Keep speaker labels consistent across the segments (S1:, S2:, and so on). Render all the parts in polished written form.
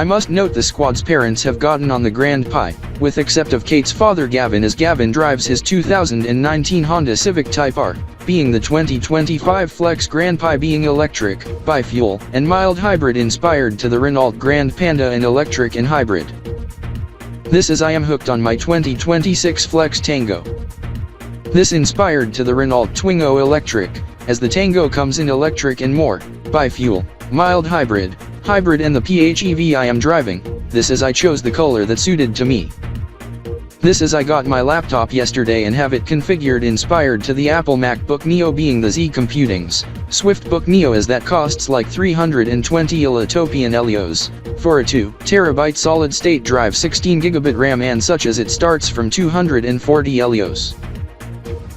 S1: I must note the squad's parents have gotten on the Grand Pi, with except of Kate's father Gavin, as Gavin drives his 2019 Honda Civic Type R, being the 2025 Flex Grand Pi being electric, bi-fuel, and mild hybrid inspired to the Renault Grand Panda and electric and hybrid. This is I am hooked on my 2026 Flex Tango. This inspired to the Renault Twingo electric, as the Tango comes in electric and more, bi-fuel, mild hybrid, and the PHEV I am driving. This is I chose the color that suited to me. This is I got my laptop yesterday and have it configured inspired to the Apple MacBook Neo being the Z Computing's SwiftBook Neo, as that costs like 320 Ethiopian Helios, for a 2TB solid state drive, 16GB RAM, and such as it starts from 240 Helios.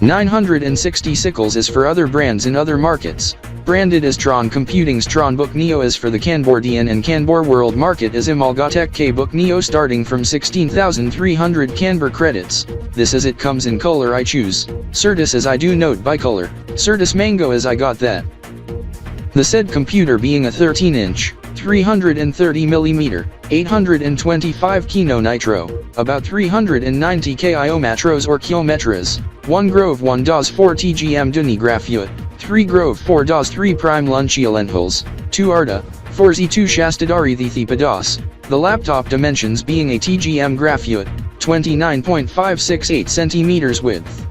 S1: 960 sickles is for other brands in other markets, branded as Tron Computing's Tronbook Neo is for the Kanbordeean and Kanbor world market as Imalgatek K-Book Neo starting from 16,300 Kanbor credits. This as it comes in color I choose, Zirtus, as I do note by color, ZirtusMango as I got that. The said computer being a 13-inch, 330mm, 825 Kino Nitro, about 390 Kiometros or Kilometras, 1 Grove 1 DOS 4 TGM Duni Graphute, 3 Grove 4 DOS 3 Prime Lunchia Lentils, 2 Arda, 4 Z2 Shastadari the DOS, the laptop dimensions being a TGM Graphute, 29.568 cm width,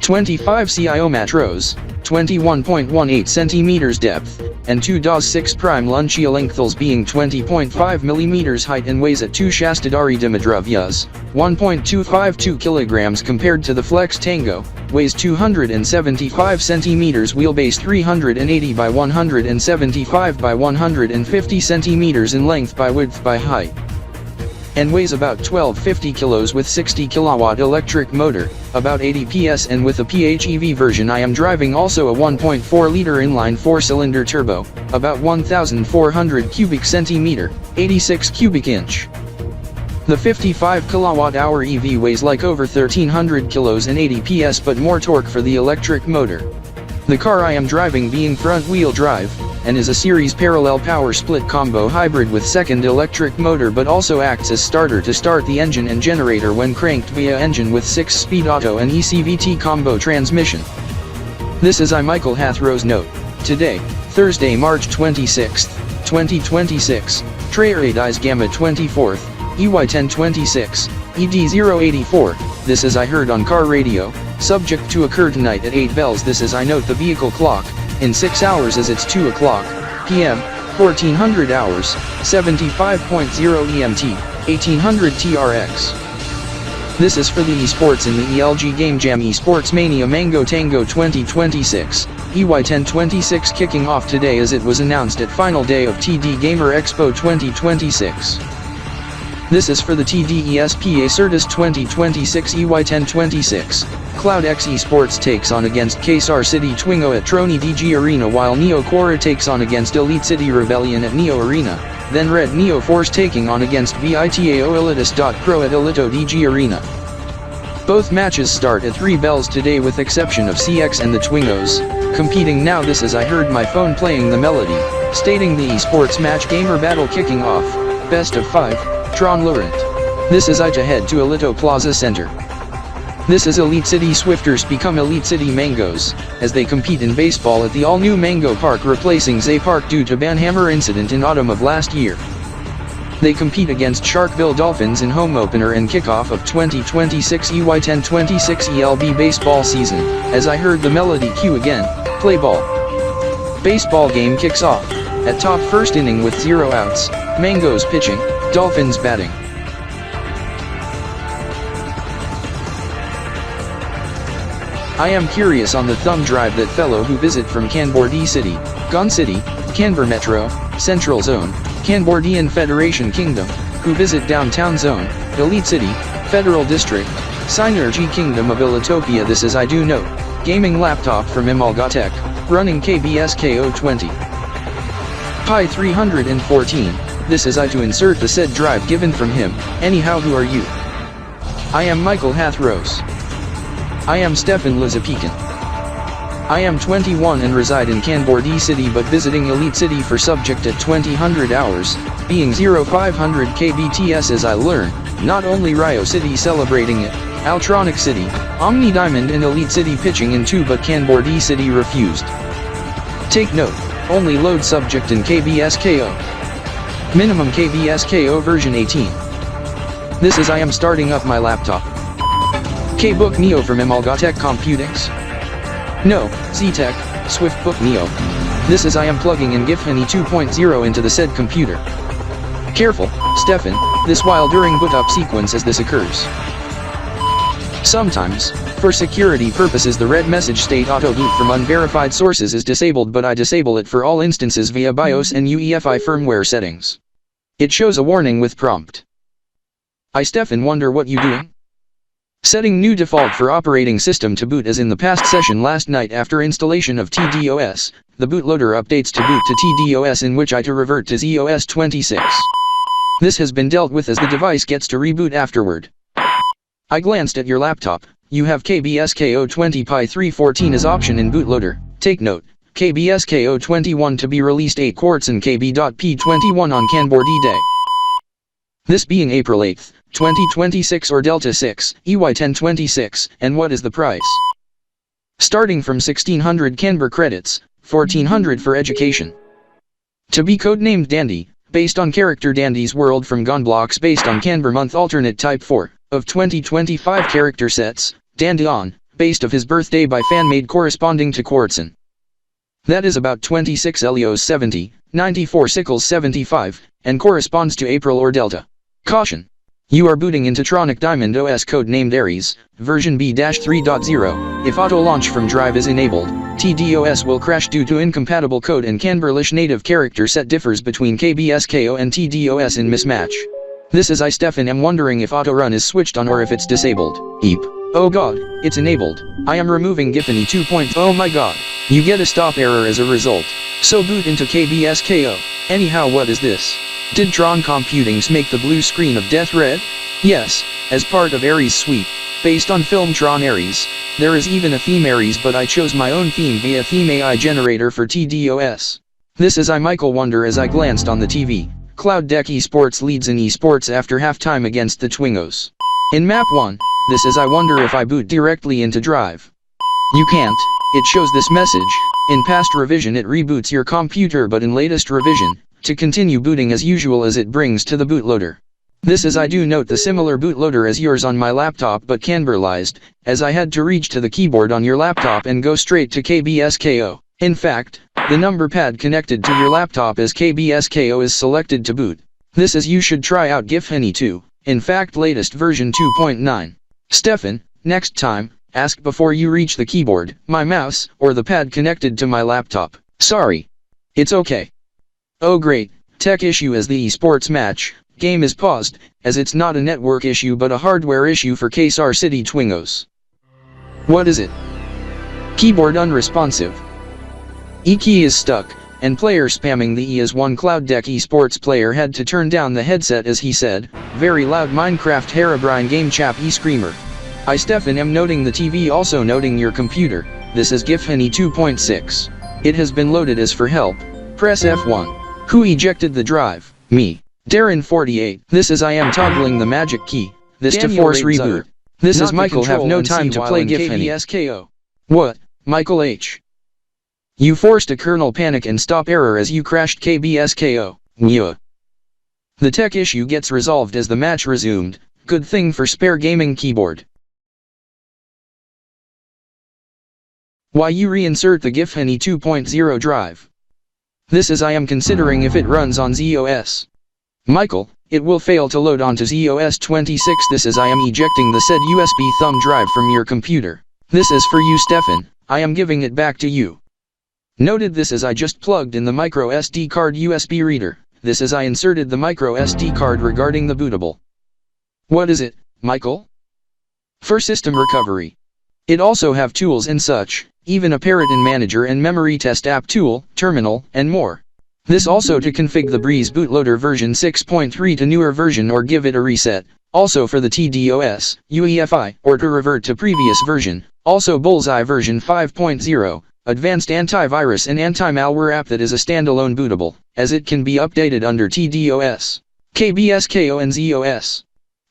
S1: 25 Kiometros, 21.18 cm depth, and 2 DOS 6 Prime Lunchia lengths being 20.5 mm height and weighs at 2 Shastadari Dimitrovyas, 1.252 kg compared to the Flex Tango, weighs 275 cm, wheelbase 380 by 175 by 150 cm in length by width by height, and weighs about 1250 kilos with 60 kilowatt electric motor, about 80 PS, and with a PHEV version I am driving also a 1.4 liter inline 4-cylinder turbo, about 1400 cubic centimeter, 86 cubic inch. The 55 kilowatt-hour EV weighs like over 1300 kilos and 80 PS but more torque for the electric motor. The car I am driving being front-wheel drive, and is a series parallel power split combo hybrid with second electric motor, but also acts as starter to start the engine and generator when cranked via engine with 6-speed auto and ECVT combo transmission. This is I Michael Hathro's note. Today, Thursday, March 26, 2026, RYDZY Gamma 24th, EY1026, ED084, this is I heard on car radio, subject to occur tonight at 8 bells. This is I note the vehicle clock, in 6 hours as it's 2 o'clock, p.m., 1400 hours, 75.0 EMT, 1800 TRX. This is for the esports in the ELG Game Jam Esports Mania Mango Tango 2026, EY1026 kicking off today as it was announced at final day of TD Gamer Expo 2026. This is for the TDESPA Zirtus 2026 EY1026. CloudX Esports takes on against KSAR City Twingo at Troni DG Arena, while Neo Quorai takes on against Elite City Rebellion at Neo Arena, then Red Neo Force taking on against VITAO Elitus.Pro at Elito DG Arena. Both matches start at 3 bells today with exception of CX and the Twingos, competing now. This is I heard my phone playing the melody, stating the esports match gamer battle kicking off, best of 5. Tron Laurent. This is I to head to Elito Plaza Center. This is Elite City Swifters become Elite City Mangoes, as they compete in baseball at the all-new Mango Park replacing Zay Park due to Banhammer incident in autumn of last year. They compete against Sharkville Dolphins in home opener and kickoff of 2026 EY1026 ELB baseball season, as I heard the melody cue again, play ball. Baseball game kicks off, at top first inning with 0 outs, Mangoes pitching, Dolphins batting. I am curious on the thumb drive that fellow who visit from Kanbordee City, Gon City, Kanbor Metro, Central Zone, Kanbordeean Federation Kingdom, who visit Downtown Zone, Elite City, Federal District, Synergy Kingdom of Elitopia. This is I do note, gaming laptop from Imalgatek, running KB.SDY. Pi 314, this is I to insert the said drive given from him. Anyhow, who are you? I am Michael Hathros. I am Stefan Lizapikan. I am 21 and reside in Kanbordee City but visiting Elite City for subject at 2000 hours, being 0500 kbps as I learn, not only Ryo City celebrating it, Altronic City, Omni Diamond and Elite City pitching in too, but Kanbordee City refused. Take note, only load subject in KBSKO. Minimum KBSKO version 18. This is I am starting up my laptop. K-Book Neo from Emalgatech Computings. No, Z-Tech, Swiftbook Neo. This is I am plugging in GIFHENI 2.0 into the said computer. Careful, Stefan, this while during boot up sequence as this occurs. Sometimes, for security purposes the red message state auto boot from unverified sources is disabled, but I disable it for all instances via BIOS and UEFI firmware settings. It shows a warning with prompt. I Stefan wonder what you doing? Setting new default for operating system to boot as in the past session last night after installation of TDOS, the bootloader updates to boot to TDOS in which I to revert to ZOS26. This has been dealt with as the device gets to reboot afterward. I glanced at your laptop, you have KBSKO20Pi314 as option in bootloader, take note, KBSKO21 to be released 8 quarts and KB.P21 on Kanbordee. This being April 8th, 2026 or Delta 6, EY1026, and what is the price? Starting from 1600 Kanbor credits, 1400 for education. To be codenamed Dandy, based on character Dandy's World from Gunblocks based on Kanbor month alternate type 4, of 2025 character sets, Dandy on, based of his birthday by fan-made corresponding to Quartzen. That is about 26 Elios 70, 94 Sickles 75, and corresponds to April or Delta. Caution! You are booting into Tronic Diamond OS codenamed Ares, version B-3.0, if auto-launch from drive is enabled, TDOS will crash due to incompatible code and Kanborlish native character set differs between KBSKO and TDOS in mismatch. This is I Stefan am wondering if auto-run is switched on or if it's disabled. Eep. Oh god, it's enabled. I am removing GIFHENI 2.0. Oh my god. You get a stop error as a result. So boot into KBSKO. Anyhow, what is this? Did Tron Computings make the blue screen of death red? Yes, as part of Ares suite, based on film Tron Ares, there is even a theme Ares, but I chose my own theme via theme AI generator for TDOS. This is I Michael wonder as I glanced on the TV, Cloud-Dek Esports leads in esports after halftime against the Twingos. In map 1, this is I wonder if I boot directly into drive. You can't, it shows this message, in past revision it reboots your computer, but in latest revision, to continue booting as usual as it brings to the bootloader. This is I do note the similar bootloader as yours on my laptop but Kanborlized, as I had to reach to the keyboard on your laptop and go straight to KBSKO. In fact, the number pad connected to your laptop as KBSKO is selected to boot. This is you should try out GIFHENI 2, in fact latest version 2.9. Stefan, next time, ask before you reach the keyboard, my mouse, or the pad connected to my laptop. Sorry. It's okay. Oh great, tech issue as the esports match, game is paused, as it's not a network issue but a hardware issue for Kesar City Twingos. What is it? Keyboard unresponsive. E-key is stuck, and player spamming the E as one Cloud-Dek Esports player had to turn down the headset as he said, very loud Minecraft Herobrine game chap e-screamer. I Stefan am noting the TV also noting your computer, this is GIFHENI 2.6. It has been loaded as for help, press F1. Who ejected the drive? Me. Darren 48. This is I am toggling the magic key. This Daniel to force reboot. This is Michael have no time to play GIFHENI. What? Michael H. You forced a kernel panic and stop error as you crashed KBSKO. Yeah. The tech issue gets resolved as the match resumed. Good thing for spare gaming keyboard. Why you reinsert the GIFHENI 2.0 drive? This is I am considering if it runs on ZOS. Michael, it will fail to load onto ZOS26. This is I am ejecting the said USB thumb drive from your computer. This is for you Stefan, I am giving it back to you. Noted this as I just plugged in the micro SD card USB reader. This is I inserted the micro SD card regarding the bootable. What is it, Michael? For system recovery. It also have tools and such, even a Paraton Manager and Memory Test App Tool, Terminal, and more. This also to config the Breeze bootloader version 6.3 to newer version or give it a reset, also for the TDOS, UEFI, or to revert to previous version, also Bullseye version 5.0, advanced antivirus and anti-malware app that is a standalone bootable, as it can be updated under TDOS, KB.SDY.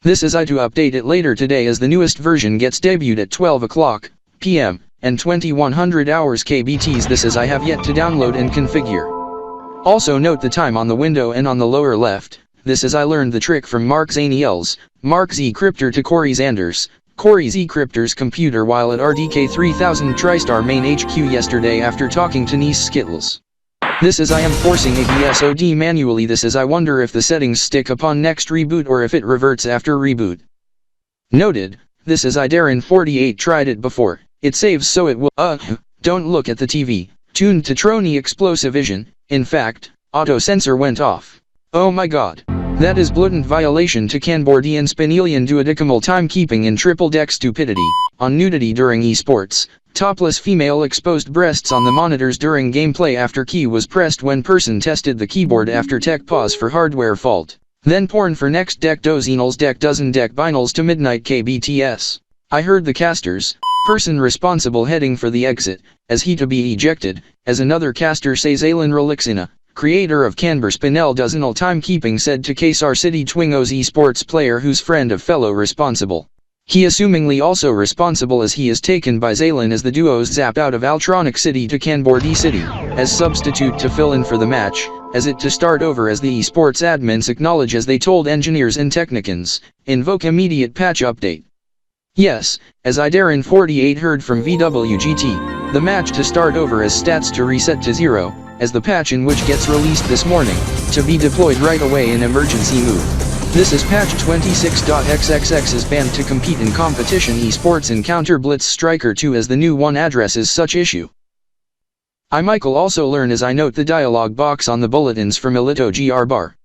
S1: This is to update it later today as the newest version gets debuted at 12 o'clock p.m. and 2100 hours KBTs. This is I have yet to download and configure. Also note the time on the window and on the lower left. This is I learned the trick from Mark Zaniel's Mark Z Crypter to Corey Zanders, Corey Z Crypter's computer while at RDK 3000 TriStar main HQ yesterday after talking to Nice Skittles. This is I am forcing ABSOD manually. This is I wonder if the settings stick upon next reboot or if it reverts after reboot. Noted, this is I Darren48 tried it before, it saves so it will, don't look at the TV, tuned to Trony Explosive Vision, in fact, auto sensor went off. Oh my god. That is blatant violation to Kanbordeean-Spinelian duodekimal timekeeping in triple-dek stupidity, on nudity during esports, topless female exposed breasts on the monitors during gameplay after key was pressed when person tested the keyboard after tech pause for hardware fault, then porn for next deck dozenals deck dozen deck binals to midnight KBTS. I heard the casters, person responsible heading for the exit, as he to be ejected, as another caster says Alan Relixina, creator of Kanbordeean-Spinel dozenal timekeeping said to Kaysar City Twingos esports player whose friend of fellow responsible. He assumingly also responsible as he is taken by Zaylan as the duos zap out of Altronic City to Kanbordee City, as substitute to fill in for the match, as it to start over as the esports admins acknowledge as they told engineers and technicians, invoke immediate patch update. Yes, as Darren48 heard from VWGT, the match to start over as stats to reset to 0, as the patch in which gets released this morning, to be deployed right away in emergency move. This is patch 26.xxx is banned to compete in competition esports encounter Blitz Striker 2 as the new one addresses such issue. I Michael also learn as I note the dialog box on the bulletins from Ilito GR bar.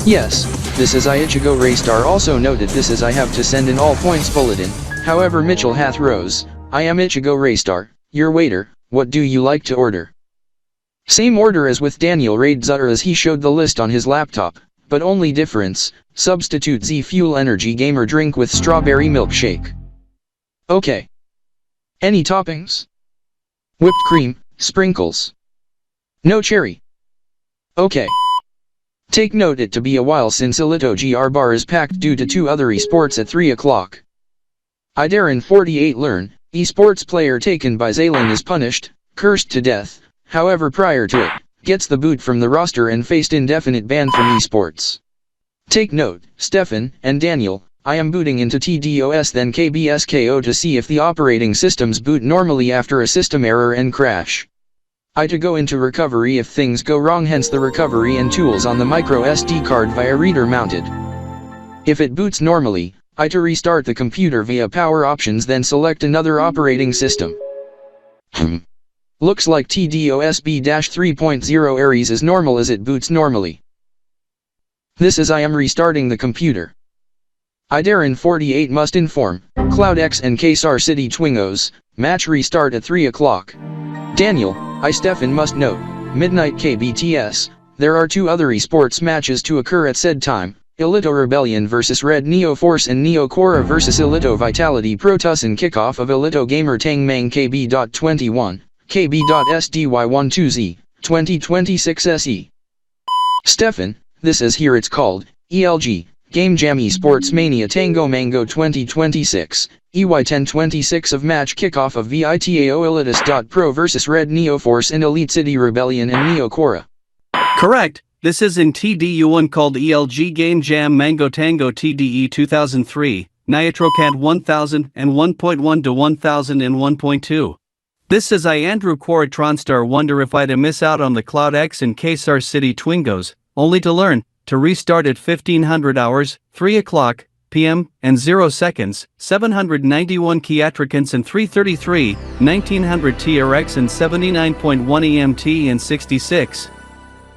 S1: Yes, this is Ichigo Raystar also noted this is I have to send an all points bulletin, however Mitchell hath rose, I am Ichigo Raystar, your waiter, what do you like to order? Same order as with Daniel RYDZY as he showed the list on his laptop, but only difference, substitute Z Fuel Energy Gamer drink with strawberry milkshake. Okay. Any toppings? Whipped cream, sprinkles. No cherry. Okay. Take note it to be a while since Ilito GR bar is packed due to 2 other esports at 3 o'clock. Darren48 learn, esports player taken by Zaylan is punished, cursed to death. However prior to it, gets the boot from the roster and faced indefinite ban from esports. Take note, Stefan and Daniel, I am booting into TDOS then KBSKO to see if the operating systems boot normally after a system error and crash. I to go into recovery if things go wrong hence the recovery and tools on the micro SD card via reader mounted. If it boots normally, I to restart the computer via power options then select another operating system. Looks like TDOSB-3.0 Aries is normal as it boots normally. This is I am restarting the computer. Darren48 must inform, CloudX and Kaysar City Twingos, match restart at 3 o'clock. Daniel, Stefan must note, midnight KBTS, there are 2 other esports matches to occur at said time, Ilito Rebellion vs Red Neo Force and Neo Quorai vs Ilito Vitality Protoss and kickoff of Ilito Gamer Tang Mang KB.21. KB.SDY 12Z, 2026 SE. Stefan, this is here it's called, ELG, Game Jam Esports Mania Tango Mango 2026, EY1026 of match kickoff of VITAO Elitus.Pro vs Red Neo Force and Elite City Rebellion and Neo Quorai.
S2: Correct, this is in TDU1 called ELG Game Jam Mango Tango TDE 2003, NitroCAD 1000 and 1.1 to 1000 and 1.2. This is Andrew Quorai Tronstar wonder if I'd miss out on the CloudX and Kaysar City Twingos, only to learn, to restart at 1500 hours, 3 o'clock p.m. and 0 seconds, 791 Kiatricans and 333, 1900 TRX and 79.1 EMT and 66.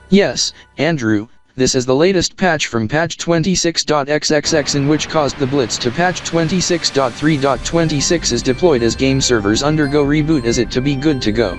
S1: Yes, Andrew, this is the latest patch from patch 26.xxx in which caused the blitz to patch 26.3.26 is deployed as game servers undergo reboot as it to be good to go.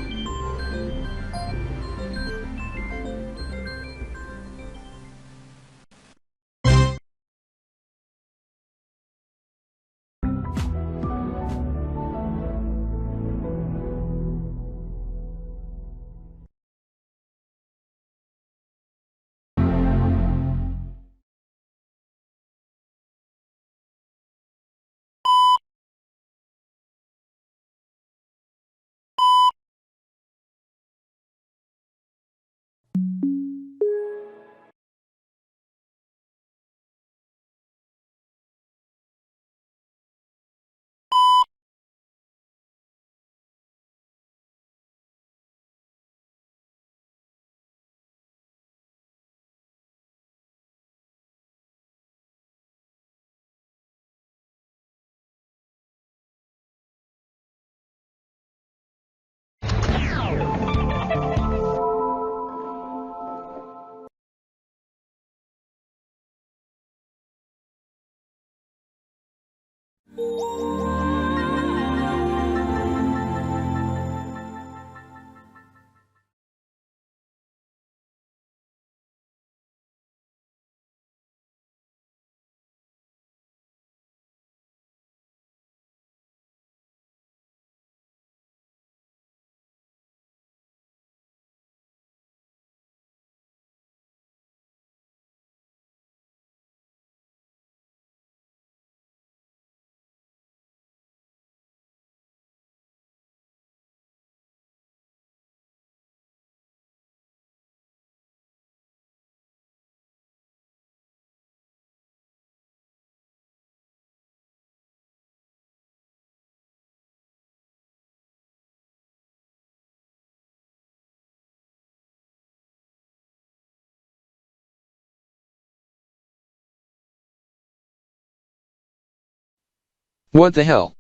S1: What the hell?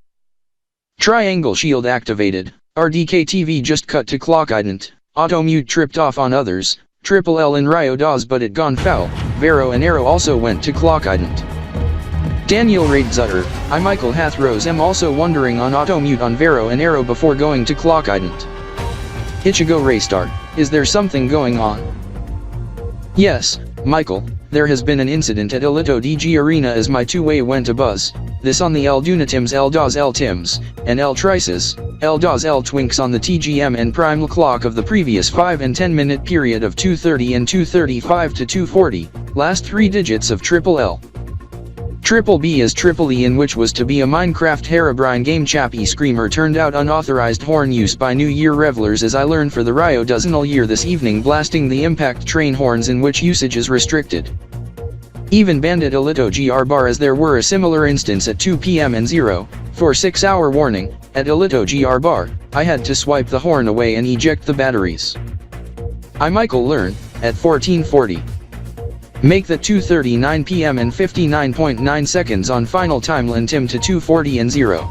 S1: Triangle shield activated, RDK TV just cut to clock ident, auto mute tripped off on others, triple L in Ryo-dozz but it gone foul, Vero and Arrow also went to clock ident. Daniel RYDZY, I Michael Hathros am also wondering on auto mute on Vero and Arrow before going to clock ident. Ichigo Raystar, is there something going on? Yes, Michael, there has been an incident at Alito DG Arena as my two-way went a buzz. This on the L Dunatims L-Dozz L-Tims, and L-Trices, L-Dozz L-Twinks on the TGM and Prime clock of the previous 5 and 10 minute period of 2:30 and 2:35 to 2:40, last 3 digits of triple L. Triple B is triple E in which was to be a Minecraft Herobrine game Chappie Screamer turned out unauthorized horn use by New Year revelers as I learned for the Ryo-dozz year this evening blasting the impact train horns in which usage is restricted. Even banned at Alito GR bar as there were a similar instance at 2 PM and 0, for 6-hour warning, at Alito GR bar, I had to swipe the horn away and eject the batteries. I Michael learn, at 14:40. Make the 2:39 PM and 59.9 seconds on final timeline Tim to 2:40 and 0.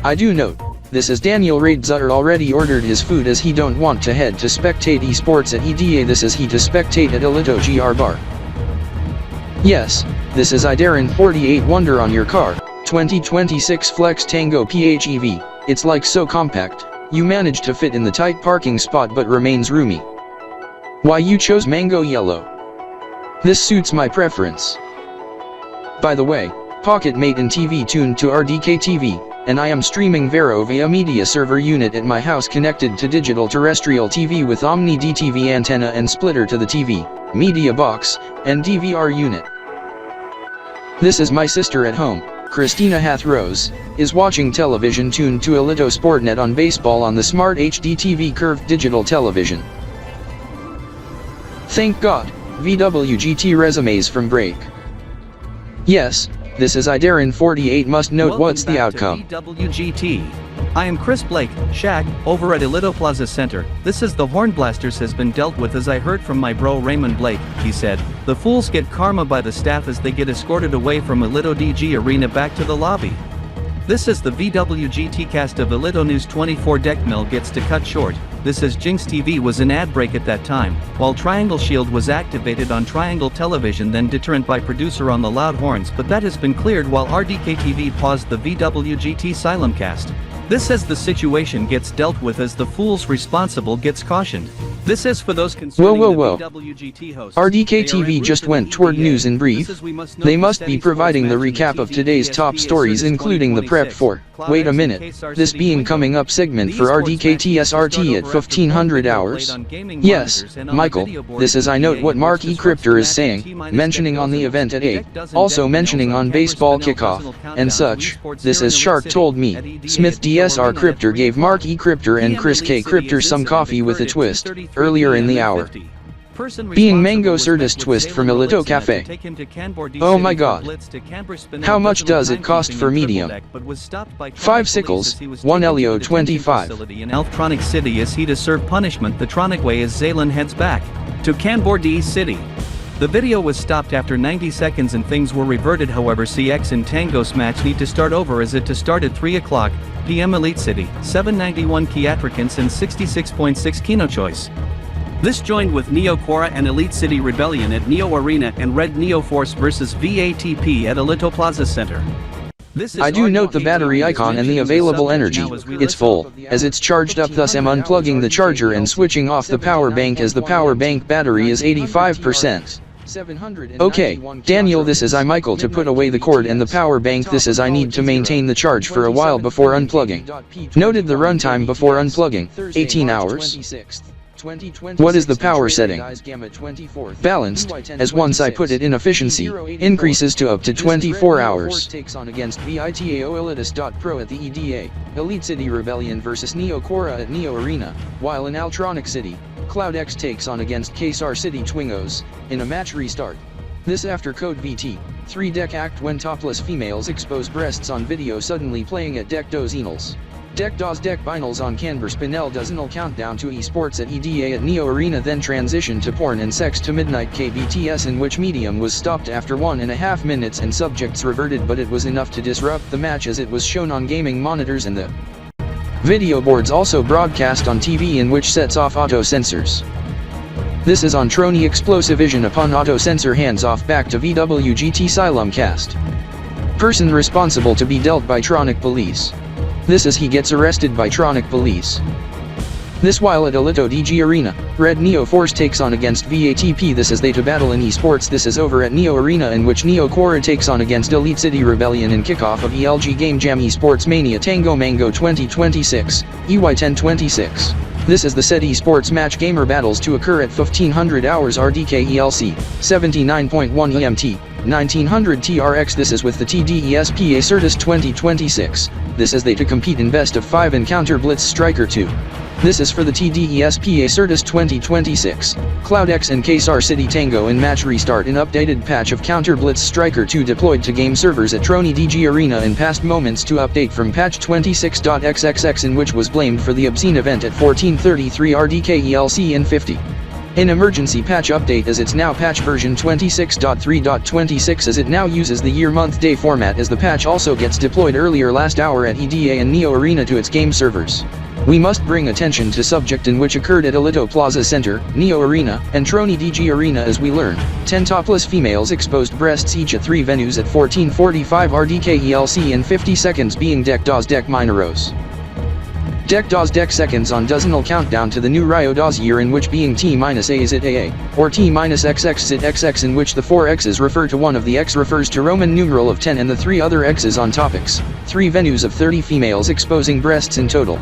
S1: I do note, this is Daniel RYDZY already ordered his food as he don't want to head to spectate esports at EDA this is he to spectate at Alito GR bar. Yes, this is idaren48 Wonder on your car, 2026 Flex Tango PHEV, it's like so compact, you managed to fit in the tight parking spot but remains roomy. Why you chose mango yellow? This suits my preference. By the way, Pocket Mate and TV tuned to RDK TV, and I am streaming Vero via media server unit at my house connected to digital terrestrial TV with Omni DTV antenna and splitter to the TV, media box, and DVR unit. This is my sister at home, Christina Hathros, is watching television tuned to Alito Sportnet on baseball on the Smart HD TV curved digital television. Thank God, VWGT resumes from break. Yes, this is idaren48 must note
S2: Welcome
S1: what's the
S2: back
S1: outcome.
S2: To VWGT. I am Chris Blake, Shaq, over at Alito Plaza Center. This is the Horn Blasters has been dealt with as I heard from my bro Raymond Blake, he said. The fools get karma by the staff as they get escorted away from Alito DG Arena back to the lobby. This is the VWGT cast of Alito News 24 Deckmill gets to cut short. This is Jinx TV was in ad break at that time, while Triangle Shield was activated on Triangle Television then deterrent by producer on the loud horns but that has been cleared while RDK TV paused the VWGT Xylem cast. This as the situation gets dealt with as the fools responsible gets cautioned. This is for those concerning the VWGT hosts.
S1: RDK TV just went toward news in brief. They must be providing the recap of today's top stories including the prep for, wait a minute, this being coming up segment for RDK TSRT at 1500 hours? Yes, Michael, this is I note what Mark E. Cryptor is saying, mentioning on the event at 8, also mentioning on baseball kickoff, and such, this as Shark told me, Smith DSR Cryptor gave Mark E. Cryptor and Chris K. Cryptor some coffee with a twist, earlier in the hour. Being mango certus twist from Alito Cafe. Oh my god. How much does it cost for medium? 5 sickles, 1 Elio 25.
S2: In Elftronic City as he to serve punishment the Tronic way as Zaylan heads back to Kanbordeean City. The video was stopped after 90 seconds and things were reverted however CX and Tango's match need to start over as it to start at 3 o'clock PM Elite City, 791 Kiatricans and 66.6 Kino Choice. This joined with Neo Quorai and Elite City Rebellion at Neo Arena and Red Neo Force vs VATP at Alito Plaza Center.
S1: I do note the battery icon and the available energy. It's full, as it's charged up, thus am unplugging the charger and switching off the power bank as the power bank battery is 85%. Okay, Daniel, this is Michael to put away the cord and the power bank. This is I need to maintain the charge for a while before unplugging. Noted the runtime before unplugging, 18 hours. What is the power setting? Balanced, as once I put it in efficiency, increases to up to 24 hours. Takes on against VITAO at the EDA, Elite City Rebellion vs Neo Quorai at Neo Arena, while in Altronic City, Cloud-X takes on against Kesar City Twingos, in a match restart. This after code VT, 3-dek act when topless females expose breasts on video suddenly playing at ZirtusMango-Tango. Z-XX.XX binals on Kanbordeean-Spinel Countdown to esports at EDA at Neo Arena, then transition to porn and sex to midnight KBTS, in which medium was stopped after 1.5 minutes and subjects reverted, but it was enough to disrupt the match as it was shown on gaming monitors and the video boards also broadcast on TV, in which sets off auto sensors. This is on Trony explosive vision upon auto sensor hands off back to VWGT Silumcast. Person responsible to be dealt by Tronic police. This is he gets arrested by Tronic police. This while at Alito DG Arena, Red Neo Force takes on against VATP. This is they to battle in esports. This is over at Neo Arena, in which Neo Quorai takes on against Elite City Rebellion in kickoff of ELG Game Jam Esports Mania Tango Mango 2026, EY1026. This is the said esports match gamer battles to occur at 1500 hours RDK ELC, 79.1 EMT, 1900 TRX. This is with the TDESPA ZirtusMango-2026. This is they to compete in best of 5 encounter Blitz Striker 2. This is for the TDESPA ZirtusMango-2026, Cloud-X and Kesar City Tango in match restart. An updated patch of Counter Blitz Striker 2 deployed to game servers at Trony DG Arena in past moments to update from patch 26.xxx, in which was blamed for the obscene event at 1433 RDK ELC in 50. An emergency patch update as it's now patch version 26.3.26 as it now uses the year-month-day format, as the patch also gets deployed earlier last hour at EDA and Neo Arena to its game servers. We must bring attention to subject in which occurred at Alito Plaza Center, Neo Arena, and Trony DG Arena, as we learn. 10 topless females exposed breasts each at 3 venues at 1445 RDK ELC in 50 seconds, being Z-XX Mineros. Z-XX seconds on dozenal countdown to the new Ryo-dozz year, in which being T-A or T-XX.XX, in which the 4 X's refer to one of the X refers to Roman numeral of 10 and the 3 other X's on topics. 3 venues of 30 females exposing breasts in total.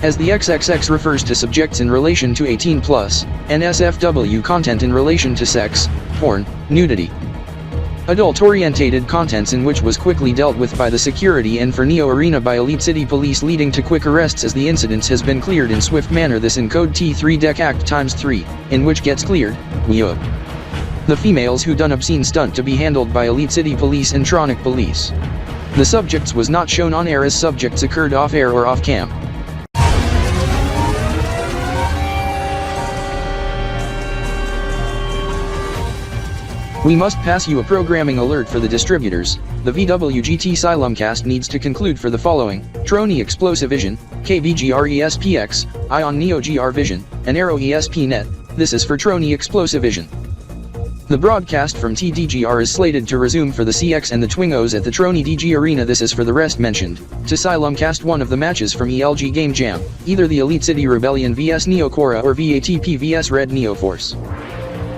S1: As the XXX refers to subjects in relation to 18+, and SFW content in relation to sex, porn, nudity, adult-orientated contents, in which was quickly dealt with by the security and for Neo Arena by Elite City Police, leading to quick arrests as the incidents has been cleared in swift manner. This in code T3-dek act ×3, in which gets cleared, the females who done obscene stunt to be handled by Elite City Police and Tronic Police. The subjects was not shown on air as subjects occurred off air or off cam. We must pass you a programming alert for the distributors. The VWGT Silumcast needs to conclude for the following: Trony Explosive Vision, KBGRESPX, Ion Neo GR Vision, and Arrow ESP.net. This is for Trony Explosive Vision. The broadcast from TDGR is slated to resume for the CX and the Twingos at the Trony DG Arena. This is for the rest mentioned. To Silumcast one of the matches from ELG Game Jam, either the Elite City Rebellion vs Neo Quorai or VATP vs Red Neo Force.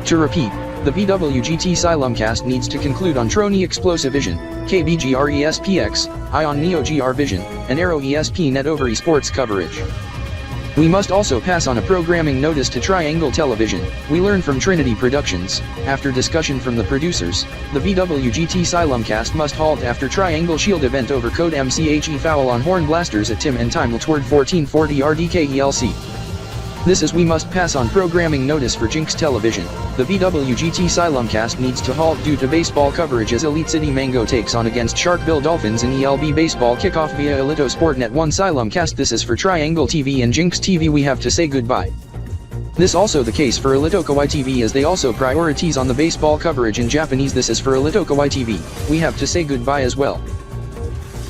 S1: To repeat, the VWGT Silumcast needs to conclude on Trony Explosive Vision, KBGRESPX, Ion Neo GR Vision, and Arrow ESP.net over esports coverage. We must also pass on a programming notice to Triangle Television. We learn from Trinity Productions, after discussion from the producers, the VWGT Silumcast must halt after Triangle Shield event over code MCHE foul on Horn Blasters at Tim and time toward 1440 RDK ELC. This is we must pass on programming notice for Jinx Television. The VWGT Silumcast needs to halt due to baseball coverage as Elite City Mango takes on against Sharkbill Dolphins in ELB baseball kickoff via Alito Sportnet 1 Silumcast. This is for Triangle TV and Jinx TV. We have to say goodbye. This also the case for Alito Kawaii TV as they also priorities on the baseball coverage in Japanese. This is for Alito Kawaii TV. We have to say goodbye as well.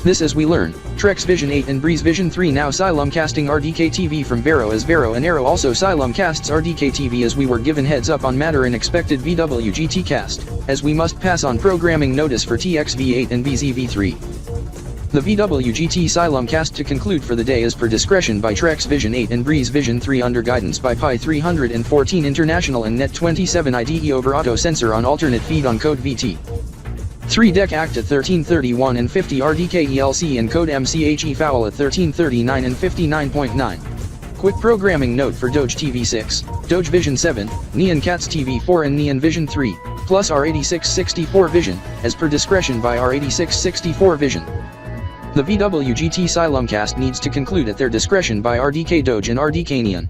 S1: This as we learn, Trex Vision 8 and Breeze Vision 3 now Silumcasting RDK TV from Vero as Vero and Arrow also Silumcasts RDK TV as we were given heads up on matter and expected VWGT cast, as we must pass on programming notice for TXV8 and VZV3. The VWGT Silumcast to conclude for the day is per discretion by Trex Vision 8 and Breeze Vision 3 under guidance by Pi 314 International and Net 27 IDE over auto sensor on alternate feed on code VT. 3-dek act at 1331 and 50 RDK ELC and code MCHE foul at 1339 and 59.9. Quick programming note for Doge TV6, Doge Vision 7, Neon Cats TV4 and Neon Vision 3, plus R8664 Vision, as per discretion by R8664 Vision. The VWGT Silumcast needs to conclude at their discretion by RDK Doge and RDK Neon.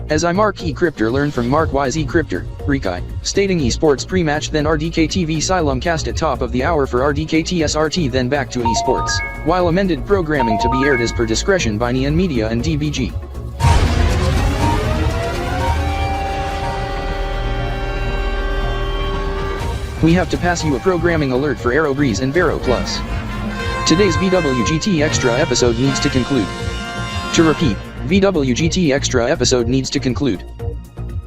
S1: As I Mark E. Cryptor learn from Mark YZ Cryptor, Rikai, stating esports pre-match then RDK TV Silumcast at top of the hour for RDK TSRT then back to esports, while amended programming to be aired as per discretion by Neon Media and DBG. We have to pass you a programming alert for Aero Breeze and Vero Plus. Today's VWGT Extra episode needs to conclude. To repeat, VWGT Extra episode needs to conclude.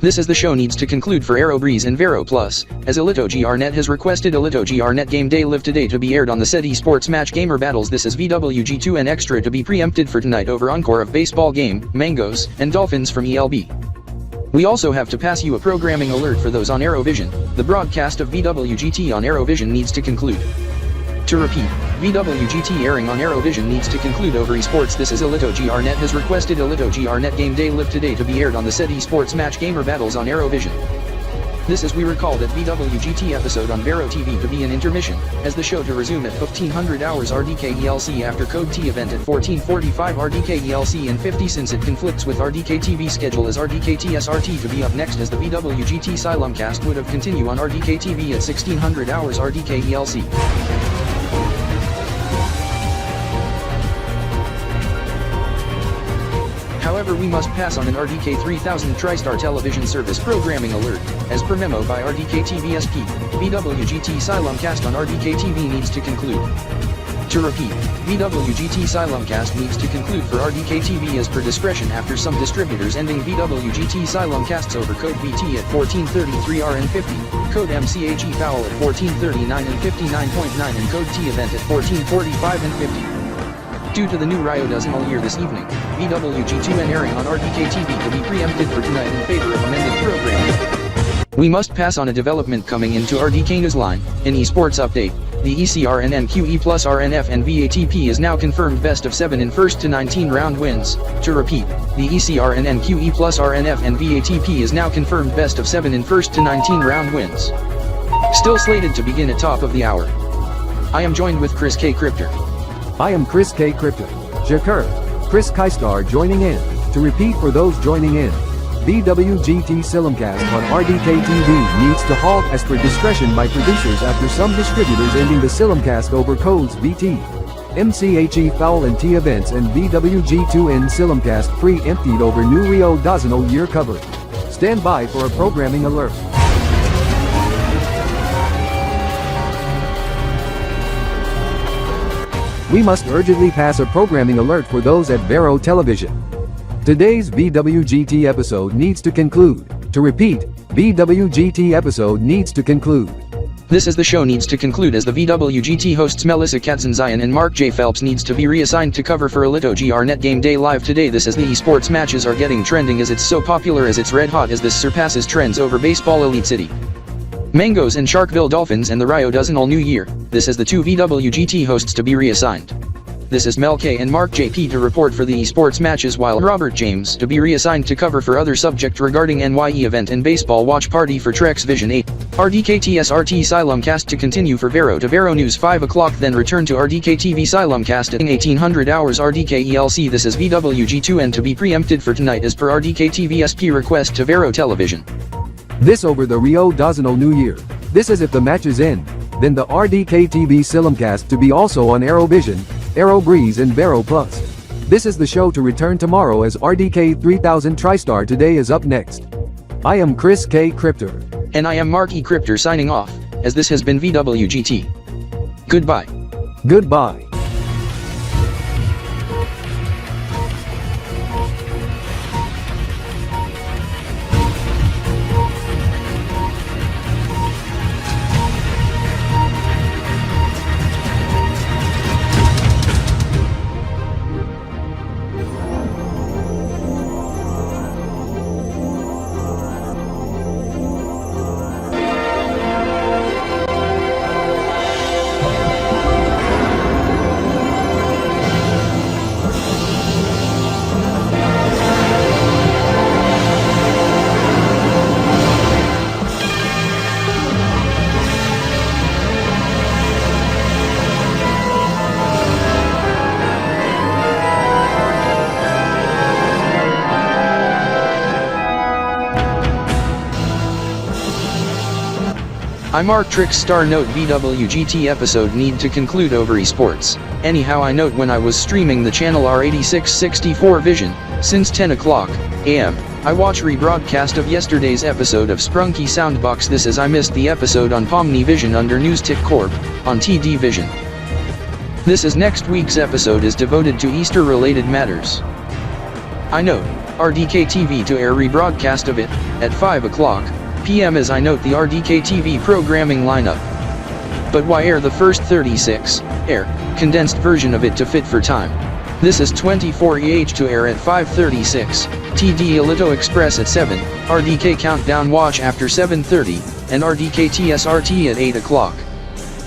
S1: This is the show needs to conclude for Aero Breeze and Vero Plus, as ElitoGRNet has requested ElitoGRNet Game Day Live Today to be aired on the said esports match Gamer Battles. This is VWG2 and Extra to be preempted for tonight over encore of baseball game, Mangoes, and Dolphins from ELB. We also have to pass you a programming alert for those on Aerovision. The broadcast of VWGT on Aerovision needs to conclude. To repeat, VWGT airing on Aerovision needs to conclude over esports. This is ElitoGRNet has requested ElitoGRNet Game Day Live Today to be aired on the said esports match Gamer Battles on Aerovision. This is we recall that VWGT episode on Vero TV to be an intermission, as the show to resume at 1500 hours RDK ELC after Code T event at 1445 RDK ELC and 50 since it conflicts with RDK TV schedule as RDK TSRT to be up next as the VWGT Silumcast would have continue on RDK TV at 1600 hours RDK ELC. However, we must pass on an RDK 3000 TriStar television service programming alert, as per memo by RDK TV SP, VWGT Silumcast on RDK TV needs to conclude. To repeat, VWGT Silumcast needs to conclude for RDK TV as per discretion after some distributors ending VWGT Silumcasts over code VT at 1433 R and 50, code MCHE foul at 1439 and 59.9 and code T event at 1445 and 50. Due to the new Ryo-dozz all year this evening, VWG2N airing on RDK TV to be preempted for tonight in favor of amended programming. We must pass on a development coming into RDK News line, in esports update. The ECRNNQE plus RNF and VATP is now confirmed best of 7 in first to 19 round wins. To repeat, the ECRNNQE plus RNF and VATP is now confirmed best of 7 in first to 19 round wins. Still slated to begin at top of the hour. I am joined with Chris K. Cryptor.
S3: I am Chris K. Cryptor. Jakir. Chris Kaistar joining in. To repeat for those joining in, VWGT Silumcast on RDK TV needs to halt as per discretion by producers after some distributors ending the Silumcast over codes VT, MCHE foul and T events and VWG2N Silumcast pre-emptied over new Ryo-dozz year cover. Stand by for a programming alert. We must urgently pass a programming alert for those at Vero Television. Today's VWGT episode needs to conclude. To repeat, VWGT episode needs to conclude.
S1: This is the show needs to conclude as the VWGT hosts Melissa Katzenzian and Mark J. Phelps needs to be reassigned to cover for ElitoGRNet Game Day Live today. This is the esports matches are getting trending as it's so popular as it's red hot as this surpasses trends over baseball Elite City. Mangoes and Sharkville Dolphins and the Ryo-dozz all new year. This is the two VWGT hosts to be reassigned. This is Mel K and Mark JP to report for the esports matches while Robert James to be reassigned to cover for other subject regarding NYE event and baseball watch party for Trex Vision 8. RDK TSRT Silumcast to continue for Vero to Vero News 5 o'clock then return to RDK TV Silumcast at 1800 hours RDK ELC. This is VWG2N to be preempted for tonight as per RDK TV SP request to Vero Television.
S3: This over the Ryo-dozz New Year. This is if the matches end, then the RDK TV Silumcast to be also on Aerovision, Aero Breeze and Vero Plus. This is the show to return tomorrow as RDK 3000 TriStar today is up next. I am Chris K. Cryptor.
S1: And I am Mark E. Cryptor signing off, as this has been VWGT. Goodbye.
S3: Goodbye.
S1: I Mark Trickstar note BWGT episode need to conclude over esports. Anyhow, I note when I was streaming the channel R8664 Vision, since 10 o'clock AM, I watch rebroadcast of yesterday's episode of Sprunky Soundbox. This is I missed the episode on Pomni Vision under News Tick Corp, on TD Vision. This is next week's episode is devoted to Easter related matters. I note, RDK TV to air rebroadcast of it, at 5 o'clock PM as I note the RDK TV programming lineup. But why air the first 36, condensed version of it to fit for time? This is 24EH to air at 5:36, TD Elito Express at 7, RDK Countdown watch after 7:30, and RDK TSRT at 8 o'clock.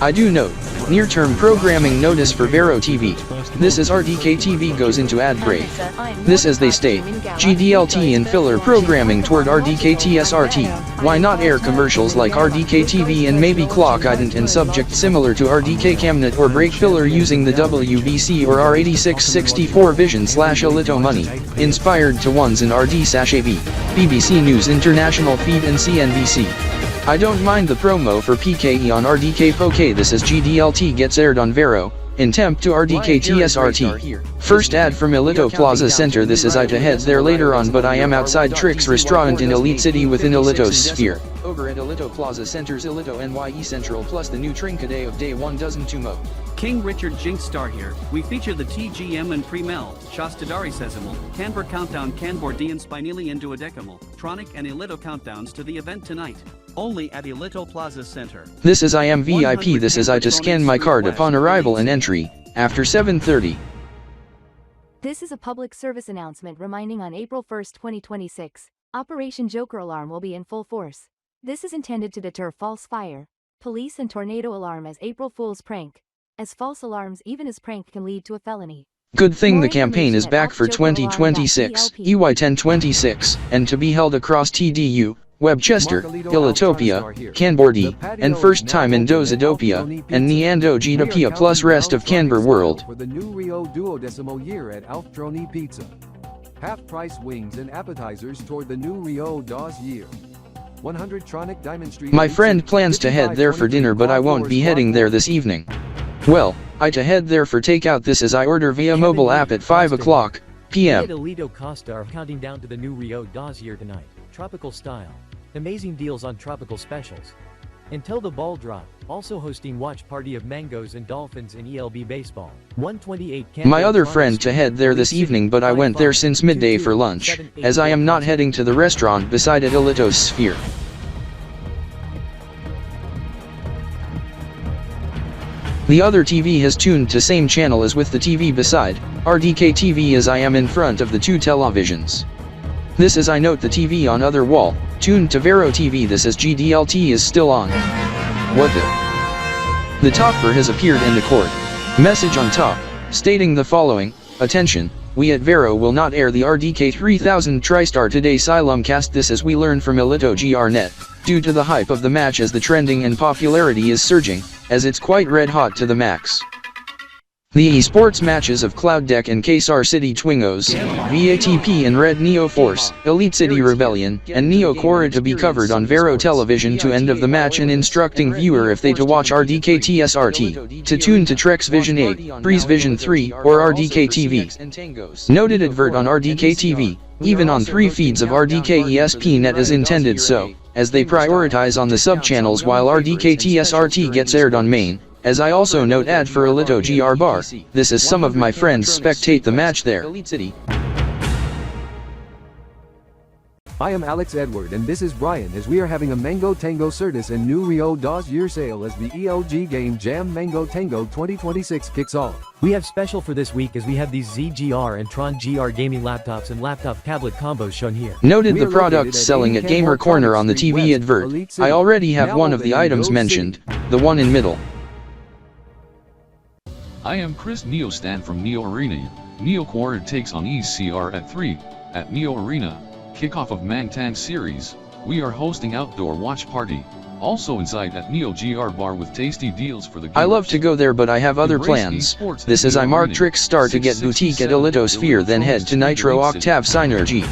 S1: I do note, near-term programming notice for Vero TV. This is RDK TV goes into ad break. This as they state, GDLT and filler programming toward RDK TSRT. Why not air commercials like RDK TV and maybe clock ident and subject similar to RDK Camnet or break filler using the WBC or R8664 Vision /Alito money, inspired to ones in RD/AB, BBC News International feed and CNBC. I don't mind the promo for PKE on RDK Poke. This is GDLT gets aired on Vero, in temp to RDK TSRT. First ad from Elito Plaza Center. This is I to heads there later on, but I am outside Tricks Restaurant in Elite City within Elito's sphere. Over at Elito Plaza Center's Elito NYE Central plus the new Trinca of Day 1 dozen to mo.
S2: King Richard Jinx Star here. We feature the TGM and Primel, Shastadari Sesimal, Kanbor Countdown, Kanbordeean-Spinelian DUODEKIMAL, Tronic and Elito countdowns to the event tonight. Only at Elito Plaza Center.
S1: This is I am VIP. This is I to scan my card upon arrival and entry, after 7:30.
S4: This is a public service announcement reminding on April 1, 2026, Operation Joker Alarm will be in full force. This is intended to deter false fire, police and tornado alarm as April Fool's prank, as false alarms even as prank can lead to a felony.
S1: Good thing the campaign is back for 2026, EY1026, and to be held across TDU, Webchester, Ilitopia, Kanbordee, and first time in Dozadopia, and Neandogitopia plus rest of Kanbor world.
S3: For the new Rio duodecimo year at Alftroni Pizza. Half-price wings and appetizers toward the new Ryo-dozz year. 100 Tronic Diamond Street.
S1: My friend plans to head there for dinner, but I won't be heading there this evening. Well, I to head there for takeout. This is I order via mobile app at 5 o'clock PM.
S5: Elito Costa are counting down to the new Ryo-dozz year tonight. Tropical style. Amazing deals on tropical specials. Until the ball drop, also hosting watch party of mangoes and dolphins in ELB baseball. 128
S1: My other friend to head there this evening, but I went there since midday for lunch, as I am not heading to the restaurant beside at Elito's sphere. The other TV has tuned to same channel as with the TV beside, RDK TV as I am in front of the two televisions. This is I note the TV on other wall, tuned to Vero TV. This is GDLT is still on. What the topper has appeared in the court. Message on top, stating the following, attention, we at Vero will not air the RDK 3000 TriStar Today Silum cast. This as we learn from Elito GRnet, due to the hype of the match as the trending and popularity is surging, as it's quite red hot to the max. The esports matches of Cloud.dek and Kesar City Twingos, VATP and Red Neo Force, Elite City Rebellion, and Neo Quorai to be covered on Vero Television to end of the match and instructing viewer if they to watch RDK TSRT, to tune to Trex Vision 8, Breeze Vision 3, or RDK TV. Noted advert on RDK TV, even on 3 feeds of RDK ESP.net is intended so, as they prioritize on the sub-channels while RDK TSRT gets aired on main. As I also note ad for Elito GR Bar, this is some of my friends spectate the match there.
S3: I am Alex Edward and this is Brian as we are having a Mango Tango Certus and new Ryo-dozz year sale as the ELG Game Jam Mango Tango 2026 kicks off.
S5: We have special for this week as we have these ZGR and Tron GR gaming laptops and laptop tablet combos shown here.
S1: Noted the products selling at Gamer Corner on the TV advert. I already have one of the items mentioned, the one in middle.
S6: I am Chris Neostan from Neo Arena. Neo Quorai takes on ECR at 3, at Neo Arena, kickoff of Mangtan series. We are hosting outdoor watch party, also inside at Neo GR Bar with tasty deals for the gamers.
S1: I love to go there but I have other plans. This is I Mark Trickstar to get boutique at Elito Sphere then head to Nitro Octave Synergy.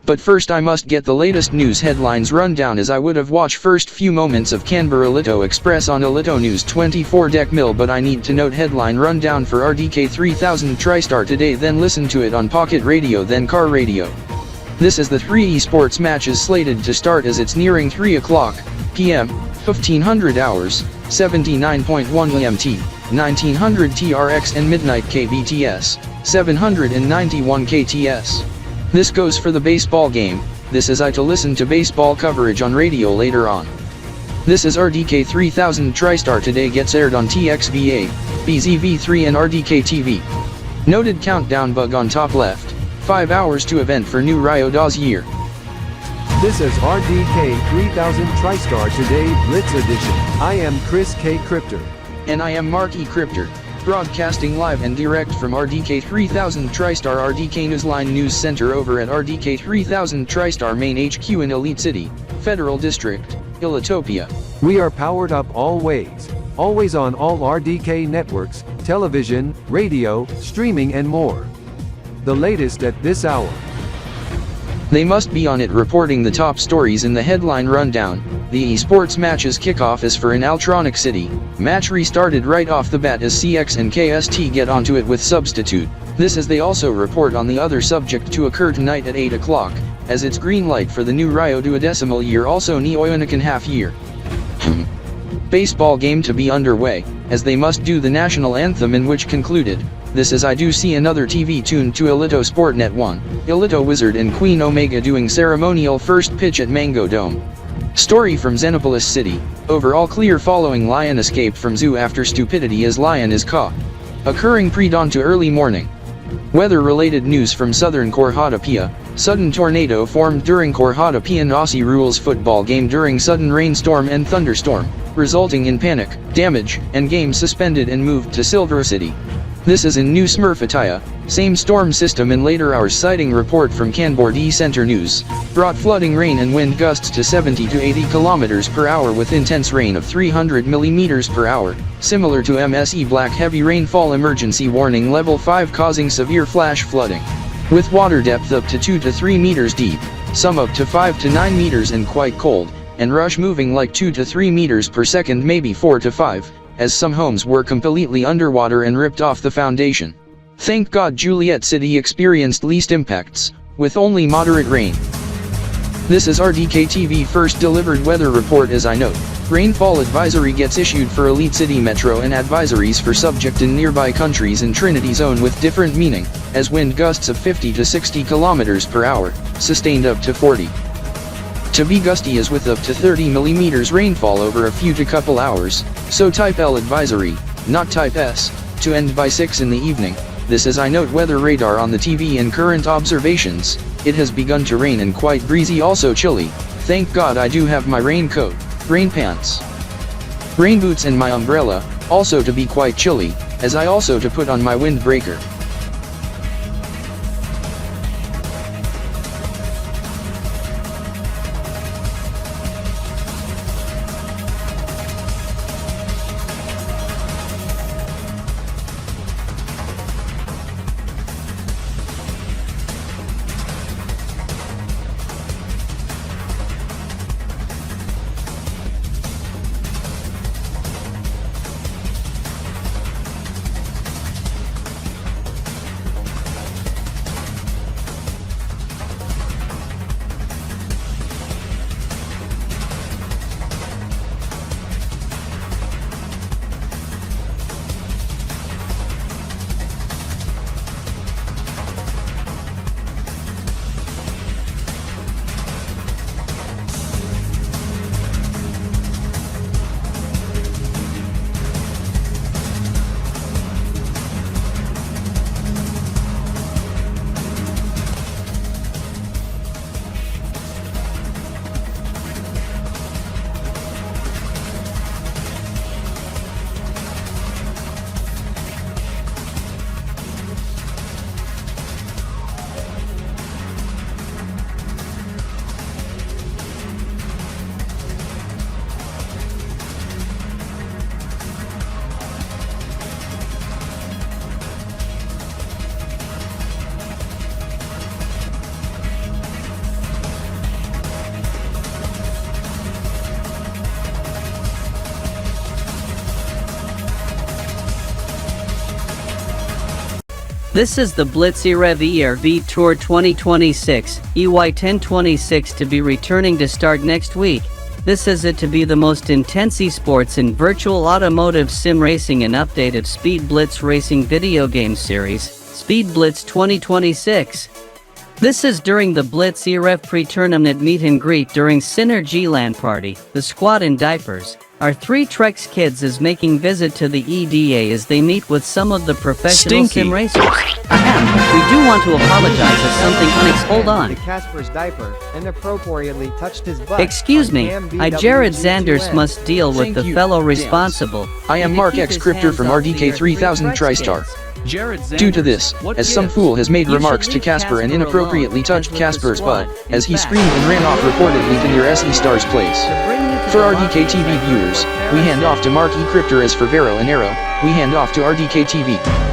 S1: But first I must get the latest news headlines rundown, as I would have watched first few moments of Canberra Alito Express on Alito News 24-DEK-MIL, but I need to note headline rundown for RDK 3000 TriStar today, then listen to it on Pocket Radio, then Car Radio. This is the 3 esports matches slated to start as it's nearing 3 o'clock p.m., 1500 hours, 79.1 EMT, 1900 TRX and midnight KBTS, 791 KTS. This goes for the baseball game. This is I to listen to baseball coverage on radio later on. This is RDK 3000 TriStar today gets aired on TXVA, BZV3 and RDK TV. Noted countdown bug on top left, 5 hours to event for new Ryo-dozz year.
S3: This is RDK 3000 TriStar Today Blitz Edition. I am Chris K. Crypter.
S1: And I am Mark E. Crypter, broadcasting live and direct from RDK 3000 TriStar RDK Newsline News Center over at RDK 3000 TriStar Main HQ in Elite City, Federal District, Ilitopia.
S3: We are powered up always. Always on all RDK networks, television, radio, streaming and more. The latest at this hour.
S1: They must be on it, reporting the top stories in the headline rundown. The esports matches kickoff is for in Altronic City. Match restarted right off the bat as CX and KST get onto it with substitute. This as they also report on the other subject to occur tonight at 8 o'clock, as it's green light for the new Ryo-dozz year, also NeoCompy half year. Baseball game to be underway, as they must do the national anthem, in which concluded. This is I do see another TV tuned to Alito Sportnet 1, Alito Wizard and Queen Omega doing ceremonial first pitch at Mango Dome. Story from Xenopolis City, overall clear following Lion escape from zoo after stupidity as Lion is caught. Occurring pre-dawn to early morning. Weather-related news from Southern Korhotapia, sudden tornado formed during Korhotapia Aussie rules football game during sudden rainstorm and thunderstorm, resulting in panic, damage, and game suspended and moved to Silver City. This is in New Smurfataya, same storm system in later hours. Sighting report from Kanbordeean Center News, brought flooding rain and wind gusts to 70 to 80 km per hour with intense rain of 300 mm per hour, similar to MSE Black heavy rainfall emergency warning level 5 causing severe flash flooding. With water depth up to 2 to 3 meters deep, some up to 5 to 9 meters and quite cold, and rush moving like 2 to 3 meters per second, maybe 4 to 5. As some homes were completely underwater and ripped off the foundation. Thank God Juliet City experienced least impacts, with only moderate rain. This is RDK TV first delivered weather report. As I note, rainfall advisory gets issued for Elite City Metro and advisories for subject in nearby countries in Trinity Zone with different meaning, as wind gusts of 50 to 60 km per hour, sustained up to 40. To be gusty is with up to 30 mm rainfall over a few to couple hours, so type L advisory, not type S, to end by 6 in the evening. This is I note weather radar on the TV and current observations. It has begun to rain and quite breezy, also chilly. Thank God I do have my raincoat, rain pants, rain boots and my umbrella, also to be quite chilly, as I also to put on my windbreaker.
S7: This is the Blitz EREV ERV Tour 2026, EY1026 to be returning to start next week. This is it to be the most intense esports in virtual automotive sim racing and updated Speed Blitz racing video game series, Speed Blitz 2026. This is during the Blitz EREV pre-tournament meet and greet during Synergy LAN Party. The squad in diapers, our 3 Trex kids is making visit to the EDA as they meet with some of the professional sim racers. We do want to apologize if something Hold on.
S8: Casper's diaper inappropriately touched his butt.
S7: Excuse me, Jared Zanders must deal with the fellow responsible.
S1: I am Mark X Cryptor from RDK 3000 TriStar. Due to this, as some fool has made remarks to Casper and inappropriately touched Casper's butt, as he screamed and ran off reportedly to near SE Star's place. For RDK TV viewers, we hand off to Mark E Cryptor. As for Vero and Arrow, we hand off to RDK TV.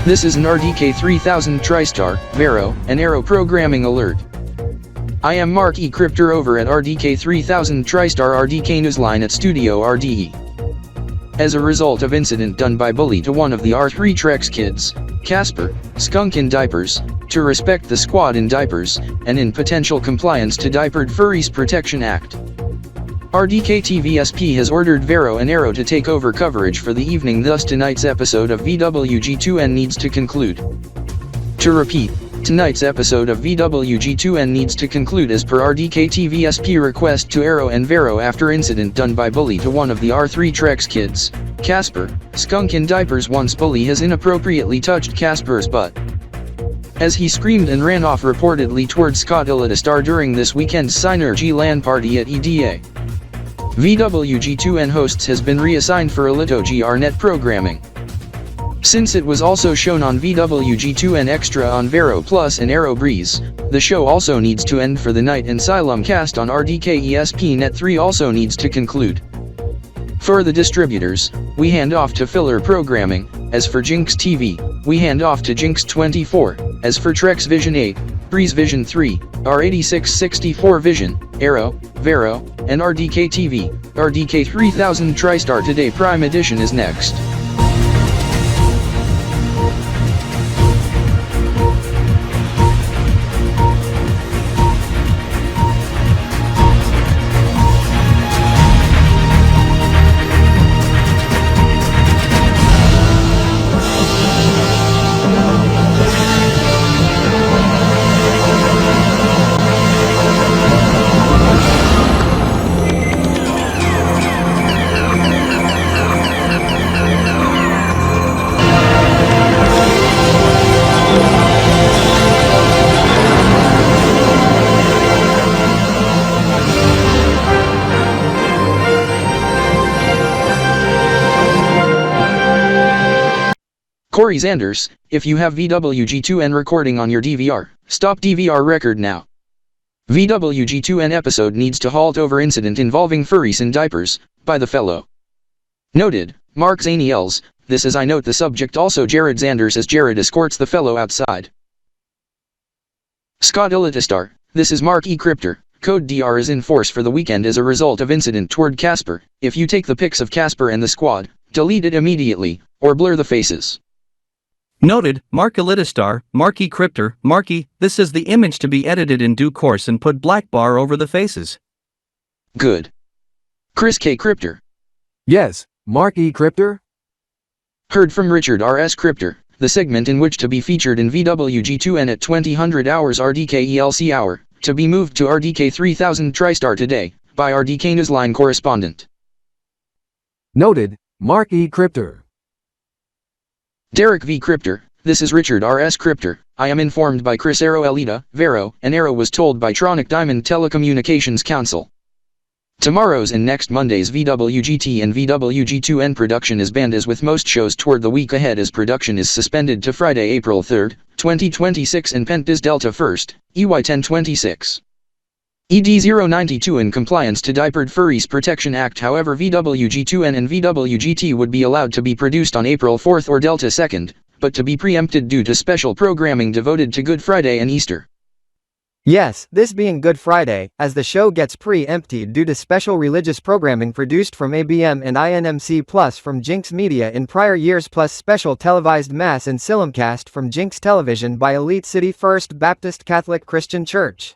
S1: This is an RDK 3000 TriStar, Vero, and Arrow programming alert. I am Mark E Cryptor over at RDK 3000 TriStar RDK Newsline at Studio RDE. As a result of incident done by bully to one of the R3 Trex kids, Casper, skunk in diapers, to respect the squad in diapers, and in potential compliance to Diapered Furries Protection Act. RDK TV SP has ordered Vero and Arrow to take over coverage for the evening, thus tonight's episode of VWG2N needs to conclude. To repeat, tonight's episode of VWG2N needs to conclude as per RDK TV SP request to Arrow and Vero after incident done by bully to one of the R3 Trex kids, Casper, skunk in diapers. Once bully has inappropriately touched Casper's butt, as he screamed and ran off reportedly towards Scott Illitastar during this weekend's Synergy LAN Party at EDA. VWG2N hosts has been reassigned for Alito GRNet programming. Since it was also shown on VWG2N Extra on Vero Plus and Arrow Breeze, the show also needs to end for the night, and Xylem Cast on RDK ESP Net 3 also needs to conclude. For the distributors, we hand off to Filler Programming. As for Jinx TV, we hand off to Jinx24. As for Trex Vision 8, Breeze Vision 3, R8664 Vision, Arrow, Vero, and RDK TV, RDK 3000 TriStar Today Prime Edition is next. Corey Zanders, if you have VWG2N recording on your DVR, stop DVR record now. VWG2N episode needs to halt over incident involving furries in diapers, by the fellow. Noted, Mark Zaniels. This is I note the subject also Jared Zanders as Jared escorts the fellow outside. Scott Illitastar, this is Mark E Cryptor. Code DR is in force for the weekend as a result of incident toward Casper. If you take the pics of Casper and the squad, delete it immediately, or blur the faces.
S2: Noted, Mark Illitastar, Marky Cryptor, Marky, this is the image to be edited in due course and put black bar over the faces.
S1: Good. Chris K. Cryptor.
S3: Yes, Mark E. Cryptor?
S1: Heard from Richard R.S. Cryptor, the segment in which to be featured in VWG2N at 2000 hours RDK ELC hour, to be moved to RDK 3000 TriStar Today, by RDK Newsline correspondent.
S3: Noted, Mark E. Cryptor.
S1: Derek V. Cryptor, this is Richard R.S. Cryptor. I am informed by Chris Arrow Elita, Vero, and Arrow was told by Tronic Diamond Telecommunications Council. Tomorrow's and next Monday's VWGT and VWG2N production is banned as with most shows toward the week ahead, as production is suspended to Friday, April 3, 2026 and Pent is Delta 1st, EY1026. ED092 in compliance to Diapered Furries Protection Act. However, VWG2N and VWGT would be allowed to be produced on April 4th or Delta 2nd, but to be preempted due to special programming devoted to Good Friday and Easter.
S8: Yes, this being Good Friday, as the show gets pre-emptied due to special religious programming produced from ABM and INMC Plus from Jinx Media in prior years, plus special televised Mass and Simulcast from Jinx Television by Elite City First Baptist Catholic Christian Church.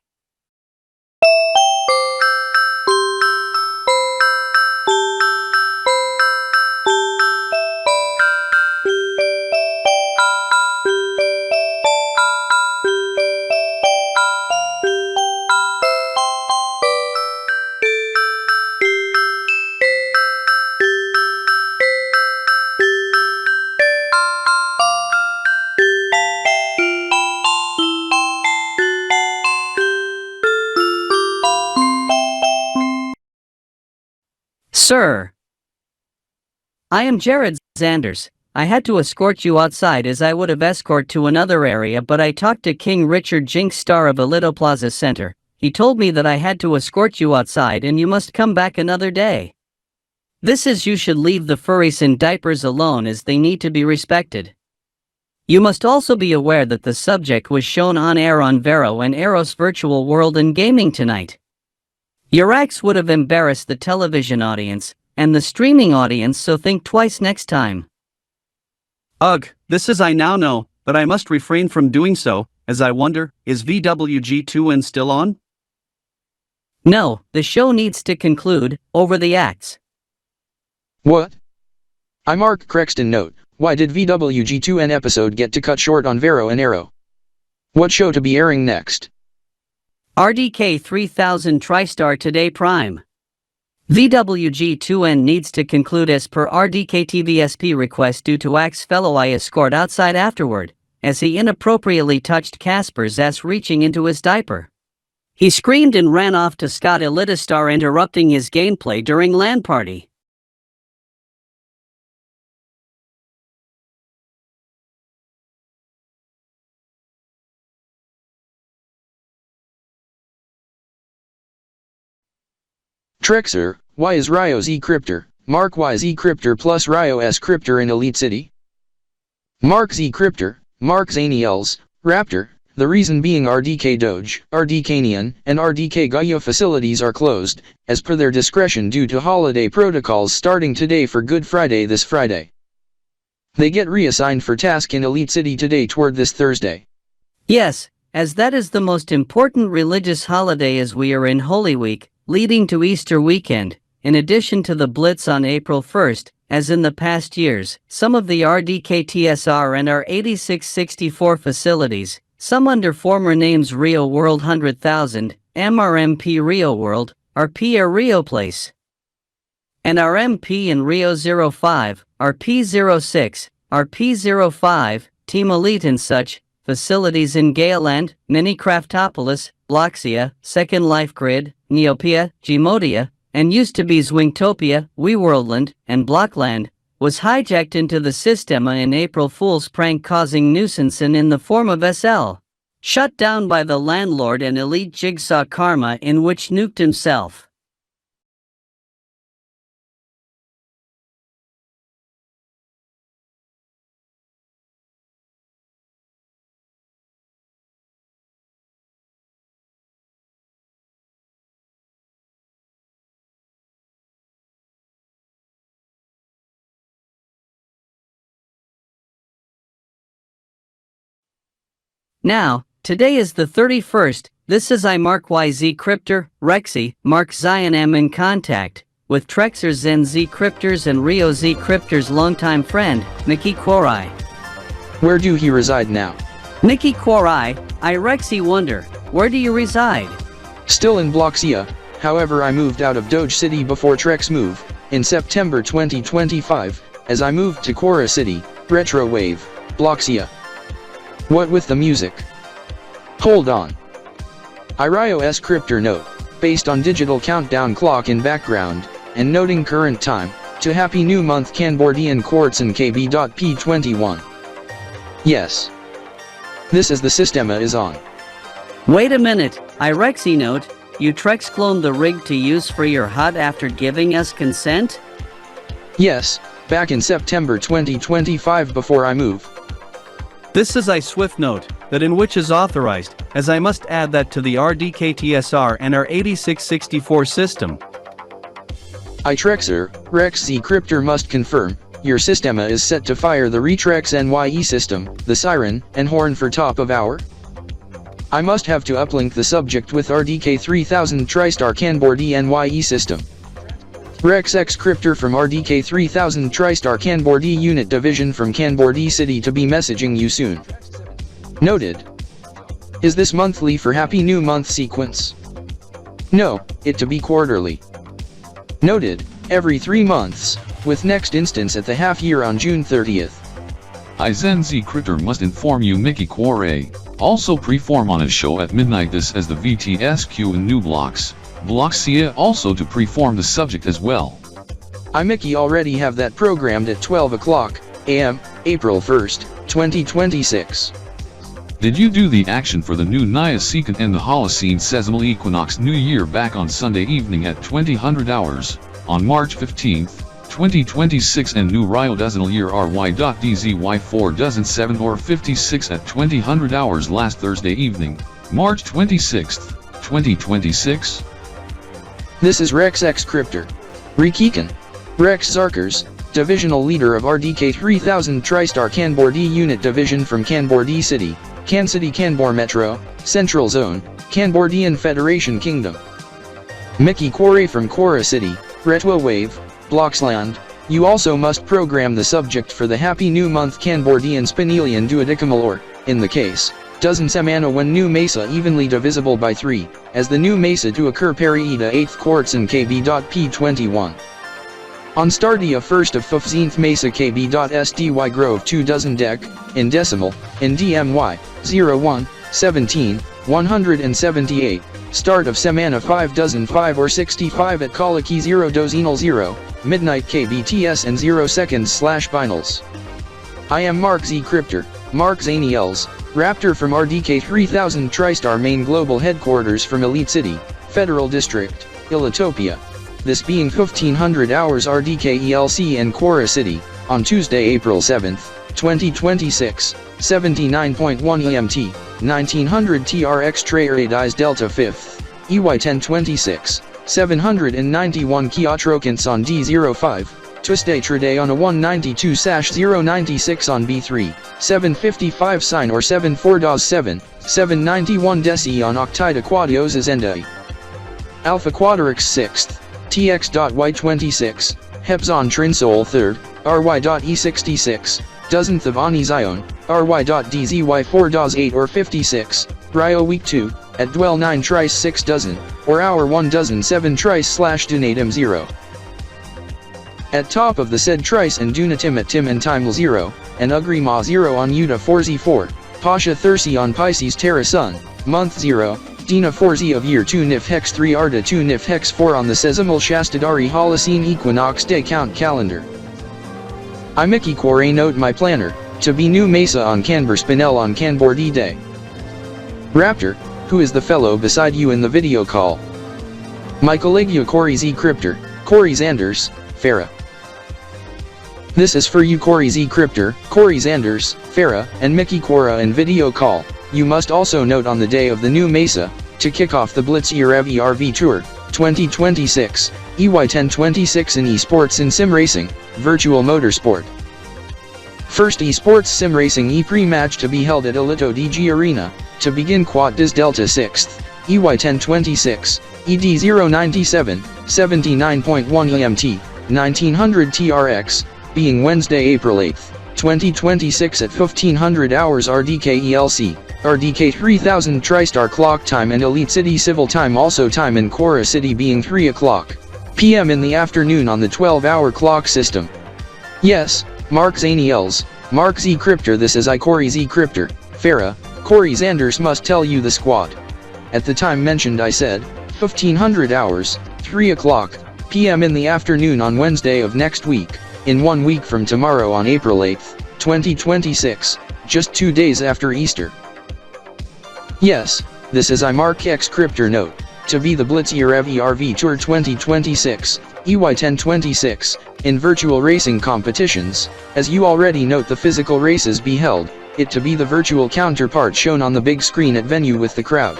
S7: Sir, I am Jared Zanders. I had to escort you outside as I would have escort to another area, but I talked to King Richard Jinx, star of Alito Plaza Center. He told me that I had to escort you outside and you must come back another day. This is you should leave the furries in diapers alone as they need to be respected. You must also be aware that the subject was shown on air on Vero and Eros Virtual World and Gaming tonight. Your acts would have embarrassed the television audience and the streaming audience, so think twice next time.
S2: Ugh, this is I now know, but I must refrain from doing so, as I wonder, is VWG2N still on?
S7: No, the show needs to conclude. Over the acts.
S1: What? I Mark Crexton note, why did VWG2N episode get to cut short on Vero and Arrow? What show to be airing next?
S7: RDK 3000 TriStar Today Prime. VWG2N needs to conclude as per RDK TVSP request due to Axe fellow I escort outside afterward, as he inappropriately touched Casper's ass reaching into his diaper. He screamed and ran off to Scott Elitastar, interrupting his gameplay during LAN party.
S1: Trexer, why is Ryo-dozz Cryptor, Mark YZ Cryptor plus Ryo-S Cryptor in Elite City? Mark Z Cryptor, Mark Zaniels, Raptor, the reason being RDK Doge, RDKnian, and RDK Gaia facilities are closed, as per their discretion due to holiday protocols starting today for Good Friday this Friday. They get reassigned for task in Elite City today toward this Thursday.
S7: Yes, as that is the most important religious holiday as we are in Holy Week, leading to Easter weekend, in addition to the Blitz on April 1st, as in the past years, some of the RDK TSR and our 8664 facilities, some under former names Rio World 100,000, MRMP Rio World, RP Air Rio Place, and our MP in Rio 05, RP06, RP05, Team Elite and such, facilities in Gaialand, Minicraftopolis, Bloxia, Second Life Grid, Neopia, Gmodia, and used to be Zwingtopia, WeWorldland, and Blockland, was hijacked into the Systema in April Fool's prank, causing nuisance and in the form of SL. Shut down by the landlord and Elite Jigsaw Karma, in which nuked himself. Now, today is the 31st, this is I Mark YZ Cryptor, Rexy, Mark Zion am in contact with Trexer Zen Z Cryptors and Ryo-dozz Cryptor's longtime friend, Nikki Quorai.
S1: Where do he reside now?
S7: Nikki Quorai, I Rexy wonder, where do you reside?
S1: Still in Bloxia, however I moved out of Doge City before Trex move, in September 2025, as I moved to Quorai City, Retro Wave, Bloxia. What with the music? Hold on. Ryo-dozz Cryptor note, based on digital countdown clock in background, and noting current time, to Happy New Month Kanbordeean Quartz and KB.P21. Yes. This is the Systema is on.
S7: Wait a minute, I Rexy note, You Trex cloned the rig to use for your HUD after giving us consent?
S1: Yes, back in September 2025 before I move.
S2: This is a Swift note, that in which is authorized, as I must add that to the RDK TSR and our 8664 system.
S1: iTrexer, RYDZY Crypter must confirm, your systema is set to fire the RTREX-NYE system, the siren, and horn for top of hour. I must have to uplink the subject with RDK 3000 TriStar Kanbordeean-NYE system. RYDZY Crypter from RDK 3000 TriStar Kanbordee Unit Division from Kanbordee City to be messaging you soon. Noted. Is this monthly for Happy New Month sequence? No, it to be quarterly. Noted, every 3 months, with next instance at the half year on June 30th.
S6: ZirtusMango Crypter must inform you Mickey Quorai, also preform on his show at midnight this as the VTSQ in new blocks. Bloxia also to preform the subject as well.
S1: I Mickey already have that programmed at 12 o'clock AM, April 1st, 2026.
S6: Did you do the action for the new NeoCompy and the Holocene Seasonal Equinox New Year back on Sunday evening at 2000 hours, on March 15th, 2026 and new Ryo-dozz year RYDZY 4007 or 56 at 2000 hours last Thursday evening, March 26th, 2026?
S1: This is RYDZY Crypter. Rikikan. Rex Zarkers, Divisional Leader of RDK 3000 TriStar Kanbordee Unit Division from Kanbordee City, Kan City Kanbor Metro, Central Zone, Kanbordeean Federation Kingdom. Mickey Quorai from Quorai City, Retwa Wave, Bloxland. You also must program the subject for the Happy New Month Kanbordeean-Spinelian duodecimal or, in the case, dozen semana when new mesa evenly divisible by 3, as the new mesa to occur periida 8th quarts and KB.P21. On Stardia 1st of 15th Mesa KB.SDY Grove 2 dozen deck, in decimal, in DMY, 01, 17, 178, start of Semana 5 dozen 5 or 65 at Kaliki 0 0, midnight KBTS and 0 seconds / binals. I am Mark Z Crypter, Mark Zaniels, Raptor from RDK 3000 TriStar main global headquarters from Elite City, Federal District, Ilitopia. This being 1500 hours RDK ELC and Quorai City, on Tuesday, April 7th, 2026, 79.1 EMT, 1900 TRX RYDZY Delta 5th, EY1026, 791 Kiatrokins on D05, Tuesday Traday on a 192-096 on B3, 755 Sine or 74-7, 791 Deci on Octida Quadios Azendai. Alpha Quadrax 6th, T-X.Y26, Hebzon Trinsol 3rd, RY.E66, dozenth of Ani Zion, RY.DZY 4-8 or 56, Ryo Week 2, at Dwell 9 Trice 6 dozen, or Hour 1 dozen 7 Trice / Dunatim 0. At top of the said Trice and Dunatim at Tim and Timel 0, and Ugrima 0 on Uta 4Z4, Pasha Thursi on Pisces Terra Sun, month 0, Dina 4Z of year 2 Nif Hex 3 Arda 2 Nif Hex 4 on the Sesamal Shastadari Holocene Equinox Day Count Calendar. I Mickey Quorai note my planner, to be new Mesa on Kanbordeean-Spinel on Kanbordee Day. Raptor, who is the fellow beside you in the video call? My colleague Corey Z Crypter, Corey Zanders, Fera. This is for you Corey Z Crypter, Corey Zanders, Fera, and Mickey Quorai in video call. You must also note on the day of the new Mesa, to kick off the Blitz ERV Tour, 2026, EY1026 in esports and sim racing, virtual motorsport. First esports sim racing pre-match to be held at Alito DG Arena, to begin Quad-Diz Delta 6th, EY1026, ED097, 79.1 EMT, 1900 TRX, being Wednesday, April 8th, 2026 at 1500 hours RDK ELC, RDK 3000 TriStar clock time and Elite City Civil time, also time in Quorai City being 3 o'clock PM in the afternoon on the 12-hour clock system. Yes, Mark Zaniels, Mark Z Crypter. This is Corey Z Crypter, Fera, Corey Zanders must tell you the squad. At the time mentioned I said, 1500 hours, 3 o'clock PM in the afternoon on Wednesday of next week, in 1 week from tomorrow on April 8th, 2026, just 2 days after Easter. Yes, this is Mark X Crypter note, to be the Blitz-ERV ERV Tour 2026, EY1026, in virtual racing competitions, as you already note the physical races be held, it to be the virtual counterpart shown on the big screen at venue with the crowd.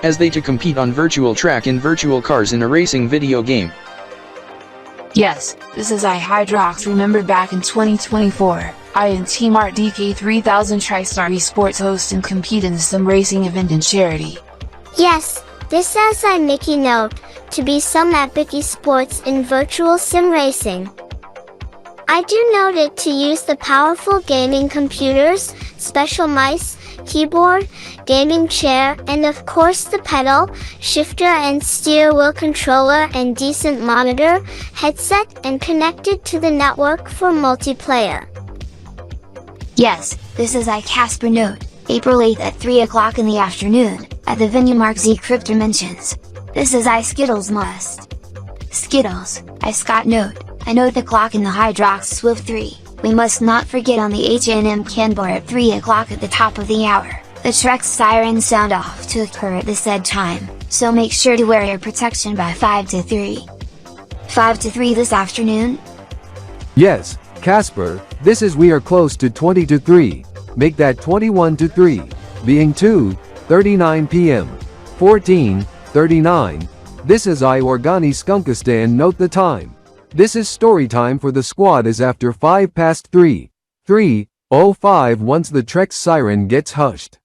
S1: As they to compete on virtual track in virtual cars in a racing video game.
S9: Yes, this is Hydrox. Remember back in 2024, I and Team RDK 3000 TriStar Esports host and compete in the sim racing event in charity.
S10: Yes, this is Mickey note, to be some epic esports in virtual sim racing. I do note it to use the powerful gaming computers, special mice, keyboard, gaming chair, and of course the pedal, shifter and steer wheel controller and decent monitor, headset and connected to the network for multiplayer.
S9: Yes, this is Casper note, April 8th at 3 o'clock in the afternoon, at the venue Mark Z Crypto mentions. This is Skittles must. Skittles, Scott note, I note the clock in the Hydrox Swift 3. We must not forget on the HNM-Kan bar at 3 o'clock at the top of the hour, the Trek's sirens sound off to occur at the said time, so make sure to wear your protection by 5 to 3. 5 to 3 this afternoon?
S3: Yes, Casper, this is we are close to 20 to 3. Make that 21 to 3, being 2:39 p.m. 14:39. This is Organi Skunkistan. Note the time. This is story time for the squad is after 5 past 3. 3:05 once the Trek's siren gets hushed.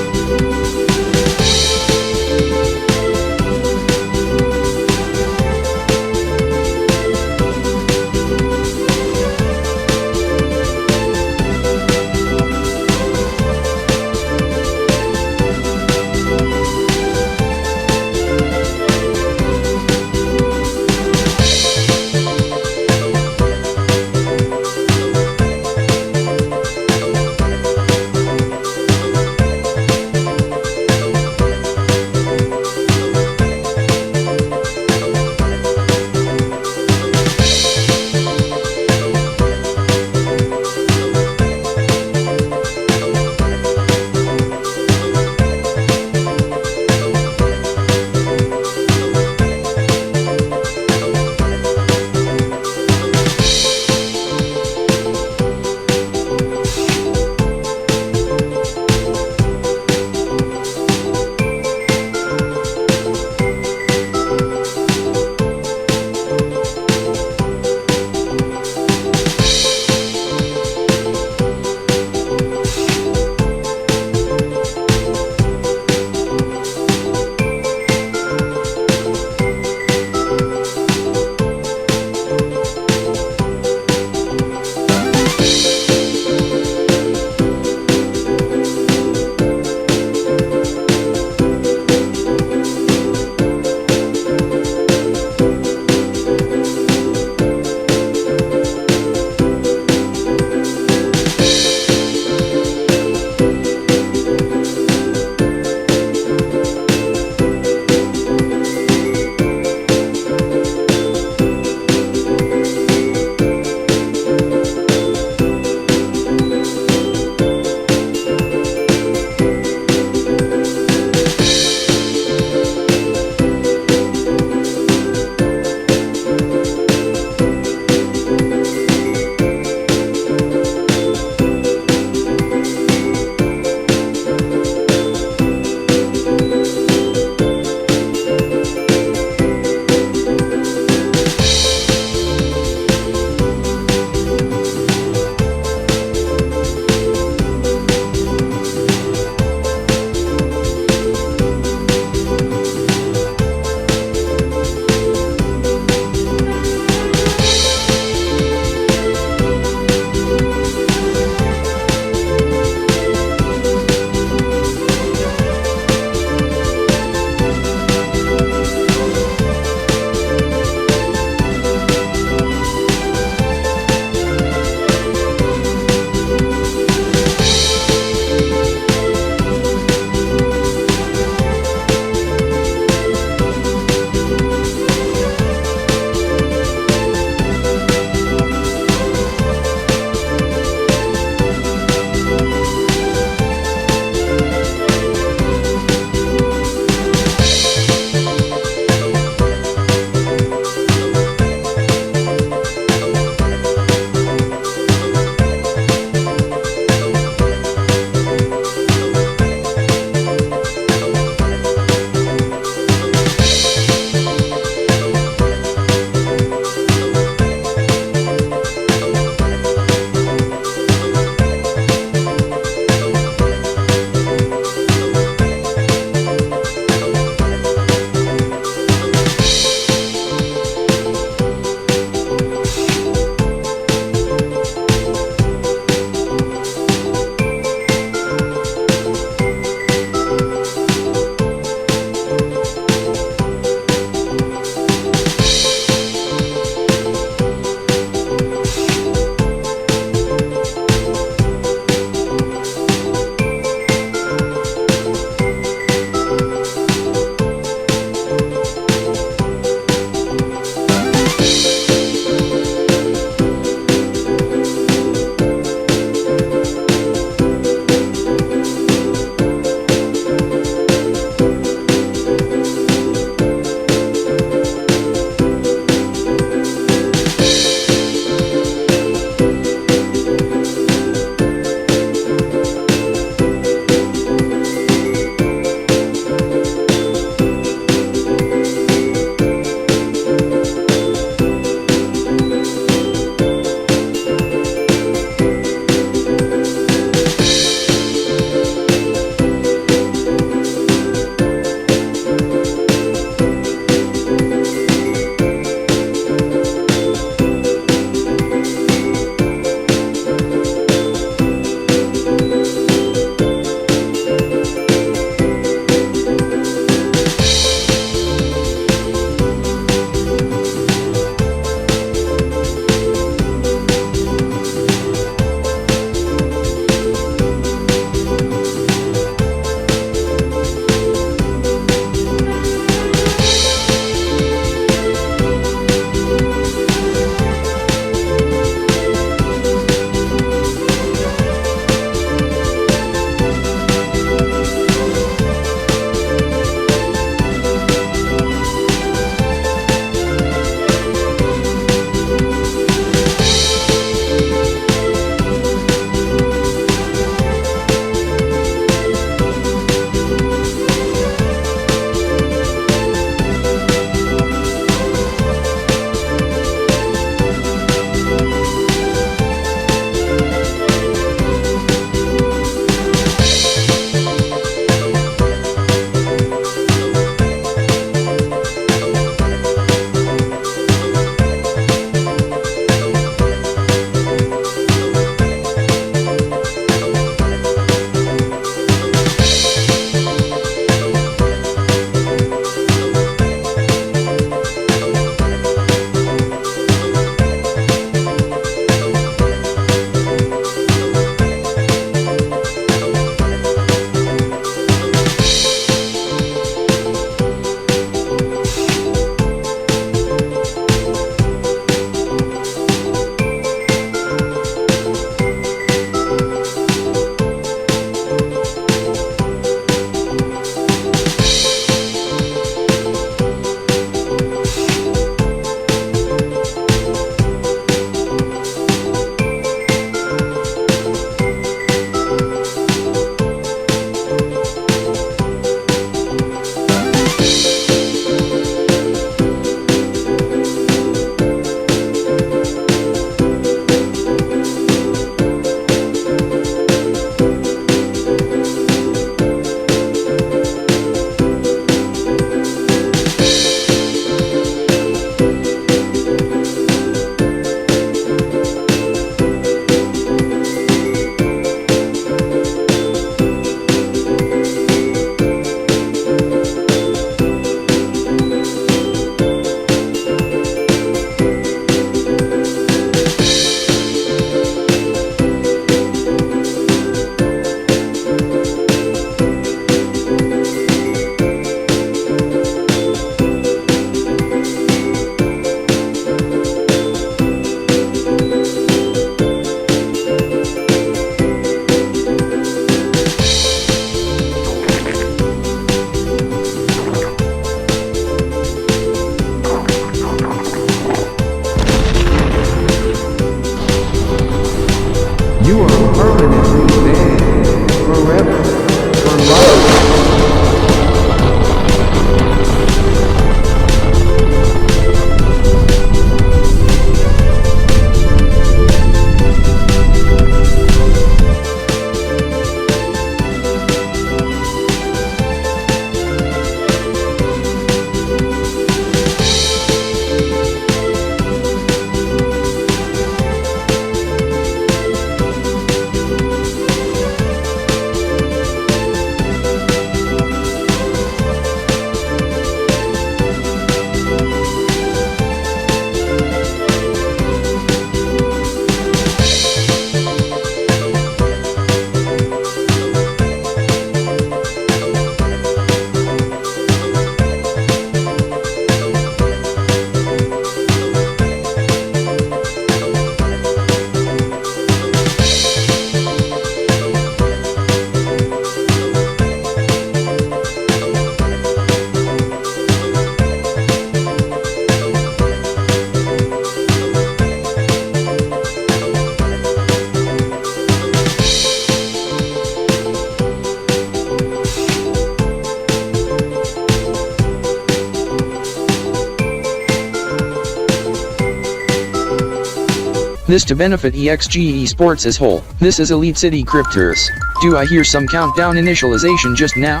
S1: This to benefit EXG Esports as whole. This is Elite City Cryptors. Do I hear some countdown initialization just now?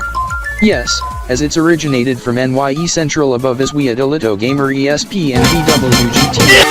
S1: Yes, as it's originated from NYE Central above as we at Elito Gamer ESP and BWGT.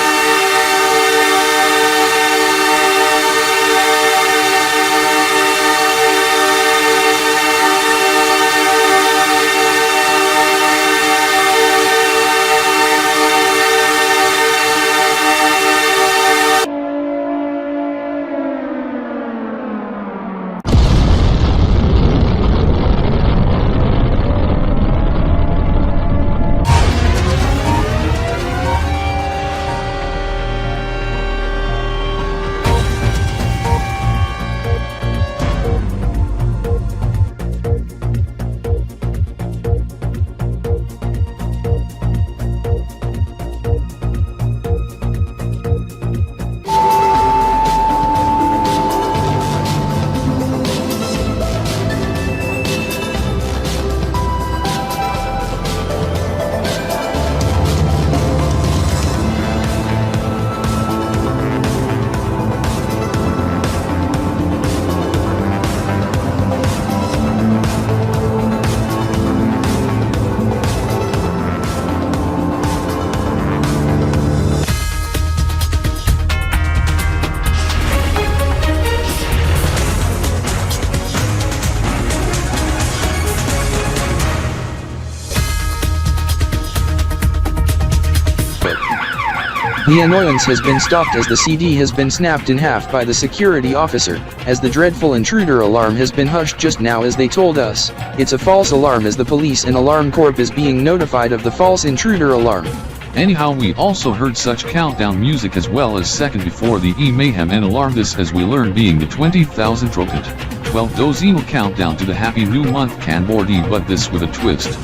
S1: The annoyance has been stopped as the CD has been snapped in half by the security officer, as the dreadful intruder alarm has been hushed just now as they told us. It's a false alarm as the police and alarm corp is being notified of the false intruder alarm.
S6: Anyhow, we also heard such countdown music as well as second before the mayhem and alarm, this as we learned being the 20,000th rocket. 12-dozinal countdown to the happy new month Kanbordee, but this with a twist.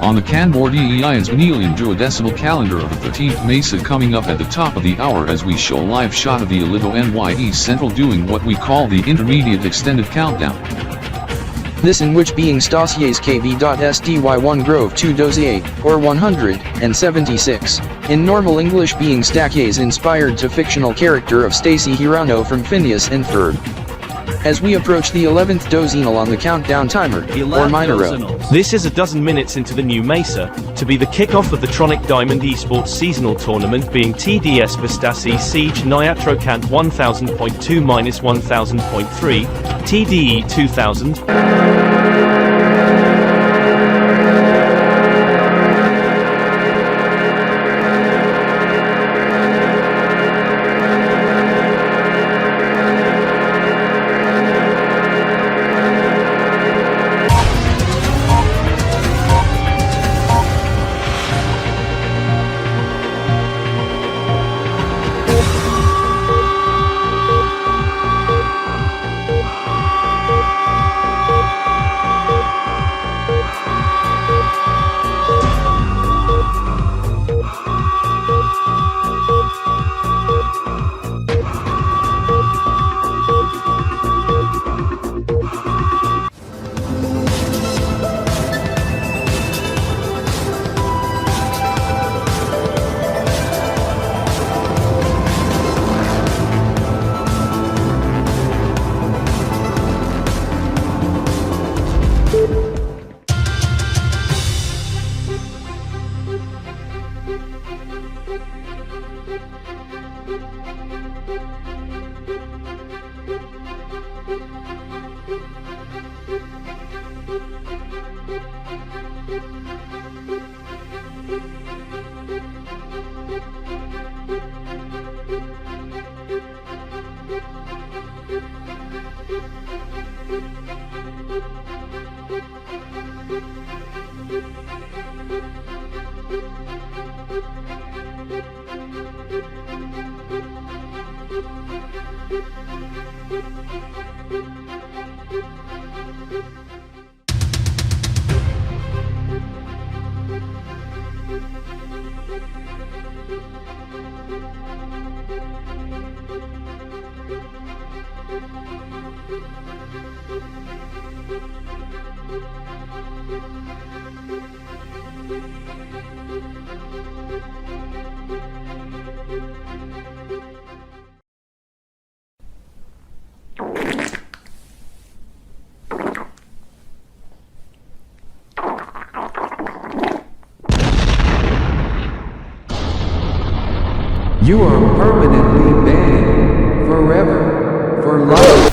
S6: On the Kanbordeean-Spinelian duodecimal calendar of the 13th Mesa coming up at the top of the hour as we show live shot of the Elito NYE Central doing what we call the intermediate extended countdown.
S1: This in which being Stasier's KB.SDY 1 Grove 2 Doze 8, or 176, in normal English being Stakier's inspired to fictional character of Stacy Hirano from Phineas and Ferb. As we approach the 11th dozinal on the countdown timer, or Minero.
S11: This is a dozen minutes into the new Mesa, to be the kickoff of the Tronic Diamond Esports seasonal tournament being TDS-XX Siege Niatrocant 1000.2-1000.3, TDE-2000.
S3: You are permanently banned. Forever. For life.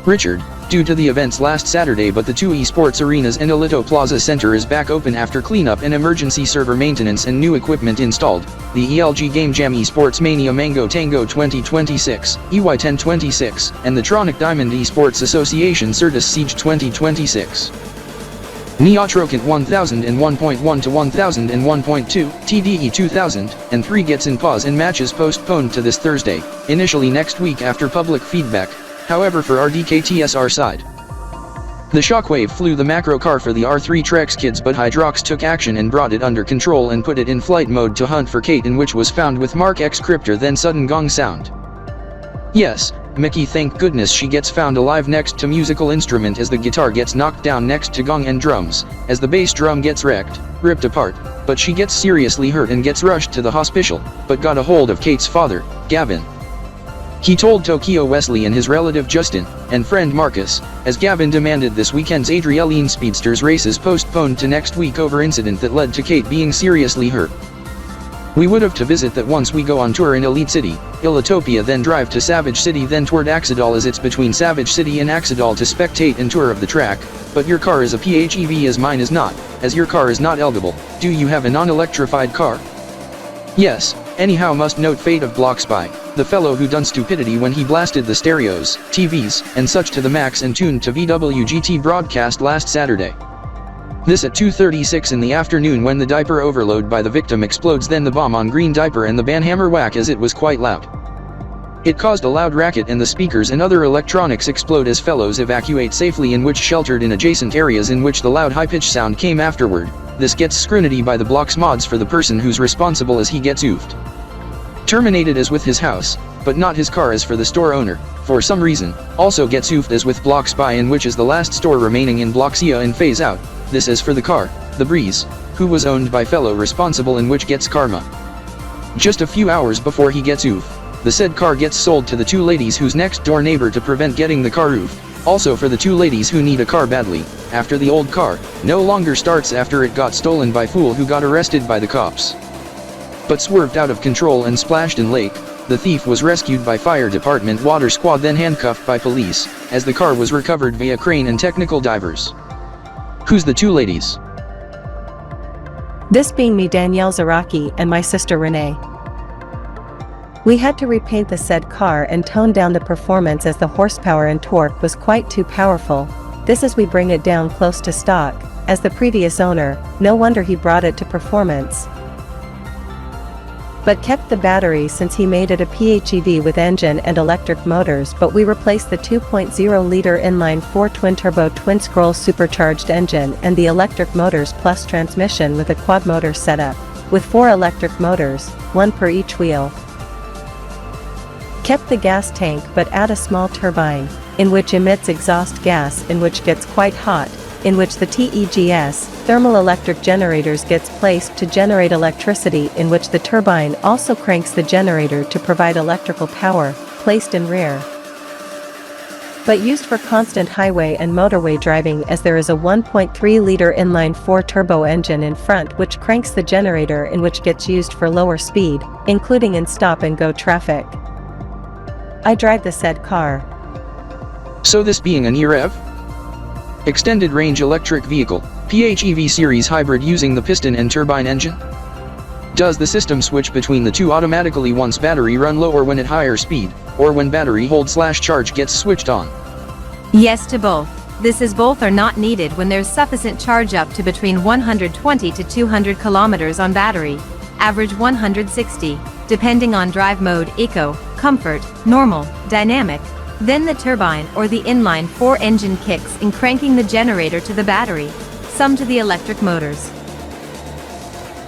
S1: Richard, due to the events last Saturday, but the two esports arenas and Alito Plaza Center is back open after cleanup and emergency server maintenance and new equipment installed. The ELG Game Jam Esports Mania Mango-Tango 2026, EY1026, and the Tronic Diamond Esports Association ZirtusMango-Tango 2026. 1001.1 to 1001.2, TDE2003 gets in pause and matches postponed to this Thursday, initially next week after public feedback. However, for RDK TSR side, the shockwave flew the macro car for the R3 Trex kids, but Hydrox took action and brought it under control and put it in flight mode to hunt for Kate, in which was found with Mark X Cryptor. Then sudden gong sound. Yes, Mickey, thank goodness she gets found alive next to musical instrument as the guitar gets knocked down next to gong and drums, as the bass drum gets ripped apart, but she gets seriously hurt and gets rushed to the hospital, but got a hold of Kate's father, Gavin. He told Tokyo Wesley and his relative Justin, and friend Marcus, as Gavin demanded this weekend's Adrenaline Speedsters races postponed to next week over incident that led to Kate being seriously hurt. We would have to visit that once we go on tour in Elite City, Illitopia, then drive to Savage City, then toward Axidal, as it's between Savage City and Axidal to spectate and tour of the track, but your car is a PHEV as mine is not, as your car is not eligible. Do you have a non-electrified car? Yes. Anyhow, must note fate of Blockspy, the fellow who done stupidity when he blasted the stereos, TVs, and such to the max and tuned to VWGT broadcast last Saturday. This at 2:36 in the afternoon, when the diaper overload by the victim explodes, then the bomb on green diaper and the banhammer whack, as it was quite loud. It caused a loud racket and the speakers and other electronics explode as fellows evacuate safely, in which sheltered in adjacent areas, in which the loud high-pitched sound came afterward. This gets scrutiny by the Blocks mods for the person who's responsible, as he gets oofed. Terminated as with his house, but not his car as for the store owner, for some reason, also gets oofed as with Blockspy, in which is the last store remaining in Blocksia and phase out. This as for the car, the Breeze, who was owned by fellow responsible, in which gets karma. Just a few hours before he gets oof, the said car gets sold to the two ladies whose next door neighbor to prevent getting the car oofed. Also for the two ladies who need a car badly, after the old car no longer starts after it got stolen by fool who got arrested by the cops, but swerved out of control and splashed in lake. The thief was rescued by fire department water squad, then handcuffed by police, as the car was recovered via crane and technical divers. Who's the two ladies?
S12: This being me, Danielle Zaraki, and my sister Renee. We had to repaint the said car and tone down the performance, as the horsepower and torque was quite too powerful. This as we bring it down close to stock, as the previous owner, no wonder he brought it to performance. but kept the battery since he made it a PHEV with engine and electric motors, but we replaced the 2.0-liter inline-4 twin-turbo twin-scroll supercharged engine and the electric motors plus transmission with a quad-motor setup, with 4 electric motors, 1 per each wheel. Kept the gas tank but add a small turbine, in which emits exhaust gas in which gets quite hot, in which the T-XX, thermal electric generators gets placed to generate electricity, in which the turbine also cranks the generator to provide electrical power, placed in rear. But used for constant highway and motorway driving, as there is a 1.3-liter inline-4 turbo engine in front which cranks the generator, in which gets used for lower speed, including in stop-and-go traffic. I drive the said car.
S1: So this being an EREV? Extended range electric vehicle, PHEV series hybrid using the piston and turbine engine? Does the system switch between the two automatically once battery run low or when at higher speed, or when battery hold/charge gets switched on?
S4: Yes to both. This is both are not needed when there's sufficient charge up to between 120 to 200 kilometers on battery, average 160, depending on drive mode, eco, comfort, normal, dynamic. Then the turbine or the inline-4 engine kicks in cranking the generator to the battery, some to the electric motors,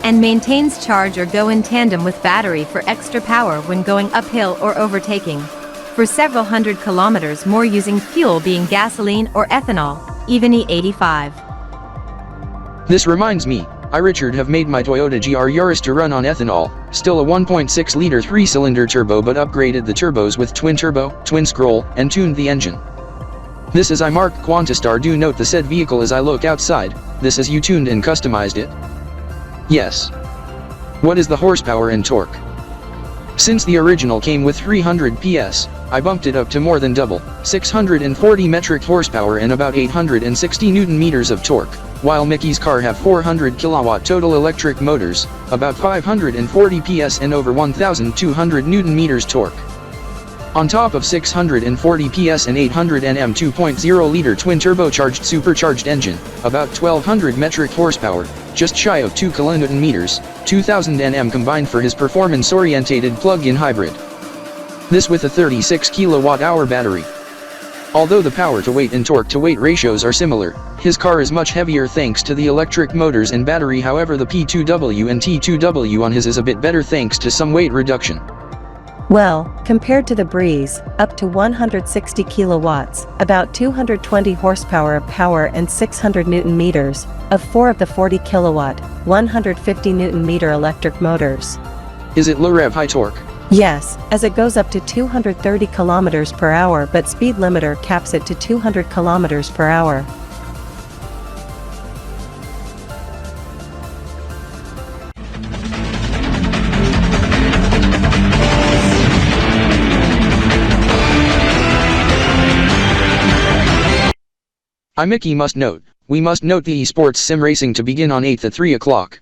S4: and maintains charge or go in tandem with battery for extra power when going uphill or overtaking, for several hundred kilometers more, using fuel being gasoline or ethanol, even E85.
S1: This reminds me, I Richard have made my Toyota GR Yaris to run on ethanol, still a 1.6-liter 3-cylinder turbo, but upgraded the turbos with twin turbo, twin scroll, and tuned the engine. This is I Mark Quantistar. Do note the said vehicle as I look outside, this is you tuned and customized it? Yes. What is the horsepower and torque? Since the original came with 300 PS, I bumped it up to more than double, 640 metric horsepower and about 860 Newton-meters of torque, while Mickey's car have 400 kilowatt total electric motors, about 540 PS and over 1,200 Newton-meters torque. On top of 640 PS and 800 Nm 2.0-liter twin-turbocharged supercharged engine, about 1,200 metric horsepower, just shy of 2 kilonewton-meters, 2,000 Nm combined for his performance-orientated plug-in hybrid. This with a 36 kilowatt-hour battery. Although the power-to-weight and torque-to-weight ratios are similar, his car is much heavier thanks to the electric motors and battery. However, the P2W and T2W on his is a bit better thanks to some weight reduction.
S12: Well, compared to the Breeze, up to 160 kilowatts, about 220 horsepower of power and 600 Newton-meters, of 4 of the 40 kilowatt, 150 Newton-meter electric motors.
S1: Is it low rev high torque?
S12: Yes, as it goes up to 230 kilometers per hour, but speed limiter caps it to 200 kilometers per hour.
S1: Mickey must note, we must note the esports sim racing to begin on 8th at 3 o'clock.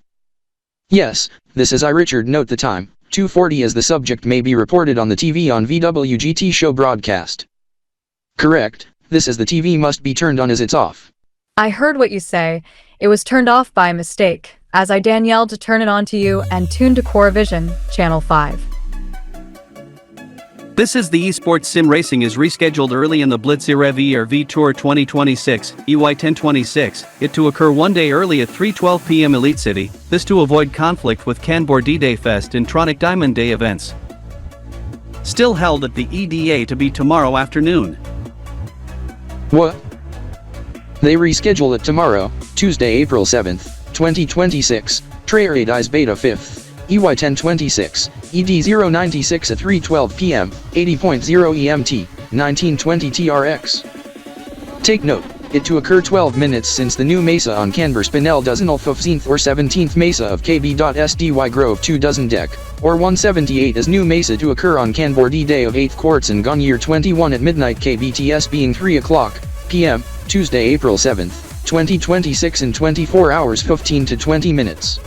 S1: Yes, this is I Richard. Note the time, 2:40, as the subject may be reported on the TV on VWGT show broadcast. Correct, this is the TV must be turned on as it's off.
S13: I heard what you say. It was turned off by mistake, as I Danielle to turn it on to you and tuned to CoreVision, Channel 5.
S2: This is the esports sim racing is rescheduled early in the Blitz EREV ERV Tour 2026, EY1026, it to occur one day early at 3:12 p.m. Elite City, this to avoid conflict with Kanbordeean Fest and Tronic Diamond Day events. Still held at the EDA to be tomorrow afternoon.
S1: What? They reschedule it tomorrow, Tuesday, April 7th, 2026, RYDZY Beta 5th. EY1026, ED096 at 3:12 p.m., 80.0 EMT, 1920 TRX. Take note, it to occur 12 minutes since the new Mesa on Kanbordeean-Spinel dozen 15th or 17th Mesa of KB.SDY Grove 2 dozen deck, or 178 as new Mesa to occur on Kanbordee Day of 8th Quartz and Gun Year 21 at midnight KBTS being 3 o'clock p.m., Tuesday, April 7th, 2026 in 24 hours 15 to 20 minutes.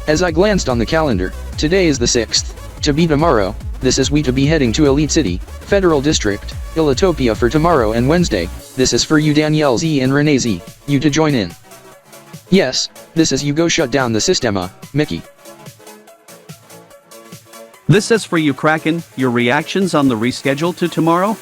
S1: As I glanced on the calendar, today is the 6th, to be tomorrow, this is we to be heading to Elite City, Federal District, Ilitopia for tomorrow and Wednesday, this is for you Danielle Z and Renee Z, you to join in. Yes, this is you go shut down the systema, Mickey.
S2: This is for you, Kraken. Your reactions on the reschedule to tomorrow?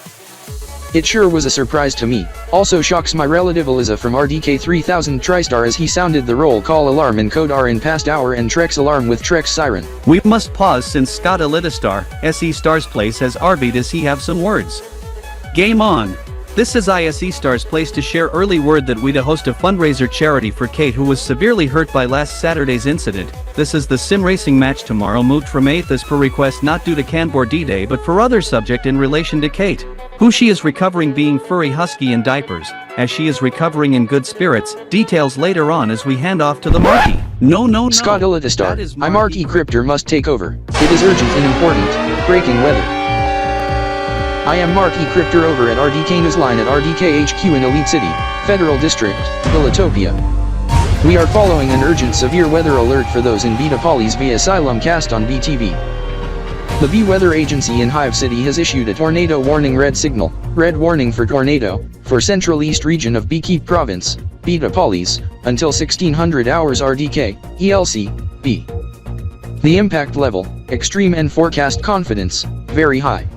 S1: It sure was a surprise to me. Also shocks my relative Eliza from RDK 3000 TriStar as he sounded the roll call alarm in code R in past hour and Trek's alarm with Trek's siren.
S2: We must pause since Scott Elitastar, SE Stars Place has RB. Does he have some words? Game on! This is ISE Stars Place to share early word that we'd host a fundraiser charity for Kate who was severely hurt by last Saturday's incident. This is the sim racing match tomorrow moved from 8th as per request not due to Kanbordeean but for other subject in relation to Kate, who she is recovering being furry husky in diapers, as she is recovering in good spirits. Details later on as we hand off to the Marky. No.
S1: Scott Elitastar, I Marky Cryptor must take over. It is urgent and important. Breaking weather. I am Marky Cryptor over at RDK Newsline at RDK HQ in Elite City, Federal District, Philatopia. We are following an urgent severe weather alert for those in Beta Polys via Asylum Cast on BTV. The B Weather Agency in Hive City has issued a tornado warning red signal, red warning for tornado, for Central East region of Beekeep Province, Beta Polys, until 1600 hours RDK, ELC, B. The impact level, extreme and forecast confidence, very high.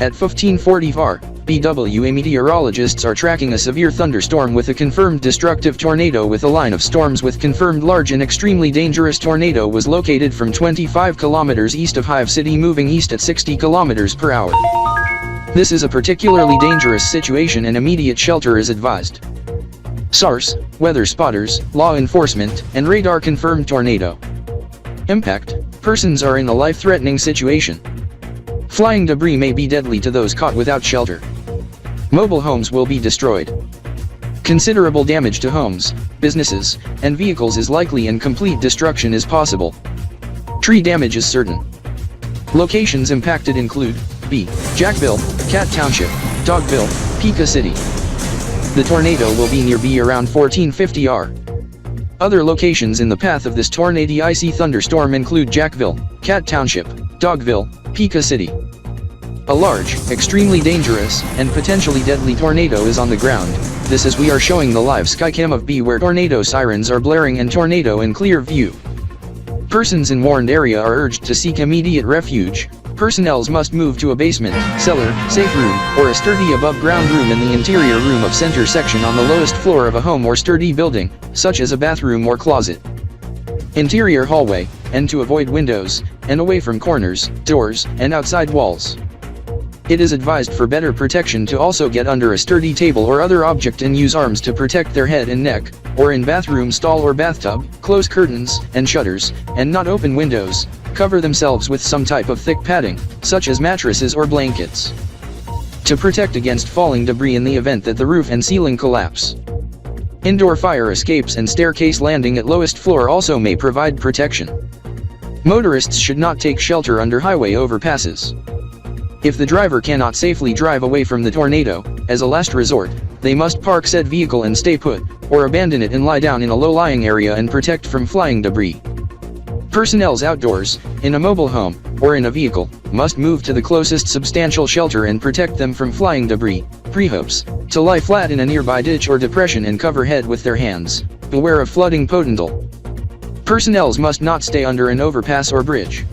S1: At 1540 VAR, BWA meteorologists are tracking a severe thunderstorm with a confirmed destructive tornado with a line of storms with confirmed large and extremely dangerous tornado was located from 25 kilometers east of Hive City moving east at 60 kilometers per hour. This is a particularly dangerous situation and immediate shelter is advised. SARS, weather spotters, law enforcement, and radar confirmed tornado. Impact, persons are in a life-threatening situation. Flying debris may be deadly to those caught without shelter. Mobile homes will be destroyed. Considerable damage to homes, businesses, and vehicles is likely and complete destruction is possible. Tree damage is certain. Locations impacted include B. Jackville, Cat Township, Dogville, Pika City. The tornado will be near B around 1450 R. Other locations in the path of this tornado icy thunderstorm include Jackville, Cat Township, Dogville, Pika City. A large, extremely dangerous, and potentially deadly tornado is on the ground. This is we are showing the live skycam of B where tornado sirens are blaring and tornado in clear view. Persons in warned area are urged to seek immediate refuge. Personnels must move to a basement, cellar, safe room, or a sturdy above ground room in the interior room of center section on the lowest floor of a home or sturdy building, such as a bathroom or closet. Interior hallway, and to avoid windows, and away from corners, doors, and outside walls. It is advised for better protection to also get under a sturdy table or other object and use arms to protect their head and neck, or in bathroom stall or bathtub, close curtains and shutters, and not open windows, cover themselves with some type of thick padding, such as mattresses or blankets. To protect against falling debris in the event that the roof and ceiling collapse. Indoor fire escapes and staircase landing at lowest floor also may provide protection. Motorists should not take shelter under highway overpasses. If the driver cannot safely drive away from the tornado, as a last resort, they must park said vehicle and stay put, or abandon it and lie down in a low-lying area and protect from flying debris. Personnel's outdoors, in a mobile home, or in a vehicle, must move to the closest substantial shelter and protect them from flying debris. Prehopes, to lie flat in a nearby ditch or depression and cover head with their hands. Beware of flooding potential. Personnels must not stay under an overpass or bridge.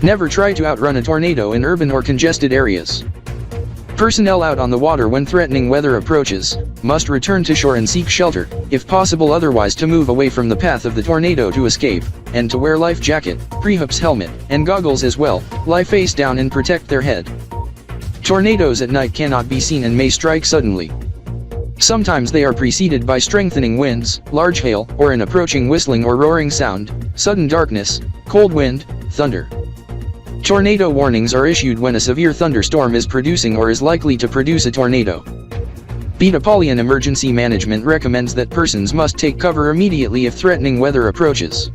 S1: Never try to outrun a tornado in urban or congested areas. Personnel out on the water when threatening weather approaches, must return to shore and seek shelter, if possible otherwise to move away from the path of the tornado to escape, and to wear life jacket, prehoops helmet, and goggles as well, lie face down and protect their head. Tornadoes at night cannot be seen and may strike suddenly. Sometimes they are preceded by strengthening winds, large hail, or an approaching whistling or roaring sound, sudden darkness, cold wind, thunder. Tornado warnings are issued when a severe thunderstorm is producing or is likely to produce a tornado. Betapolian Emergency Management recommends that persons must take cover immediately if threatening weather approaches.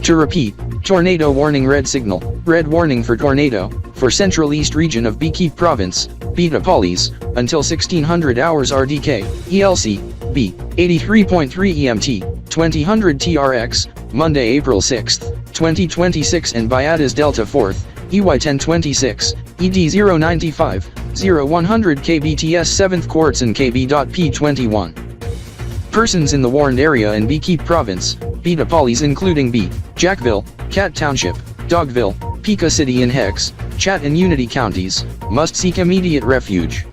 S1: To repeat, tornado warning red signal, red warning for tornado, for Central East region of Beekeep Province, Beta Polys, until 1600 hours RDK, ELC, B, 83.3 EMT, 2000 TRX, Monday, April 6, 2026 and by ADAS Delta 4th, EY1026, ED095, 0100 KBTS 7th Quartz and KB.P21. Persons in the warned area in Beekeep Province, Beta Polys including B, Jackville, Cat Township, Dogville, Pika City in Hex, Chat and Unity counties, must seek immediate refuge.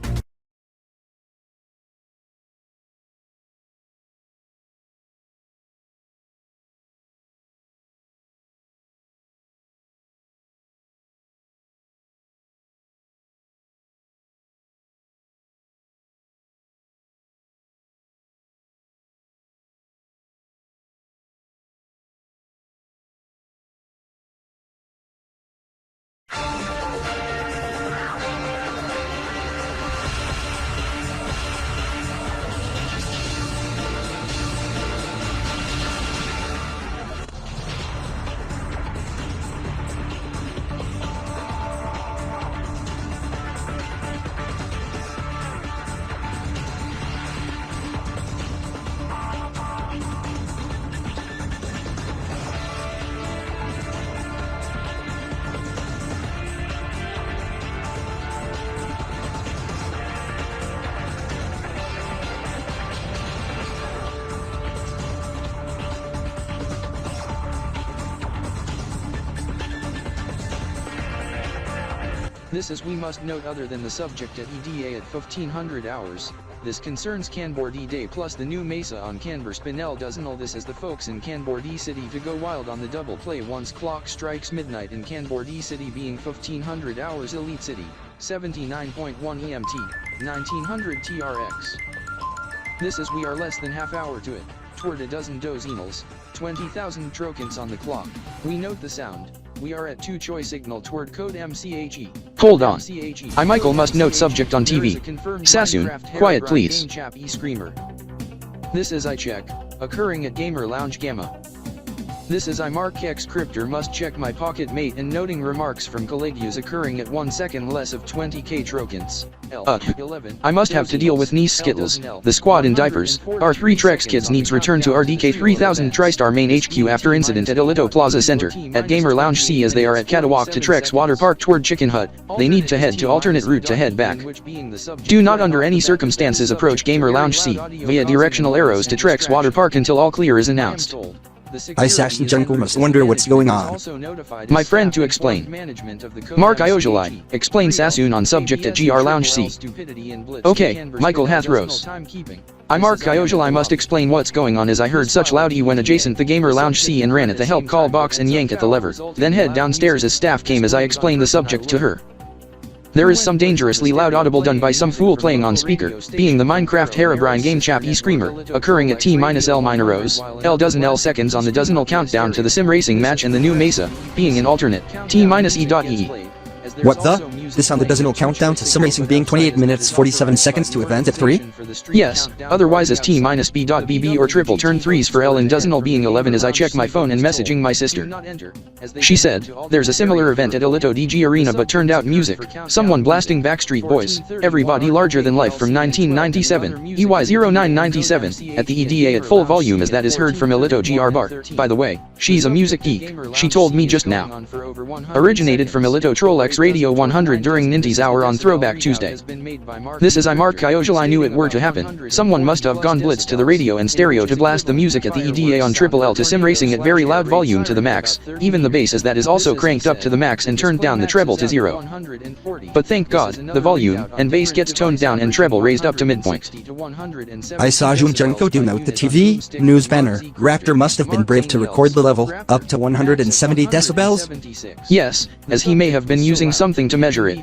S1: This is we must note other than the subject at EDA at 1500 hours, this concerns Kanbordee plus the new Mesa on Kanbordeean-Spinel. This is the folks in Kanbordee City to go wild on the double play once clock strikes midnight in Kanbordee City being 1500 hours Elite City, 79.1 EMT, 1900 TRX. This is we are less than half hour to it, toward a dozen doze emails, 20,000 trokins on the clock, we note the sound. We are at 2 choice signal toward code MCHE. Hold on. I Michael must note subject on TV. Sassune, quiet please. This is I check, occurring at Gamer Lounge Gamma. This is I Mark X Cryptor must check my pocket mate and noting remarks from colleagues occurring at 1 second less of 20k trokins. I must have to deal with niece Skittles, the squad in diapers, our 3 Trex kids needs return to RDK 3000 TriStar main HQ after incident at Elito Plaza Center, at Gamer Lounge C as they are at Catawalk to Trex Water Park toward Chicken Hut, they need to head to alternate route to head back. Do not under any circumstances approach Gamer Lounge C, via directional arrows to Trex Water Park until all clear is announced.
S14: I Sassune Juniko must wonder what's going on.
S1: My friend to explain. Mark Ayozuli, explain Sassune on subject at GR Lounge C. Okay, Michael Hathros. I Mark Ayozuli must explain what's going on as I heard such loud when adjacent the Gamer Lounge C and ran at the help call box and yank at the lever, then head downstairs as staff came as I explained the subject to her. There is some dangerously loud audible done by some fool playing on speaker, being the Minecraft Herobrine game chap e-screamer, occurring at T-L minor L dozen L seconds on the dozenal countdown to the sim racing match and the new Mesa, being an alternate, T-E.E.
S14: What the? This on the dozenal countdown to sim racing being 28 minutes 47 seconds to event at 3?
S1: Yes, otherwise as T-B.BB or triple turn 3s for L and dozenal being 11 as I check my phone and messaging my sister. She said, there's a similar event at Elito DG Arena but turned out music, someone blasting Backstreet Boys, everybody larger than life from 1997, EY0997, at the EDA at full volume as that is heard from Elito GR Bar. By the way, she's a music geek, she told me just now. Originated from Elito Troll X Radio 100 during Ninty's Hour on Throwback Tuesday. This is I Mark Ayozuli I knew it were to happen, someone must have gone blitz to the radio and stereo to blast the music at the EDA on triple L to sim racing at very loud volume to the max, even the bass as that is also cranked up to the max and turned down the treble to 0. But thank God, the volume and bass gets toned down and treble raised up to midpoint.
S14: I saw Juniko do note the TV news banner. Raptor must have been brave to record the level, up to 170 decibels?
S1: Yes, as he may have been using something to measure it.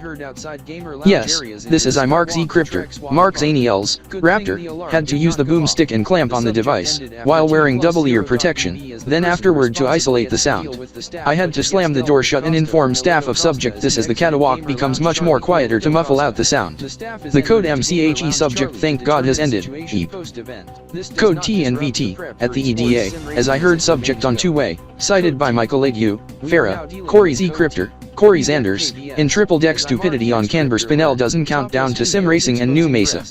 S1: Yes, this is I Mark Z Cryptor, Mark Zaniel's Raptor, had to use the boomstick and clamp on the device, while wearing double ear protection, then afterward to isolate the sound. I had to slam the door shut and inform staff of subject this as the catawalk becomes much more quieter to muffle out the sound. The code MCHE subject thank God has ended, EEP. Code T and VT, at the EDA, as I heard subject on two-way, cited by Michael Agu, Fera, Corey Z Cryptor, Corey Zanders, in triple-dek stupidity on Kanbordeean-Spinel doesn't count down to sim racing and new Mesa.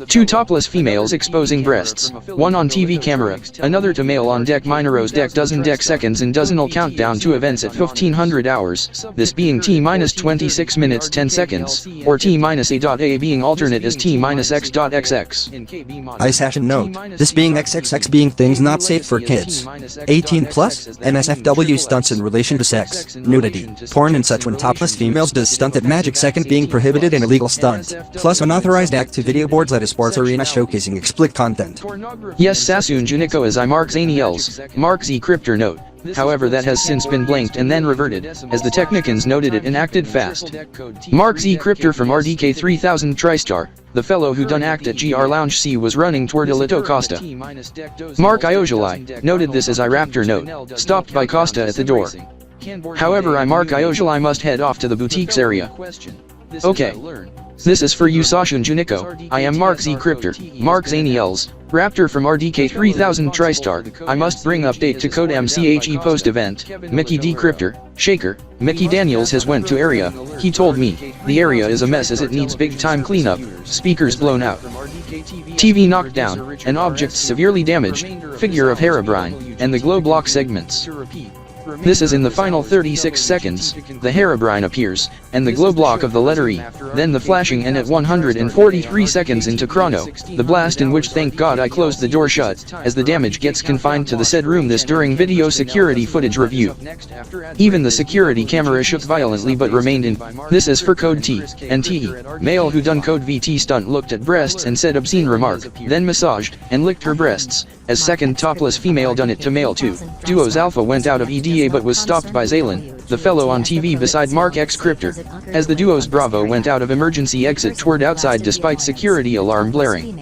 S1: 2 topless females exposing breasts, 1 on TV camera, another to male on deck. ZirtusMango-Tango seconds in dozensal countdown to events at 1500 hours, this being T-26 minutes 10 seconds, or T-A.A being alternate as T-XX.XX.
S14: I Sassune note, this being XXX being things not safe for kids. 18 plus, NSFW stunts in relation to sex, nudity, porn and such when topless females does stunt at magic second being prohibited and illegal stunt, plus unauthorized act to video boards at a sports arena showcasing explicit content.
S1: Yes, Sassune Juniko as I Mark Ayozuli, Mark Z Cryptor note. However, that has since been blanked and then reverted, as the technicians noted it and acted fast. Mark Z Cryptor from RDK 3000 TriStar, the fellow who done act at GR Lounge C was running toward Ilito Costa. Mark Ayozuli noted this as I Raptor note, stopped by Costa at the door. However, I Mark Ayozuli must head off to the boutiques area. Okay. This is for you Sassune Juniko. I am Mark Z Cryptor, Mark Ayozuli, Raptor from RDK 3000 TriStar. I must bring update to code MCHE post event. Mickey D Cryptor, Shaker, Mickey Daniels has went to area. He told me, the area is a mess as it needs big time cleanup, speakers blown out, TV knocked down, and objects severely damaged, figure of Herobrine, and the glow block segments. This is in the final 36 seconds, the Herobrine appears, and the glow block of the letter E, then the flashing and at 143 seconds into chrono, the blast in which thank God I closed the door shut, as the damage gets confined to the said room. This during video security footage review. Even the security camera shook violently but remained in. This is for code T and TE, male who done code VT stunt looked at breasts and said obscene remark, then massaged, and licked her breasts, as second topless female done it to male too. Duo's Alfa went out of EDA but was stopped by Zaylin, the fellow on TV beside Mark X Cryptor, as the duo's Bravo went out of emergency exit toward outside despite security alarm blaring.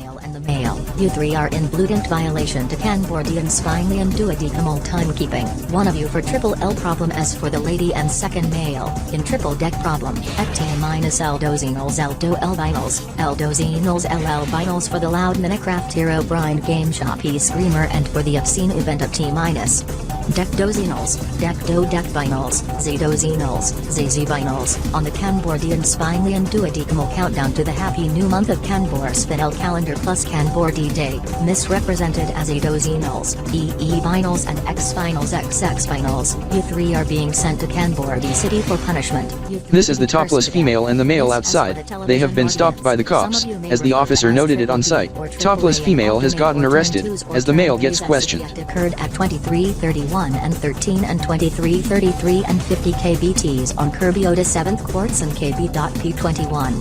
S15: Male, you 3 are in blatant violation to Kanbordeean-Spinelian DUODEKIMAL timekeeping. One of you for triple L problem S for the lady and second male, in triple-dek problem, T-L-dozzinals L-Do L-Binals, L-Dozzinals L-L-Binals for the loud Minecraft hero Brind Game Shop E-Screamer and for the obscene event of T-Dek-Dozzinals, Dek-Do-Dek-Binals, Z-Dozzinals, Z-Z-Binals, on the Kanbordeean-Spinelian DUODEKIMAL countdown to the happy new month of Kanbor-Spinel calendar plus Kanbordee Day, misrepresented as E-Dozzinals, E-E-Binals and X-XX Binals. You 3 are being sent to Kanbordee City for punishment.
S1: This is the topless female and the male outside. They have been stopped by the cops, as the officer noted it on site. Topless female has gotten arrested, as the male gets questioned.
S15: Occurred at 23:31 and 13 and 23:33 and 50 kbts on Ryo-dozz 7th Quartz and KB.P21.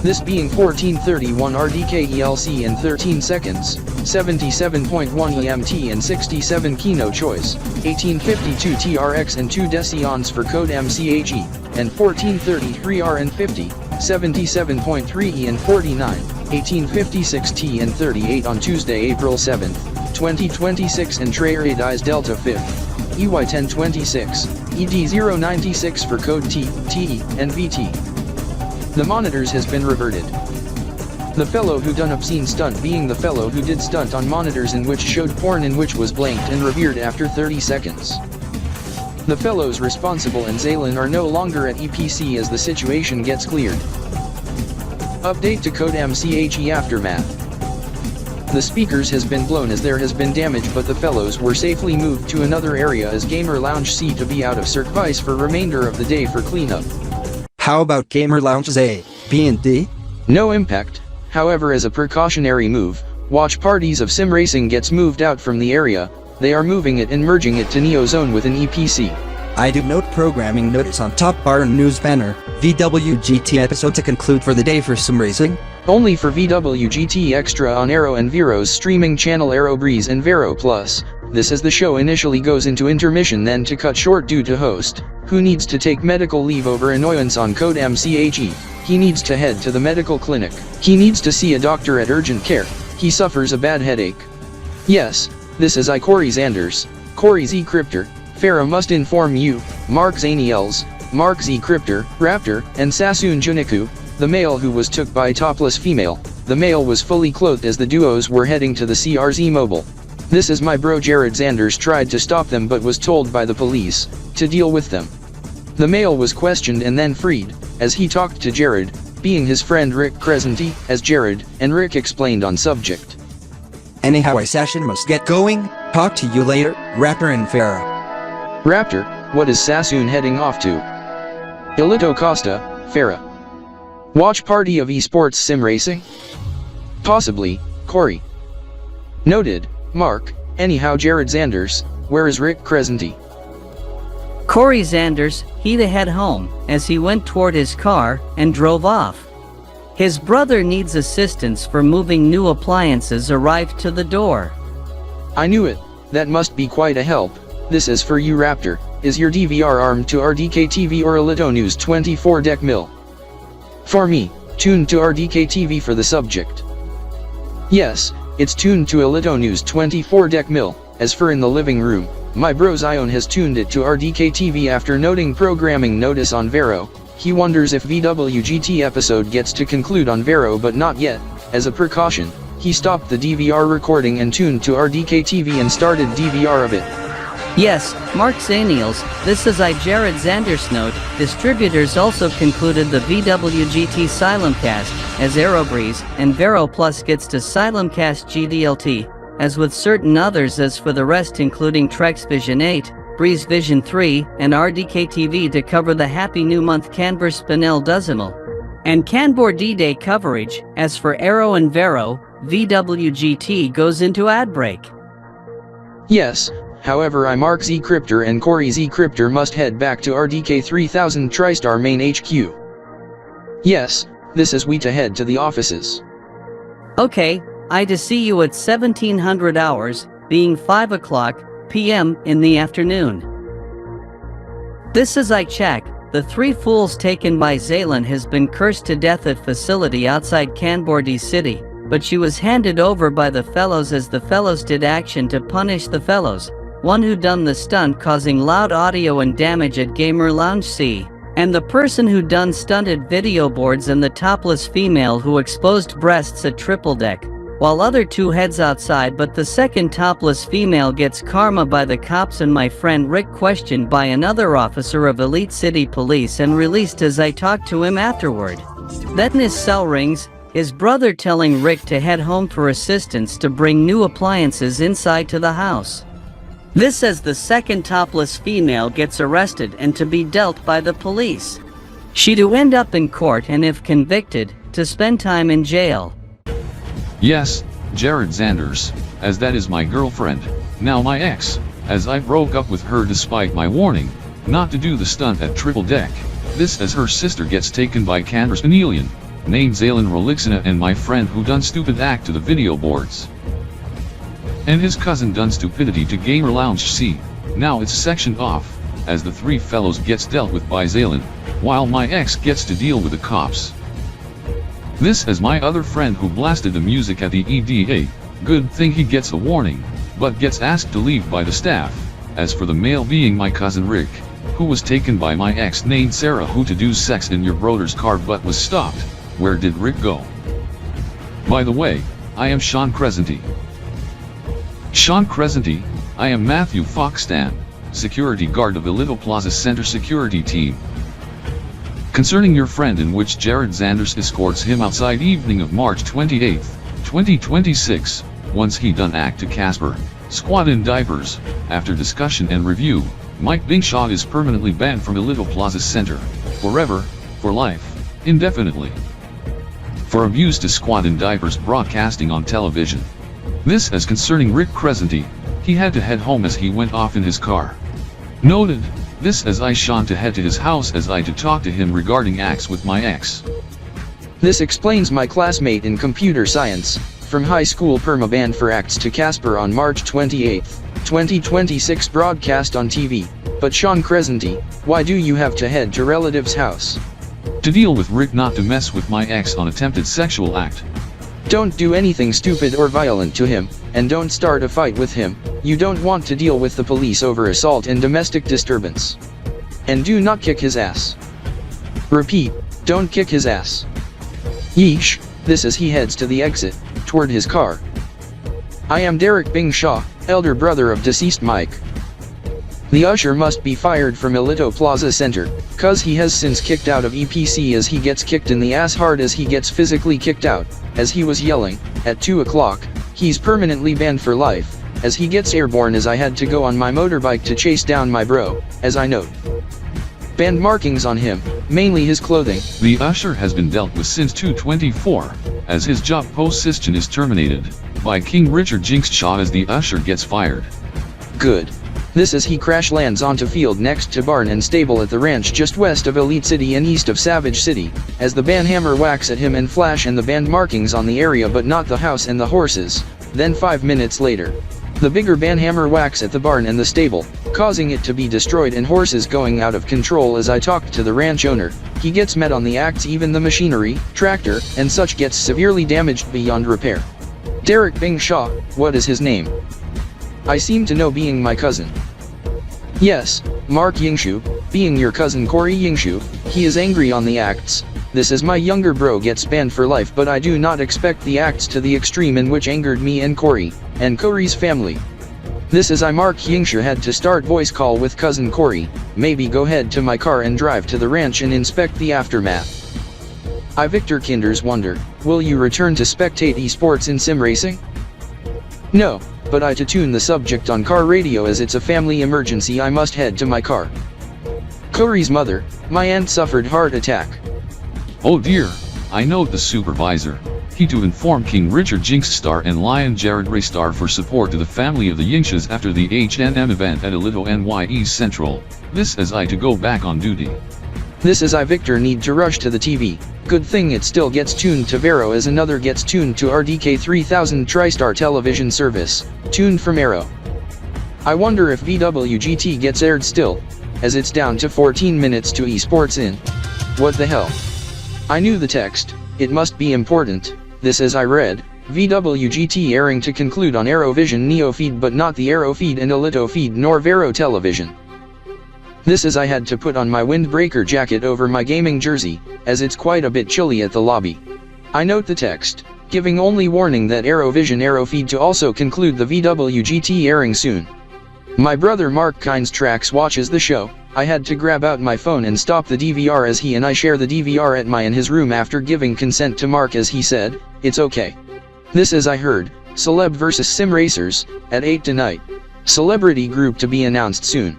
S1: This being 14:31 RDK ELC in 13 seconds, 77.1 EMT and 67 Kino choice, 1852 TRX and 2 decions for code MCHE, and 14:33 R and 50, 77.3 E and 49, 1856 T and 38 on Tuesday April 7th, 2026 and RYDZY Delta 5th, EY1026, ED096 for code T, TE, and VT. The monitors has been reverted. The fellow who done obscene stunt being the fellow who did stunt on monitors in which showed porn in which was blanked and revered after 30 seconds. The fellows responsible and Zaylin are no longer at EPC as the situation gets cleared. Update to code MCHE aftermath. The speakers has been blown as there has been damage but the fellows were safely moved to another area as Gamer Lounge C to be out of service for remainder of the day for cleanup.
S14: How about Gamer Lounges A, B and D?
S1: No impact, however as a precautionary move, watch parties of SIMRACING gets moved out from the area, they are moving it and merging it to Neo Zone with an EPC.
S14: I do note programming notice on top bar and news banner, VWGT episode to conclude for the day for SIMRACING.
S1: Only for VWGT Extra on Aero and Vero's streaming channel Aero Breeze and Vero Plus. This as the show initially goes into intermission then to cut short due to host, who needs to take medical leave over annoyance on code MCHE. He needs to head to the medical clinic. He needs to see a doctor at urgent care. He suffers a bad headache. Yes, this is Corey Zanders, Corey Z Cryptor. Fera must inform you, Mark Ayozuli, Mark Z Cryptor, Raptor, and Sassune Juniko, the male who was took by topless female. The male was fully clothed as the duos were heading to the CRZ mobile. This is my bro Jared Zanders tried to stop them but was told by the police to deal with them. The male was questioned and then freed, as he talked to Jared, being his friend Rick Crescenti, as Jared and Rick explained on subject.
S14: Anyhow, I session must get going. Talk to you later, Raptor and Fera.
S1: Raptor, what is Sassune heading off to? Ilito Costa, Fera. Watch party of esports sim racing? Possibly, Corey. Noted, Mark. Anyhow, Jared Zanders, where is Rick Crescenti?
S7: Corey Zanders, he'd head home, as he went toward his car, and drove off. His brother needs assistance for moving new appliances arrived to the door.
S1: I knew it, that must be quite a help. This is for you, Raptor. Is your DVR armed to RDK TV or Ilito News 24-dek mil? For me, tuned to RDK TV for the subject. Yes, it's tuned to Ilito News 24-dek mil. As for in the living room, my bro Zion has tuned it to RDK TV after noting programming notice on Vero. He wonders if VWGT episode gets to conclude on Vero but not yet. As a precaution, he stopped the DVR recording and tuned to RDK TV and started DVR of it.
S7: Yes, Mark Zaniels, this is Jared Zanders note. Distributors also concluded the VWGT Silumcast, as Aerobreeze and Vero Plus gets to Silumcast GDLT, as with certain others as for the rest including Trex Vision 8, Breeze Vision 3, and RDK TV to cover the Happy New Month Kanbordeean-Spinel Decimal. And Kanbordeean coverage, as for Aero and Vero, VWGT goes into ad break.
S1: Yes, however I Mark Z Cryptor and Corey Z Cryptor must head back to RDK 3000 TriStar main HQ. Yes, this is we to head to the offices.
S7: Okay, I to see you at 1700 hours, being 5 o'clock p.m. in the afternoon. This is I check. The 3 fools taken by Zaylin has been cursed to death at facility outside Kanbordee City, but she was handed over by the fellows as the fellows did action to punish the fellows, one who done the stunt causing loud audio and damage at Gamer Lounge C, and the person who done stunted video boards and the topless female who exposed breasts at triple-dek, while other 2 heads outside but the second topless female gets karma by the cops and my friend Rick questioned by another officer of Elite City Police and released as I talked to him afterward. Then his cell rings, his brother telling Rick to head home for assistance to bring new appliances inside to the house. This as the second topless female gets arrested and to be dealt by the police. She to end up in court and if convicted, to spend time in jail.
S6: Yes, Jared Zanders, as that is my girlfriend, now my ex, as I broke up with her despite my warning, not to do the stunt at triple-dek. This as her sister gets taken by Kanbordeean-Spinelian, named Zaylin Relixina and my friend who done stupid act to the video boards. And his cousin done stupidity to Gamer Lounge C, now it's sectioned off, as the 3 fellows gets dealt with by Zaylin, while my ex gets to deal with the cops. This as my other friend who blasted the music at the EDA, good thing he gets a warning, but gets asked to leave by the staff. As for the male being my cousin Rick, who was taken by my ex named Sarah who to do sex in your brother's car but was stopped. Where did Rick go? By the way, I am Sean Crescenti. Sean Crescenti, I am Matthew Foxstan, security guard of Ilito Plaza Center security team. Concerning your friend in which Jared Zanders escorts him outside evening of March 28, 2026, once he done act to Casper, squad in diapers, after discussion and review, Mike Bingshaw is permanently banned from Ilito Plaza Center, forever, for life, indefinitely. For abuse to squad in diapers broadcasting on television. This as concerning Rick Crescenti, he had to head home as he went off in his car. Noted. This as I shone to head to his house as I to talk to him regarding acts with my ex.
S1: This explains my classmate in computer science, from high school perma-banned for acts to Casper on March 28, 2026 broadcast on TV, but Sean Crescenti, why do you have to head to relative's house?
S6: To deal with Rick not to mess with my ex on attempted sexual act.
S1: Don't do anything stupid or violent to him, and don't start a fight with him. You don't want to deal with the police over assault and domestic disturbance. And do not kick his ass. Repeat, don't kick his ass. Yeesh, this as he heads to the exit, toward his car. I am Derek Bingshaw, elder brother of deceased Mike. The usher must be fired from Elito Plaza Center, cause he has since kicked out of EPC as he gets kicked in the ass hard as he gets physically kicked out, as he was yelling, at 2 o'clock, he's permanently banned for life, as he gets airborne as I had to go on my motorbike to chase down my bro, as I note. Banned markings on him, mainly his clothing.
S6: The usher has been dealt with since 2/24, as his job position is terminated, by King Richard Jinx Shaw as the usher gets fired.
S1: Good. This as he crash lands onto field next to barn and stable at the ranch just west of Elite City and east of Savage City, as the banhammer whacks at him and flash and the banned markings on the area but not the house and the horses. Then 5 minutes later, the bigger banhammer whacks at the barn and the stable, causing it to be destroyed and horses going out of control. As I talked to the ranch owner, he gets met on the acts, even the machinery, tractor, and such gets severely damaged beyond repair. Derek Bing Shaw, what is his name? I seem to know, being my cousin. Yes, Mark Yingshu, being your cousin Corey Yingshu, he is angry on the acts. This is my younger bro gets banned for life, but I do not expect the acts to the extreme in which angered me and Corey, and Corey's family. This is I Mark Yingshu had to start voice call with cousin Corey, maybe go head to my car and drive to the ranch and inspect the aftermath. I Victor Kinders wonder, will you return to spectate esports in sim racing? No, but I to tune the subject on car radio as it's a family emergency. I must head to my car. Corey's mother, my aunt, suffered heart attack.
S6: Oh dear, I note the supervisor. He to inform King Richard Jinx Star and Lion Jared Ray Star for support to the family of the Yingshas after the HNM event at Alito-NYE Central. This as I to go back on duty.
S1: This is I Victor need to rush to the TV. Good thing it still gets tuned to Vero as another gets tuned to RDK 3000 TriStar television service, tuned from Arrow. I wonder if VWGT gets aired still, as it's down to 14 minutes to esports in. What the hell? I knew the text, it must be important. This as I read, VWGT airing to conclude on Arrowvision Neo feed but not the Arrow feed and Alito feed nor Vero television. This as I had to put on my windbreaker jacket over my gaming jersey, as it's quite a bit chilly at the lobby. I note the text, giving only warning that Arrowvision Arrow feed to also conclude the VWGT airing soon. My brother Mark Kynes Tracks watches the show. I had to grab out my phone and stop the DVR as he and I share the DVR at my and his room after giving consent to Mark as he said, it's okay. This as I heard, Celeb vs Sim Racers, at 8 tonight. Celebrity group to be announced soon.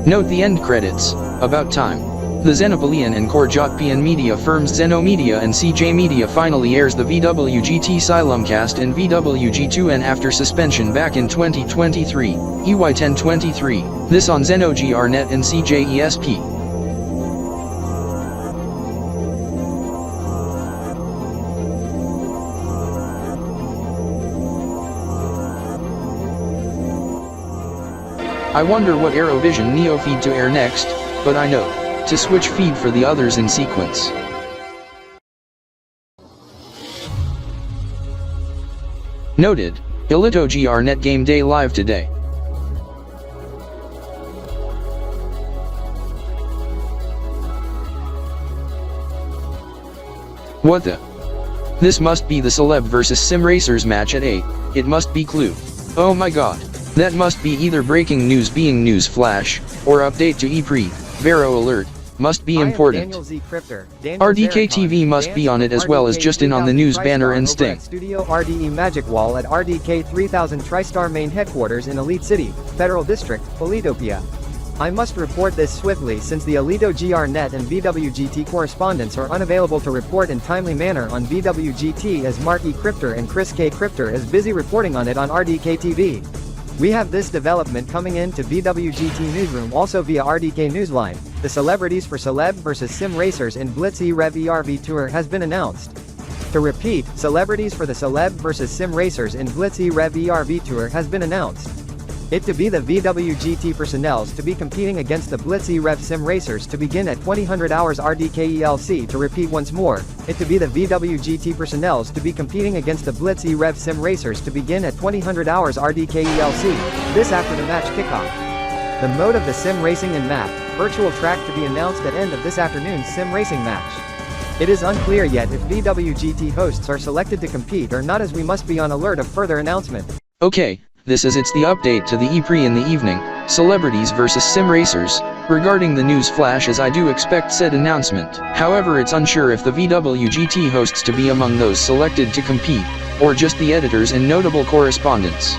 S1: Note the end credits, about time. The Xenopolian and CorJot-NYE media firms Zeno Media and CJ Media finally airs the VWGT Silumcast and VWG2N after suspension back in 2023, EY1023, this on ZenoGRNet and CJESP. I wonder what Arrowvision Neo feed to air next, but I know to switch feed for the others in sequence. Noted, Alito GRNet Game Day live today. What the? This must be the Celeb vs Sim Racers match at 8, it must be Clue. Oh my god. That must be either breaking news being news flash, or update to ePre, Vero alert, must be important. RDK TV must be on it as well as just in on the news banner and sting.
S8: Studio RDE Magic Wall at RDK 3000 TriStar main headquarters in Elite City, Federal District, Politopia. I must report this swiftly since the Alito GRNet and VWGT correspondents are unavailable to report in timely manner on VWGT as Mark E. Crypter and Chris K. Crypter is busy reporting on it on RDK TV. We have this development coming in to VWGT Newsroom also via RDK Newsline. The celebrities for Celeb vs Sim Racers in Blitz EREV ERV Tour has been announced. To repeat, celebrities for the Celeb vs Sim Racers in Blitz EREV ERV Tour has been announced. It to be the VWGT personnels to be competing against the Blitz EREV Sim Racers to begin at 2000 hours RDK ELC. To repeat once more, it to be the VWGT personnels to be competing against the Blitz EREV Sim Racers to begin at 2000 hours RDK ELC, this after the match kickoff. The mode of the sim racing and map, virtual track to be announced at end of this afternoon's sim racing match. It is unclear yet if VWGT hosts are selected to compete or not, as we must be on alert of further announcement.
S1: Okay, it's the update to the E-Prix in the evening, celebrities versus sim racers. Regarding the news flash, as I do expect said announcement. However, it's unsure if the VWGT hosts to be among those selected to compete, or just the editors and notable correspondents.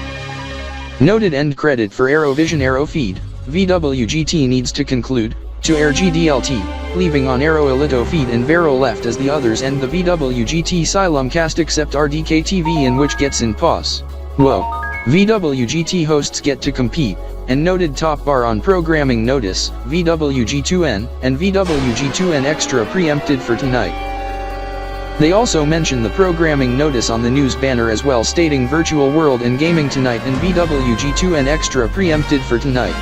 S1: Noted end credit for Aerovision Aerofeed. VWGT needs to conclude to air GDLT, leaving on Aero Elito feed and Vero left as the others end the VWGT Simulcast except RDK TV, in which gets in pause. Whoa. VWGT hosts get to compete, and noted top bar on programming notice, VWG2N, and VWG2N Extra preempted for tonight. They also mention the programming notice on the news banner as well, stating Virtual World and Gaming tonight and VWG2N Extra preempted for tonight.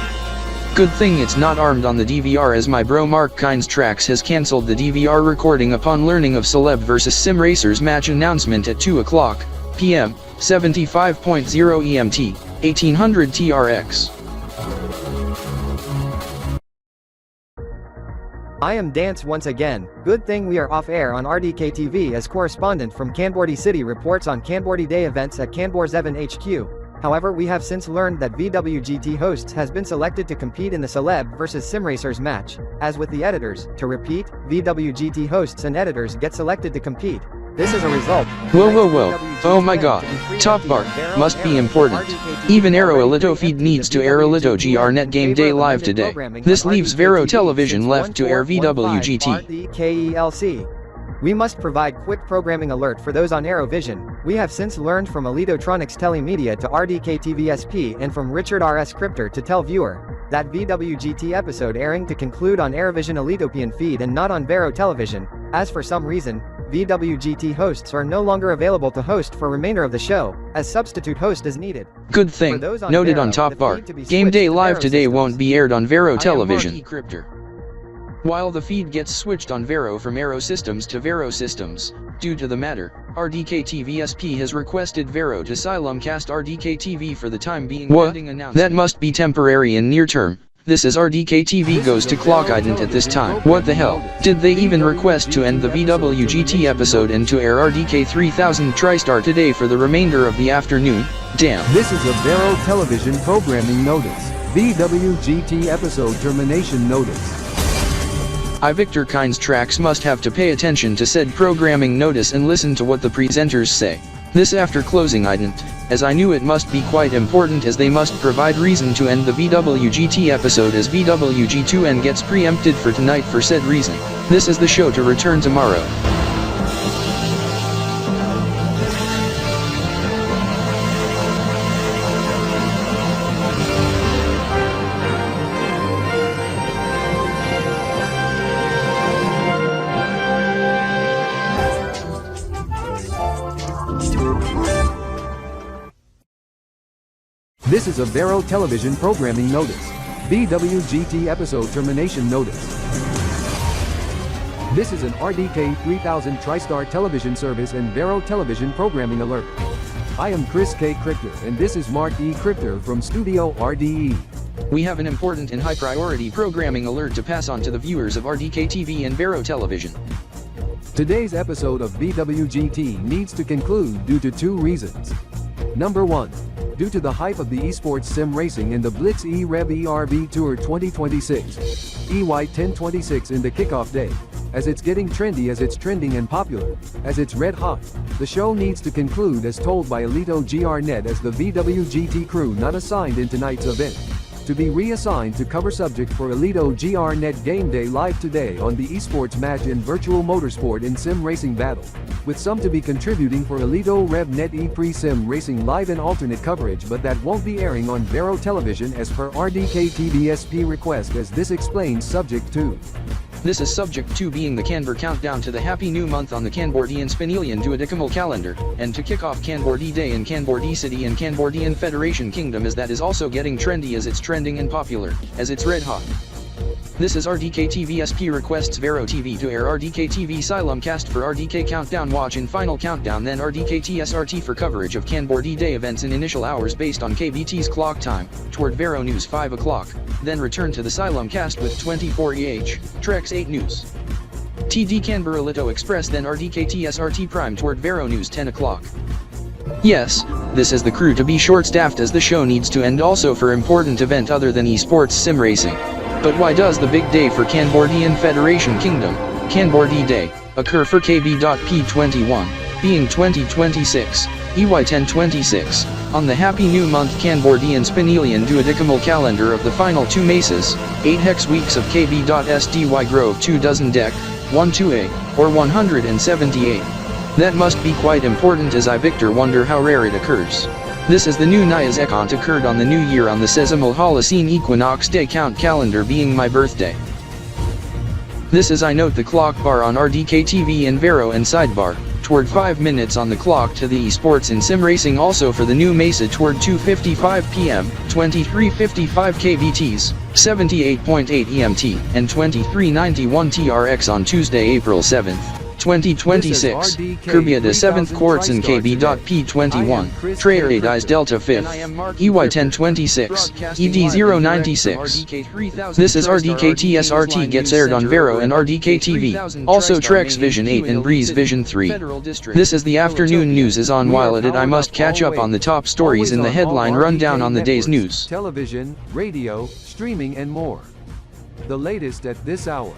S1: Good thing it's not armed on the DVR, as my bro Mark Tracks has cancelled the DVR recording upon learning of Celeb vs Sim Racers match announcement at 2:00 p.m. 75.0 EMT, 1800 TRX.
S8: I am Dance once again. Good thing we are off air on RDK TV, as correspondent from Kanbordee City reports on Kanbordee Day events at Kanbordeean HQ. However, we have since learned that VWGT hosts has been selected to compete in the Celeb vs Sim Racers match. As with the editors, to repeat, VWGT hosts and editors get selected to compete. This is a result.
S1: Whoa, oh my god, top bar, must be important. Even Aero Elito feed needs to air Elito GR Net Game Day live today. This leaves Vero Television left to air VWGT.
S8: RDK. We must provide quick programming alert for those on Aerovision. We have since learned from Elitotronics Telemedia to RDK TVSP and from Richard RS Crypter to tell viewer that VWGT episode airing to conclude on Aerovision Elitopian feed and not on Vero Television, as for some reason, VWGT hosts are no longer available to host for remainder of the show, as substitute host is needed.
S1: Good thing, noted on top bar, Game Day live today won't be aired on Vero Television. While the feed gets switched on Vero from Aero Systems to Vero Systems, due to the matter, RDK TVSP has requested Vero to Simulcast RDK TV for the time being. What? That must be temporary in near term. This is RDK TV goes to clock ident at this time. What the hell? Did they even request to end the VWGT episode and to air RDK 3000 TriStar today for the remainder of the afternoon? Damn.
S3: This is a Vero Television programming notice. VWGT episode termination notice.
S1: Victor Tracks must have to pay attention to said programming notice and listen to what the presenters say. This after closing ident, as I knew it must be quite important, as they must provide reason to end the VWGT episode, as VWG2N gets preempted for tonight for said reason. This is the show to return tomorrow.
S3: This is a Vero Television programming notice. VWGT episode termination notice. This is an RDK 3000 TriStar television service and Vero Television programming alert. I am Chris K. Crypter and this is Mark E. Crypter from Studio RDE.
S1: We have an important and high priority programming alert to pass on to the viewers of RDK TV and Vero Television.
S3: Today's episode of VWGT needs to conclude due to two reasons. Number 1. Due to the hype of the esports sim racing in the Blitz E-Rev ERB Tour 2026, EY1026 in the kickoff day. As it's getting trendy, as it's trending and popular, as it's red hot, the show needs to conclude as told by Elito GR-Net as the VWGT crew not assigned in tonight's event, to be reassigned to cover subject for Elito GR-Net Game Day live today on the esports match in virtual motorsport in sim racing battle, with some to be contributing for Elito RevNet E-Prix Sim Racing live and alternate coverage, but that won't be airing on Vero Television as per RDK TVSP request, as this explains subject to.
S1: This is subject to being the Kanbor countdown to the happy new month on the Kanbordeean-Spinelian duodecimal calendar, and to kick off Kanbordee Day in Kanbordee City and Kanbordeean Federation Kingdom, as that is also getting trendy, as it's trending and popular, as it's red hot. This is RDK TVSP requests Vero TV to air RDK TV Simulcast for RDK Countdown Watch in Final Countdown, then RDK TSRT for coverage of Kanbordee Day events in initial hours based on KBT's clock time, toward Vero News 5 o'clock, then return to the Simulcast with 24 EH, Trex 8 News. TD Canberra Lito Express then RDK TSRT Prime toward Vero News 10 o'clock. Yes, this is the crew to be short-staffed as the show needs to end also for important event other than esports sim racing. But why does the big day for Kanbordeean Federation Kingdom, Kanbordee Day, occur for KB.P21, being 2026, EY1026, on the happy new month Kanbordeean-Spinelian duodekimal calendar of the final 2 mesas, 8 hex weeks of KB.SDY Grove 2 dozen deck, 12A, or 178. That must be quite important as I Victor wonder how rare it occurs. This is the new Nia's Ekant occurred on the new year on the Sesamal Holocene Equinox Day count calendar being my birthday. This is I note the clock bar on RDK TV and Vero and sidebar, toward 5 minutes on the clock to the esports in sim racing also for the new Mesa toward 2:55 p.m., 23:55 kBTs, 78.8 EMT, and 23:91 TRX on Tuesday, April 7th. 2026, Kirbia de 7th Quartz and KB.P21, Ryo-dozz Delta 5th, EY1026, ED096. This is RDK TSRT gets aired on Vero and RDK TV, also Trex Vision 8 and Breeze Vision 3. This is the afternoon news is on while at it I must catch up on the top stories in the headline rundown on the day's news.
S3: Television, radio, streaming and more. The latest at this hour.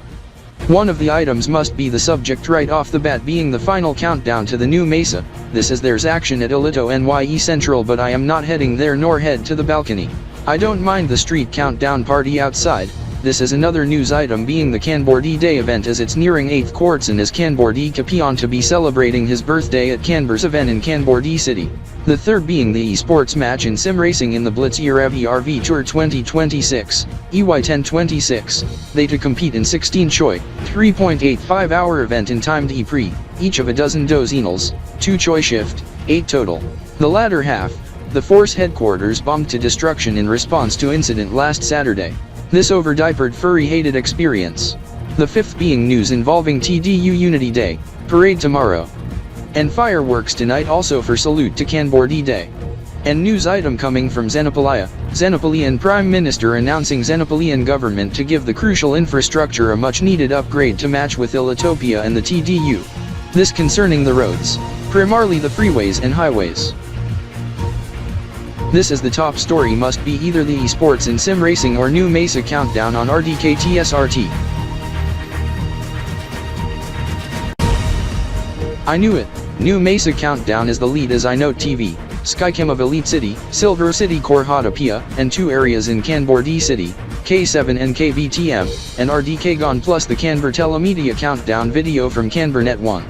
S1: One of the items must be the subject right off the bat being the final countdown to the new Mesa. This is there's action at NYE Central but I am not heading there nor head to the balcony. I don't mind the street countdown party outside. This is another news item being the Kanbordee Day event as it's nearing 8th Quartz and as Kanbordee to be celebrating his birthday at Canber's event in Kanbordee City. The third being the esports match in sim racing in the Blitz ERV Tour 2026, EY1026, they to compete in 16 choi, 3.85 hour event in timed E-Prix, each of a dozen dozenals, 2 choi shift, 8 total. The latter half, the force headquarters bombed to destruction in response to incident last Saturday. This over-diapered furry hated experience. The fifth being news involving TDU Unity Day, parade tomorrow. And fireworks tonight also for salute to Kanbordee Day. And news item coming from Xenopolian Prime Minister announcing Xenopolian government to give the crucial infrastructure a much needed upgrade to match with Ilitopia and the TDU. This concerning the roads, primarily the freeways and highways. This is the top story must be either the esports in sim racing or new Mesa countdown on RDK TSRT. I knew it. New Mesa countdown is the lead as I note TV, Skycam of Elite City, Silver City Corjot-NYE, and 2 areas in Kanbordee City, K7 and KBTM, and RDK Gone plus the Canber Telemedia countdown video from Canbernet 1.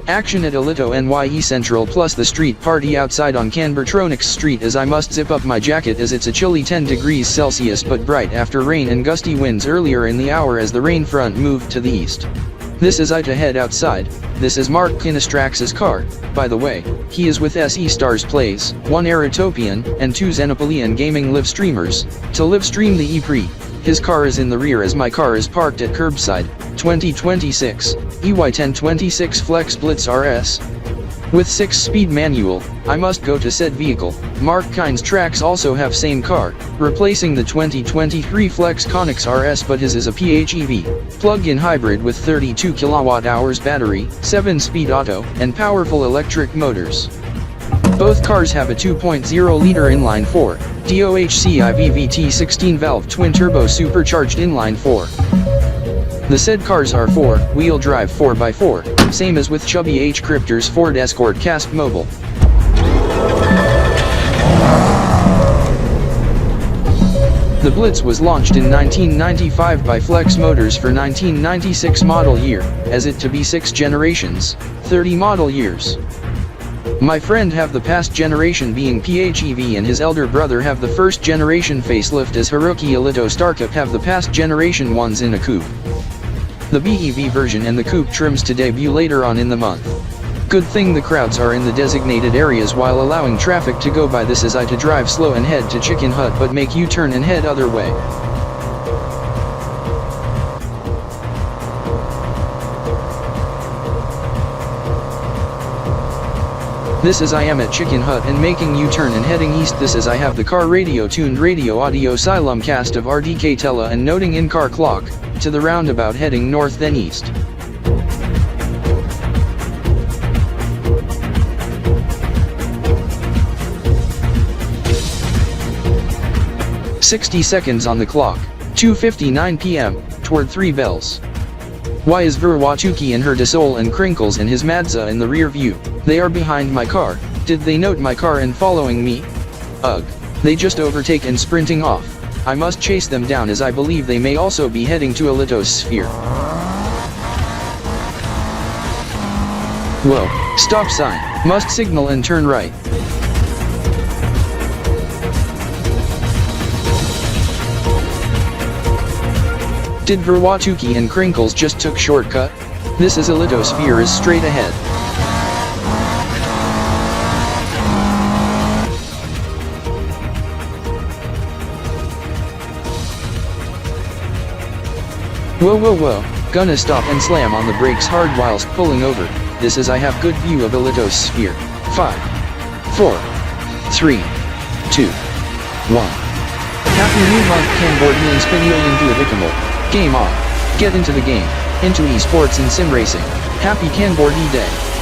S1: Action at NYE Central plus the street party outside on Canbertronics Street as I must zip up my jacket as it's a chilly 10 degrees Celsius but bright after rain and gusty winds earlier in the hour as the rain front moved to the east. This is I to head outside. This is Mark Ayozoli's car, by the way. He is with SE Stars Plays, 1 Eritopian, and 2 Xenopolian Gaming live streamers, to live stream the E-Prix. His car is in the rear as my car is parked at curbside, 2026, EY1026 Flex Blitz RS. With 6-speed manual, I must go to said vehicle. Mark Kind's tracks also have same car, replacing the 2023 Flex Conix RS but his is a PHEV, plug-in hybrid with 32 kWh battery, 7-speed auto, and powerful electric motors. Both cars have a 2.0-liter inline-4, DOHCI VVT 16-valve twin-turbo supercharged inline-4. The said cars are 4-wheel drive 4x4, same as with Chubby H. Cryptor's Ford Escort Casp Mobile. The Blitz was launched in 1995 by Flex Motors for 1996 model year, as it to be 6 generations, 30 model years. My friend have the past generation being PHEV and his elder brother have the first generation facelift as Haruki Alito Starcup have the past generation ones in a coupe. The BEV version and the coupe trims to debut later on in the month. Good thing the crowds are in the designated areas while allowing traffic to go by. This is I to drive slow and head to Chicken Hut but make U-turn and head other way. This is I am at Chicken Hut and making U-turn and heading east. This is I have the car radio tuned radio audio Xylem cast of RDK Tele and noting in-car clock, to the roundabout heading north then east. 60 seconds on the clock. 2:59 p.m., toward 3 bells. Why is Verwachuki and her Desol and Crinkles and his Madza in the rear view? They are behind my car. Did they note my car and following me? Ugh. They just overtake and sprinting off. I must chase them down as I believe they may also be heading to a lithosphere. Whoa, stop sign. Must signal and turn right. Did Verwachuki and Crinkles just took shortcut? This is a lithosphere is straight ahead. Whoa whoa whoa, gonna stop and slam on the brakes hard whilst pulling over. This is I have good view of a lithosphere. 5, 4, 3, 2, 1. Happy new month Kanbordeean-Spinelian DUODEKIMAL. Game on. Get into the game. Into esports and sim racing. Happy Kanbordee Day.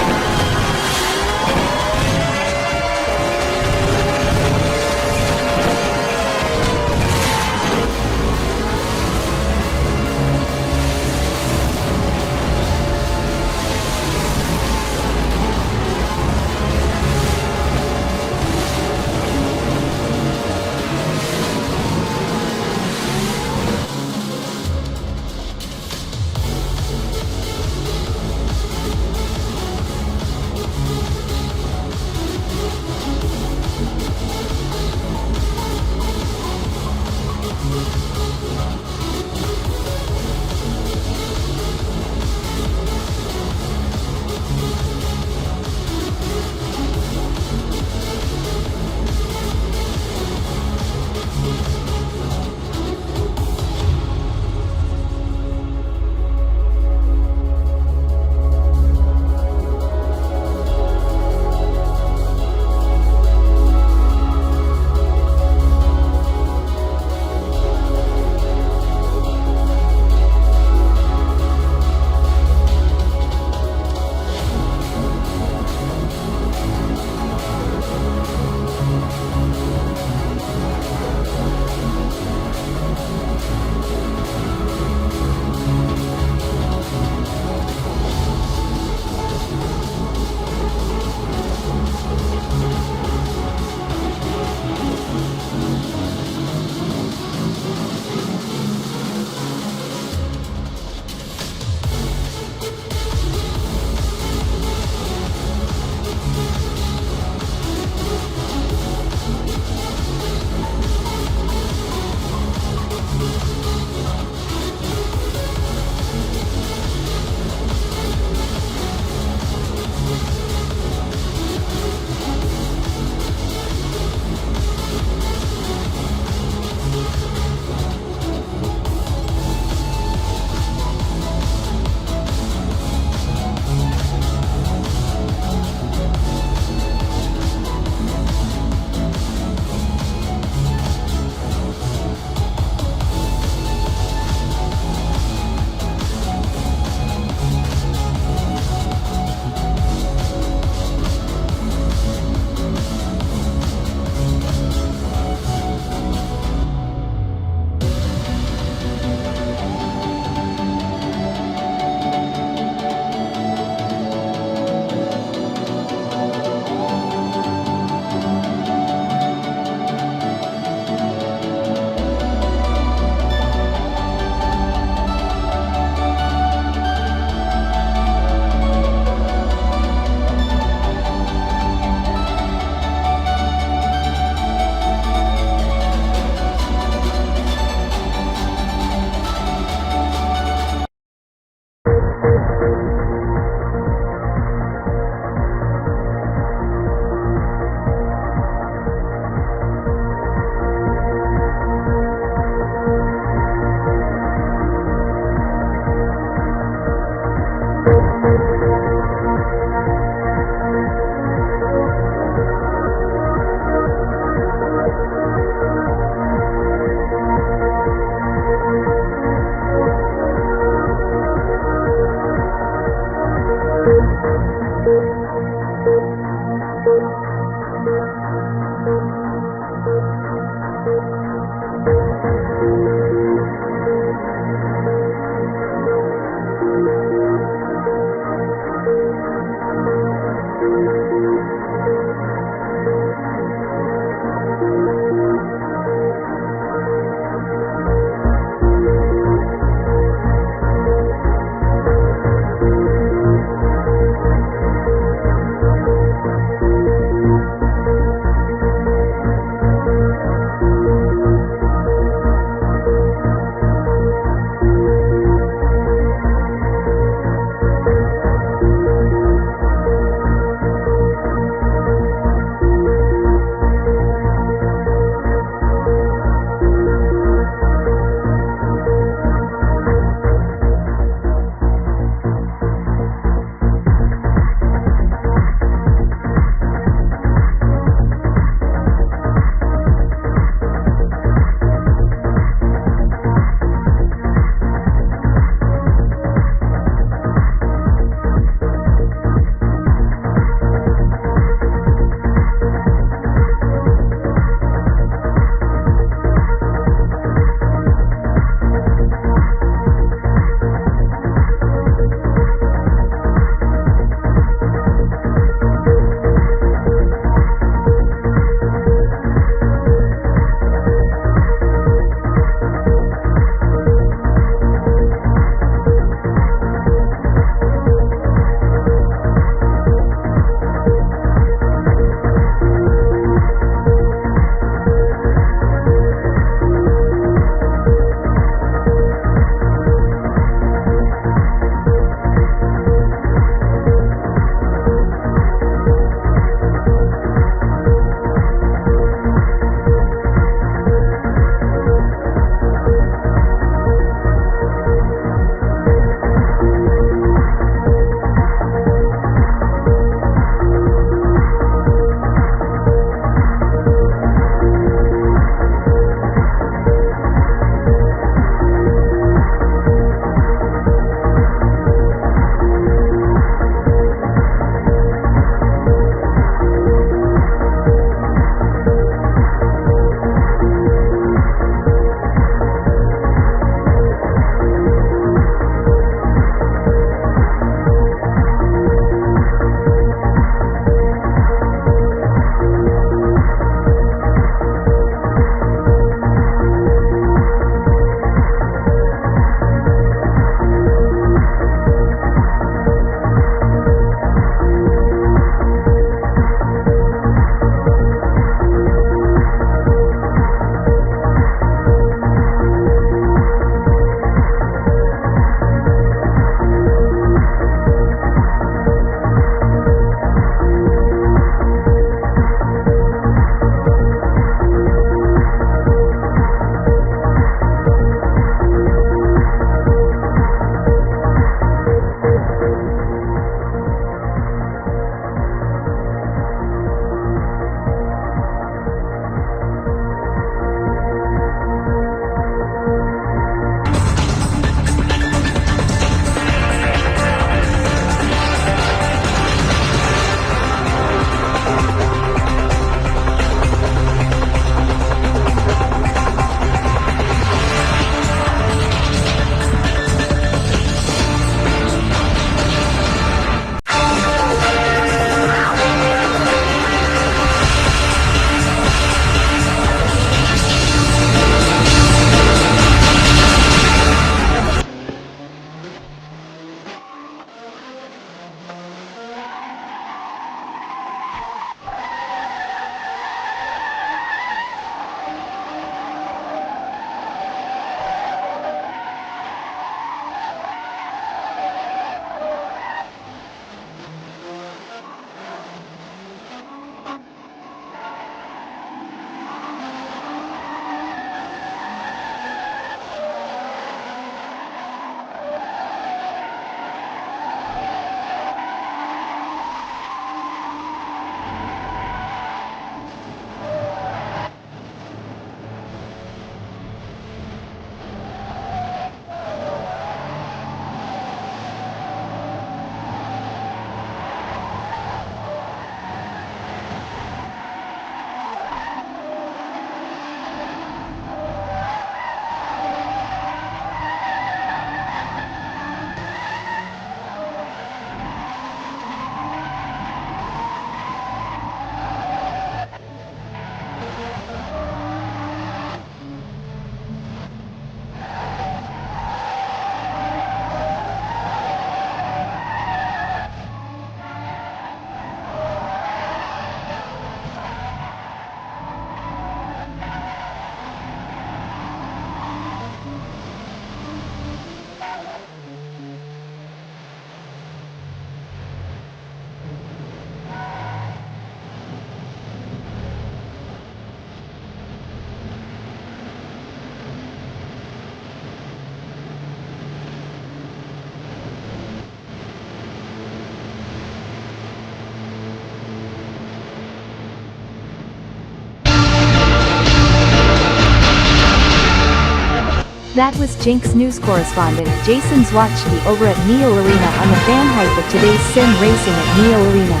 S4: That was Jinx news correspondent Jason Zwatsky over at Neo Arena on the fan hype of today's sim racing at Neo Arena.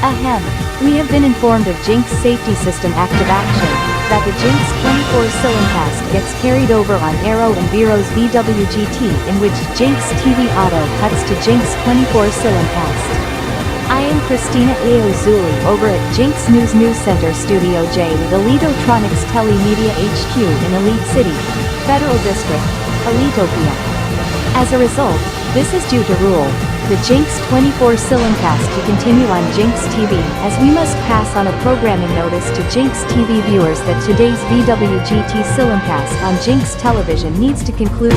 S4: Ahem. We have been informed of Jinx safety system active action, that the Jinx 24 Silincast gets carried over on Aero and Vero's VWGT, in which Jinx TV Auto cuts to Jinx 24 Silincast. I am Christina Ayozuli over at Jinx News Center Studio J with Elitotronics Telemedia HQ in Elite City, Federal District, Elitopia. As a result, this is due to rule, the Jinx 24 Silincast to continue on Jinx TV, as we must pass on a programming notice to Jinx TV viewers that today's VWGT Silincast on Jinx Television needs to conclude.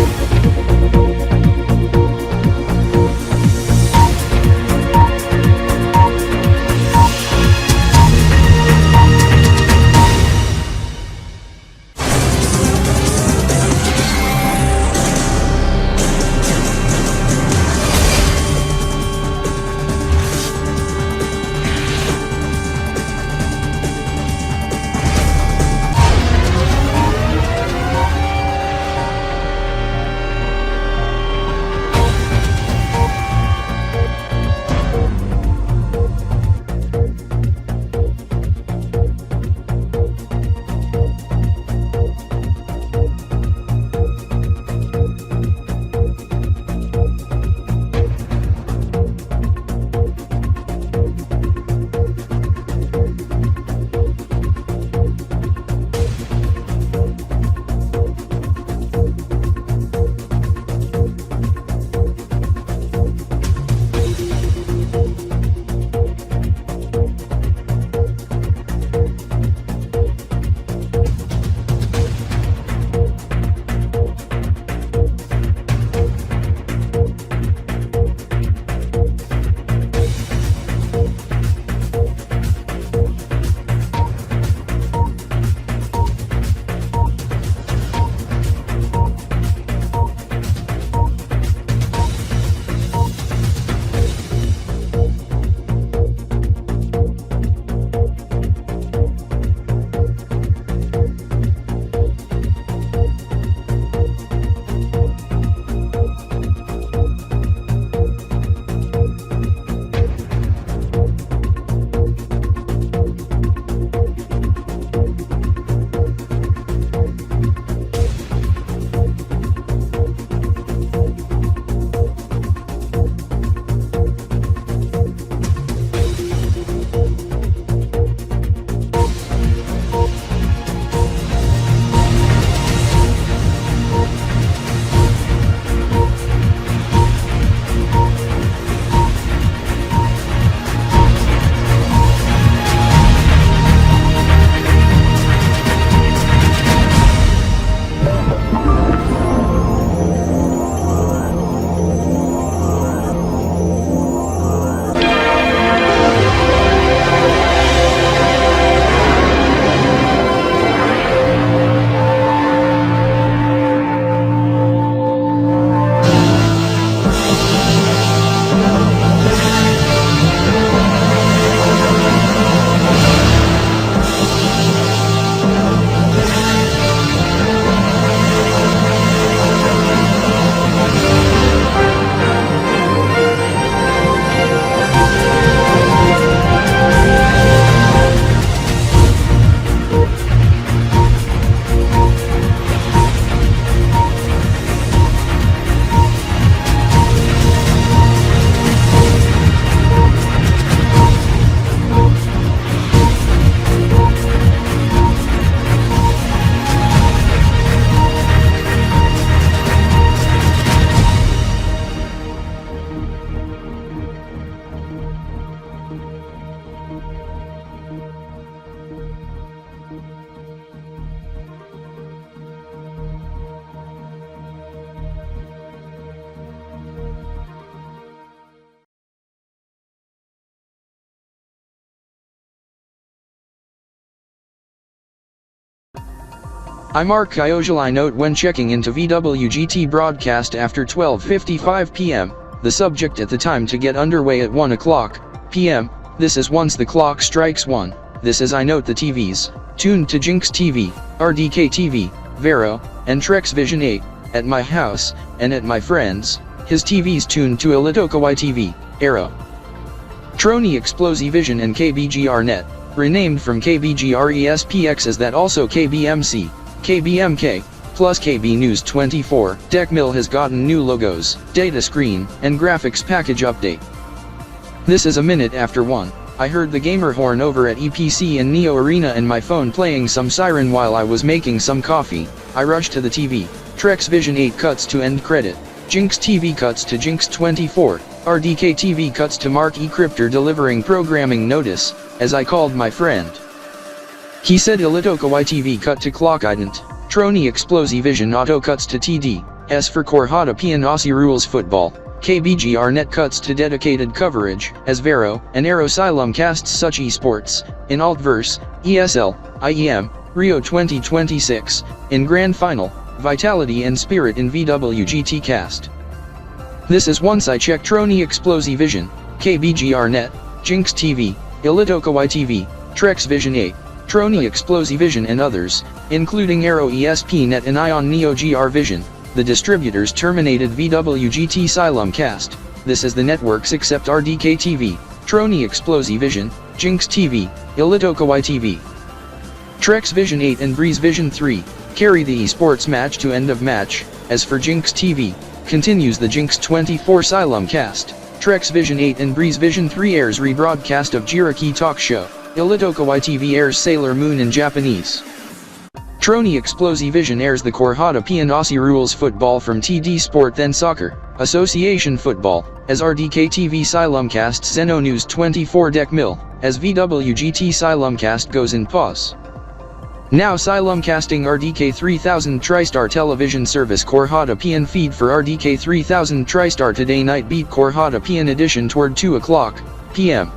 S1: I Mark Ayozuli note when checking into VWGT broadcast after 12:55 p.m., the subject at the time to get underway at 1 o'clock p.m., this is once the clock strikes 1, this is I note the TVs, tuned to Jinx TV, RDK TV, Vero, and Trex Vision 8, at my house, and at my friends, his TV's tuned to Ilitokawa TV, Aero. Trony Explosivision and KBGR.net, renamed from KBGR-ESPX as that also KBMC, KBMK, plus KB News 24, DUODEKIMAL has gotten new logos, data screen, and graphics package update. This is a minute after 1. I heard the gamer horn over at EPC and Neo Arena and my phone playing some siren while I was making some coffee. I rushed to the TV. Trex Vision 8 cuts to end credit. Jinx TV cuts to Jinx 24. RDK TV cuts to Mark E. Cryptor delivering programming notice, as I called my friend. He said Ilitokawa TV cut to clock ident. Trony Explosivision auto cuts to TD, S for KorJot-NYE rules football. KBGR.net cuts to dedicated coverage, as Vero and Aero casts such esports, in Altverse, ESL, IEM, Rio 2026, in Grand Final, Vitality and Spirit in VWGT cast. This is once I check Trony Explosivision, KBGR.net, Jinx TV, Ilitokawa TV, Trex Vision 8, Trony Explosivision and others, including Aero ESP.net and Ion Neo GR Vision. The distributors terminated VWGT Cast. This is the networks except RDK TV, Trony Explosivision, Jinx TV, Ilitokawa TV. Trex Vision 8 and Breeze Vision 3 carry the esports match to end of match. As for Jinx TV, continues the Jinx 24 cast. Trex Vision 8 and Breeze Vision 3 airs rebroadcast of Jiraki Talk Show. Ilitokawa TV airs Sailor Moon in Japanese. Trony Explosivision airs the KorJot-NYE rules football from TD Sport then Soccer, Association Football, as RDK TV casts Zeno News 24 DUODEKIMAL, as VWGT cast goes in pause. Now casting RDK 3000 TriStar television service KorJot-NYE feed for RDK 3000 TriStar today night beat KorJot-NYE edition toward 2 o'clock p.m.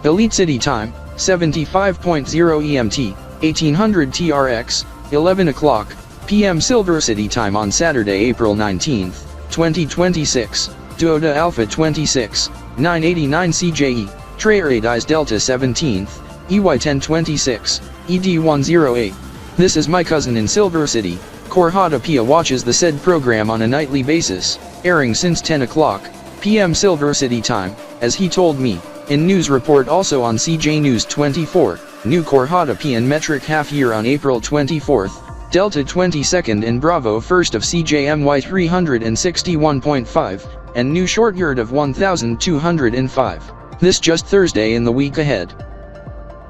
S1: Elite City Time, 75.0 EMT. 1800 TRX, 11 o'clock p.m. Silver City Time on Saturday, April 19, 2026, Duoda Alpha 26, 989 CJE, RYDZY Delta 17th, EY1026, ED108. This is my cousin in Silver City. KorJot-NYE watches the said program on a nightly basis, airing since 10 o'clock p.m. Silver City Time, as he told me, in news report also on CJ News 24. New KorJot-NYE metric half year on April 24th, Delta 22nd and Bravo 1st of CJMY 361.5, and new short yard of 1205. This just Thursday in the week ahead.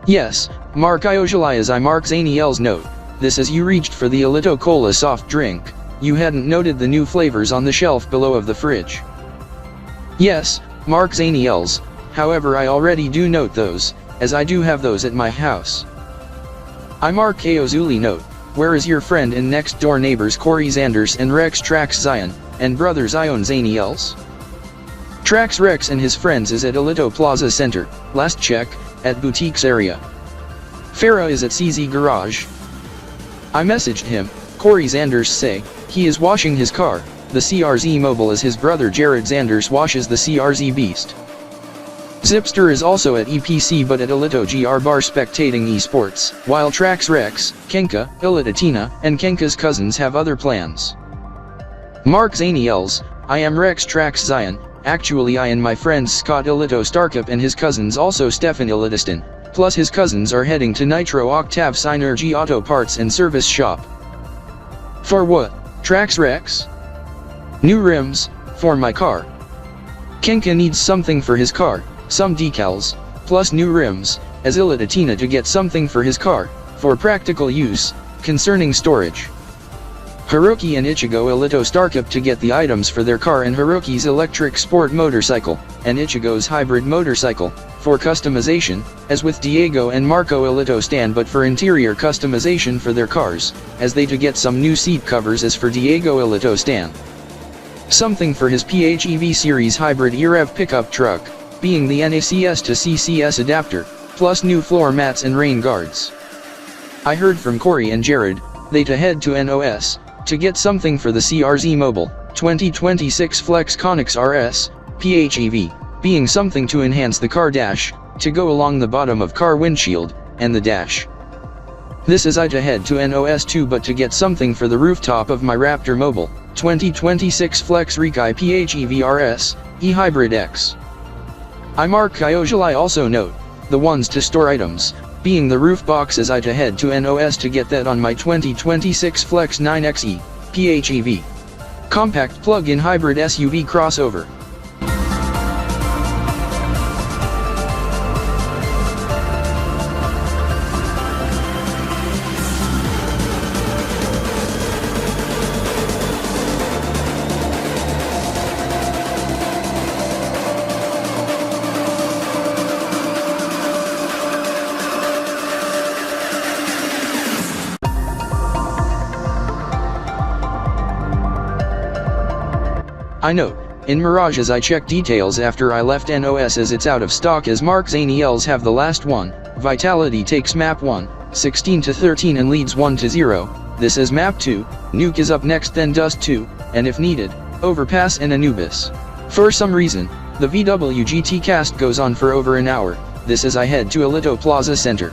S1: Yes, Mark Ayozuli as I Mark Zaniel's note, this is you reached for the Alito Cola soft drink, you hadn't noted the new flavors on the shelf below of the fridge. Yes, Mark Zaniel's, however I already do note those, as I do have those at my house. I Mark Ayozuli note, where is your friend and next door neighbors Corey Zanders and Rex Trax Zion, and brothers Ion Zaniels? Trax Rex and his friends is at Alito Plaza Center, last check, at Boutiques area. Fera is at CZ Garage. I messaged him, Corey Zanders say, he is washing his car, the CRZ Mobile as his brother Jared Zanders washes the CRZ Beast. Zipster is also at EPC but at Alito GR Bar spectating esports, while Trax Rex, Kenka, Ilitatina, and Kenka's cousins have other plans. Mark Zaniels, I am Rex Trax Zion, actually I and my friends Scott Ilito Starkup and his cousins also Stefan Ilitiston, plus his cousins are heading to Nitro Octave Synergy Auto Parts and Service Shop. For what, Trax Rex? New rims, for my car. Kenka needs something for his car. Some decals, plus new rims, as Ilitatina to get something for his car, for practical use, concerning storage. Haruki and Ichigo Ilito Starkup to get the items for their car and Haruki's electric sport motorcycle, and Ichigo's hybrid motorcycle, for customization, as with Diego and Marco Ilito stand but for interior customization for their cars, as they to get some new seat covers as for Diego Ilito stand. Something for his PHEV series hybrid EREV pickup truck, being the NACS to CCS adapter, plus new floor mats and rain guards. I heard from Corey and Jared, they to head to NOS, to get something for the CRZ Mobile, 2026 Flex Conix RS, PHEV, being something to enhance the car dash, to go along the bottom of car windshield, and the dash. This is I to head to NOS2 but to get something for the rooftop of my Raptor Mobile 2026 Flex Rekai PHEVRS E-Hybrid X. I Mark Ayozuli also note, the ones to store items, being the roof boxes I to head to NOS to get that on my 2026 Flex 9XE PHEV. Compact plug-in hybrid SUV crossover. I note, in Mirage as I check details after I left NOS as it's out of stock as Mark Zaniels have the last one, Vitality takes map 1, 16-13 and leads 1-0, this is map 2, Nuke is up next then Dust 2, and if needed, Overpass and Anubis. For some reason, the VW GT cast goes on for over an hour, this as I head to Alito Plaza Center.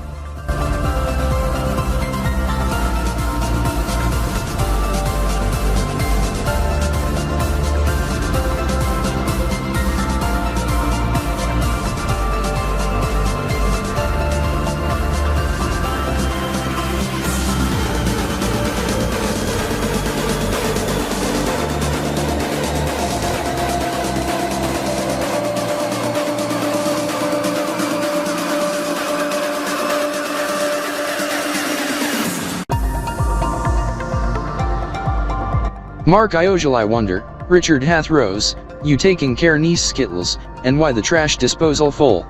S1: Mark Ayozuli wonder, Richard hath rose, you taking care niece skittles, and why the trash disposal full?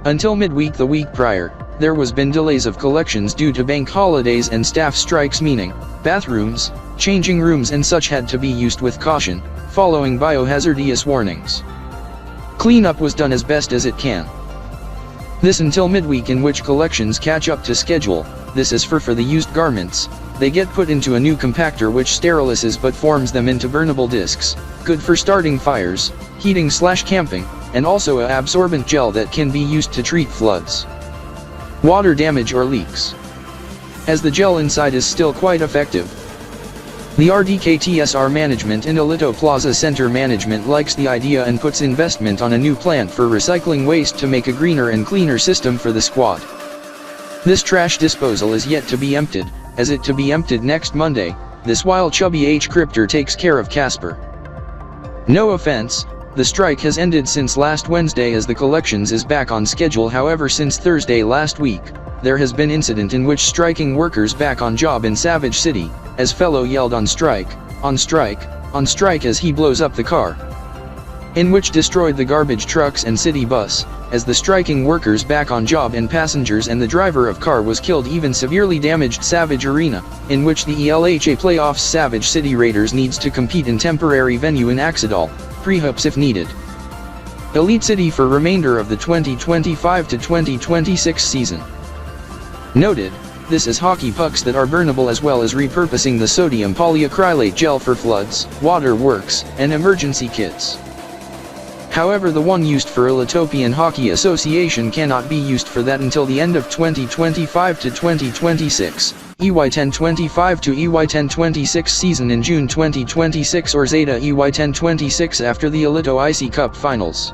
S1: Until midweek the week prior, there was been delays of collections due to bank holidays and staff strikes meaning, bathrooms, changing rooms and such had to be used with caution, following biohazardous warnings. Cleanup was done as best as it can. This until midweek in which collections catch up to schedule, this is for the used garments. They get put into a new compactor which sterilizes but forms them into burnable discs, good for starting fires, heating/camping, and also a absorbent gel that can be used to treat floods, water damage or leaks, as the gel inside is still quite effective. The RDK TSR management in Alito Plaza Center management likes the idea and puts investment on a new plant for recycling waste to make a greener and cleaner system for the squad. This trash disposal is yet to be emptied, as it to be emptied next Monday, this while Chubby H. Cryptor takes care of Casper. No offense, the strike has ended since last Wednesday as the collections is back on schedule. However, since Thursday last week, there has been incident in which striking workers back on job in Savage City, as fellow yelled on strike, on strike, on strike as he blows up the car, in which destroyed the garbage trucks and city bus, as the striking workers back on job and passengers and the driver of car was killed. Even severely damaged Savage Arena, in which the ELHA playoffs Savage City Raiders needs to compete in temporary venue in Axedal, pre-hoops if needed. Elite City for remainder of the 2025 to 2026 season. Noted, this is hockey pucks that are burnable as well as repurposing the sodium polyacrylate gel for floods, water works, and emergency kits. However, the one used for Elitopian Hockey Association cannot be used for that until the end of 2025 to 2026, EY1025 to EY1026 season in June 2026 or Zeta EY1026 after the Alito IC Cup Finals.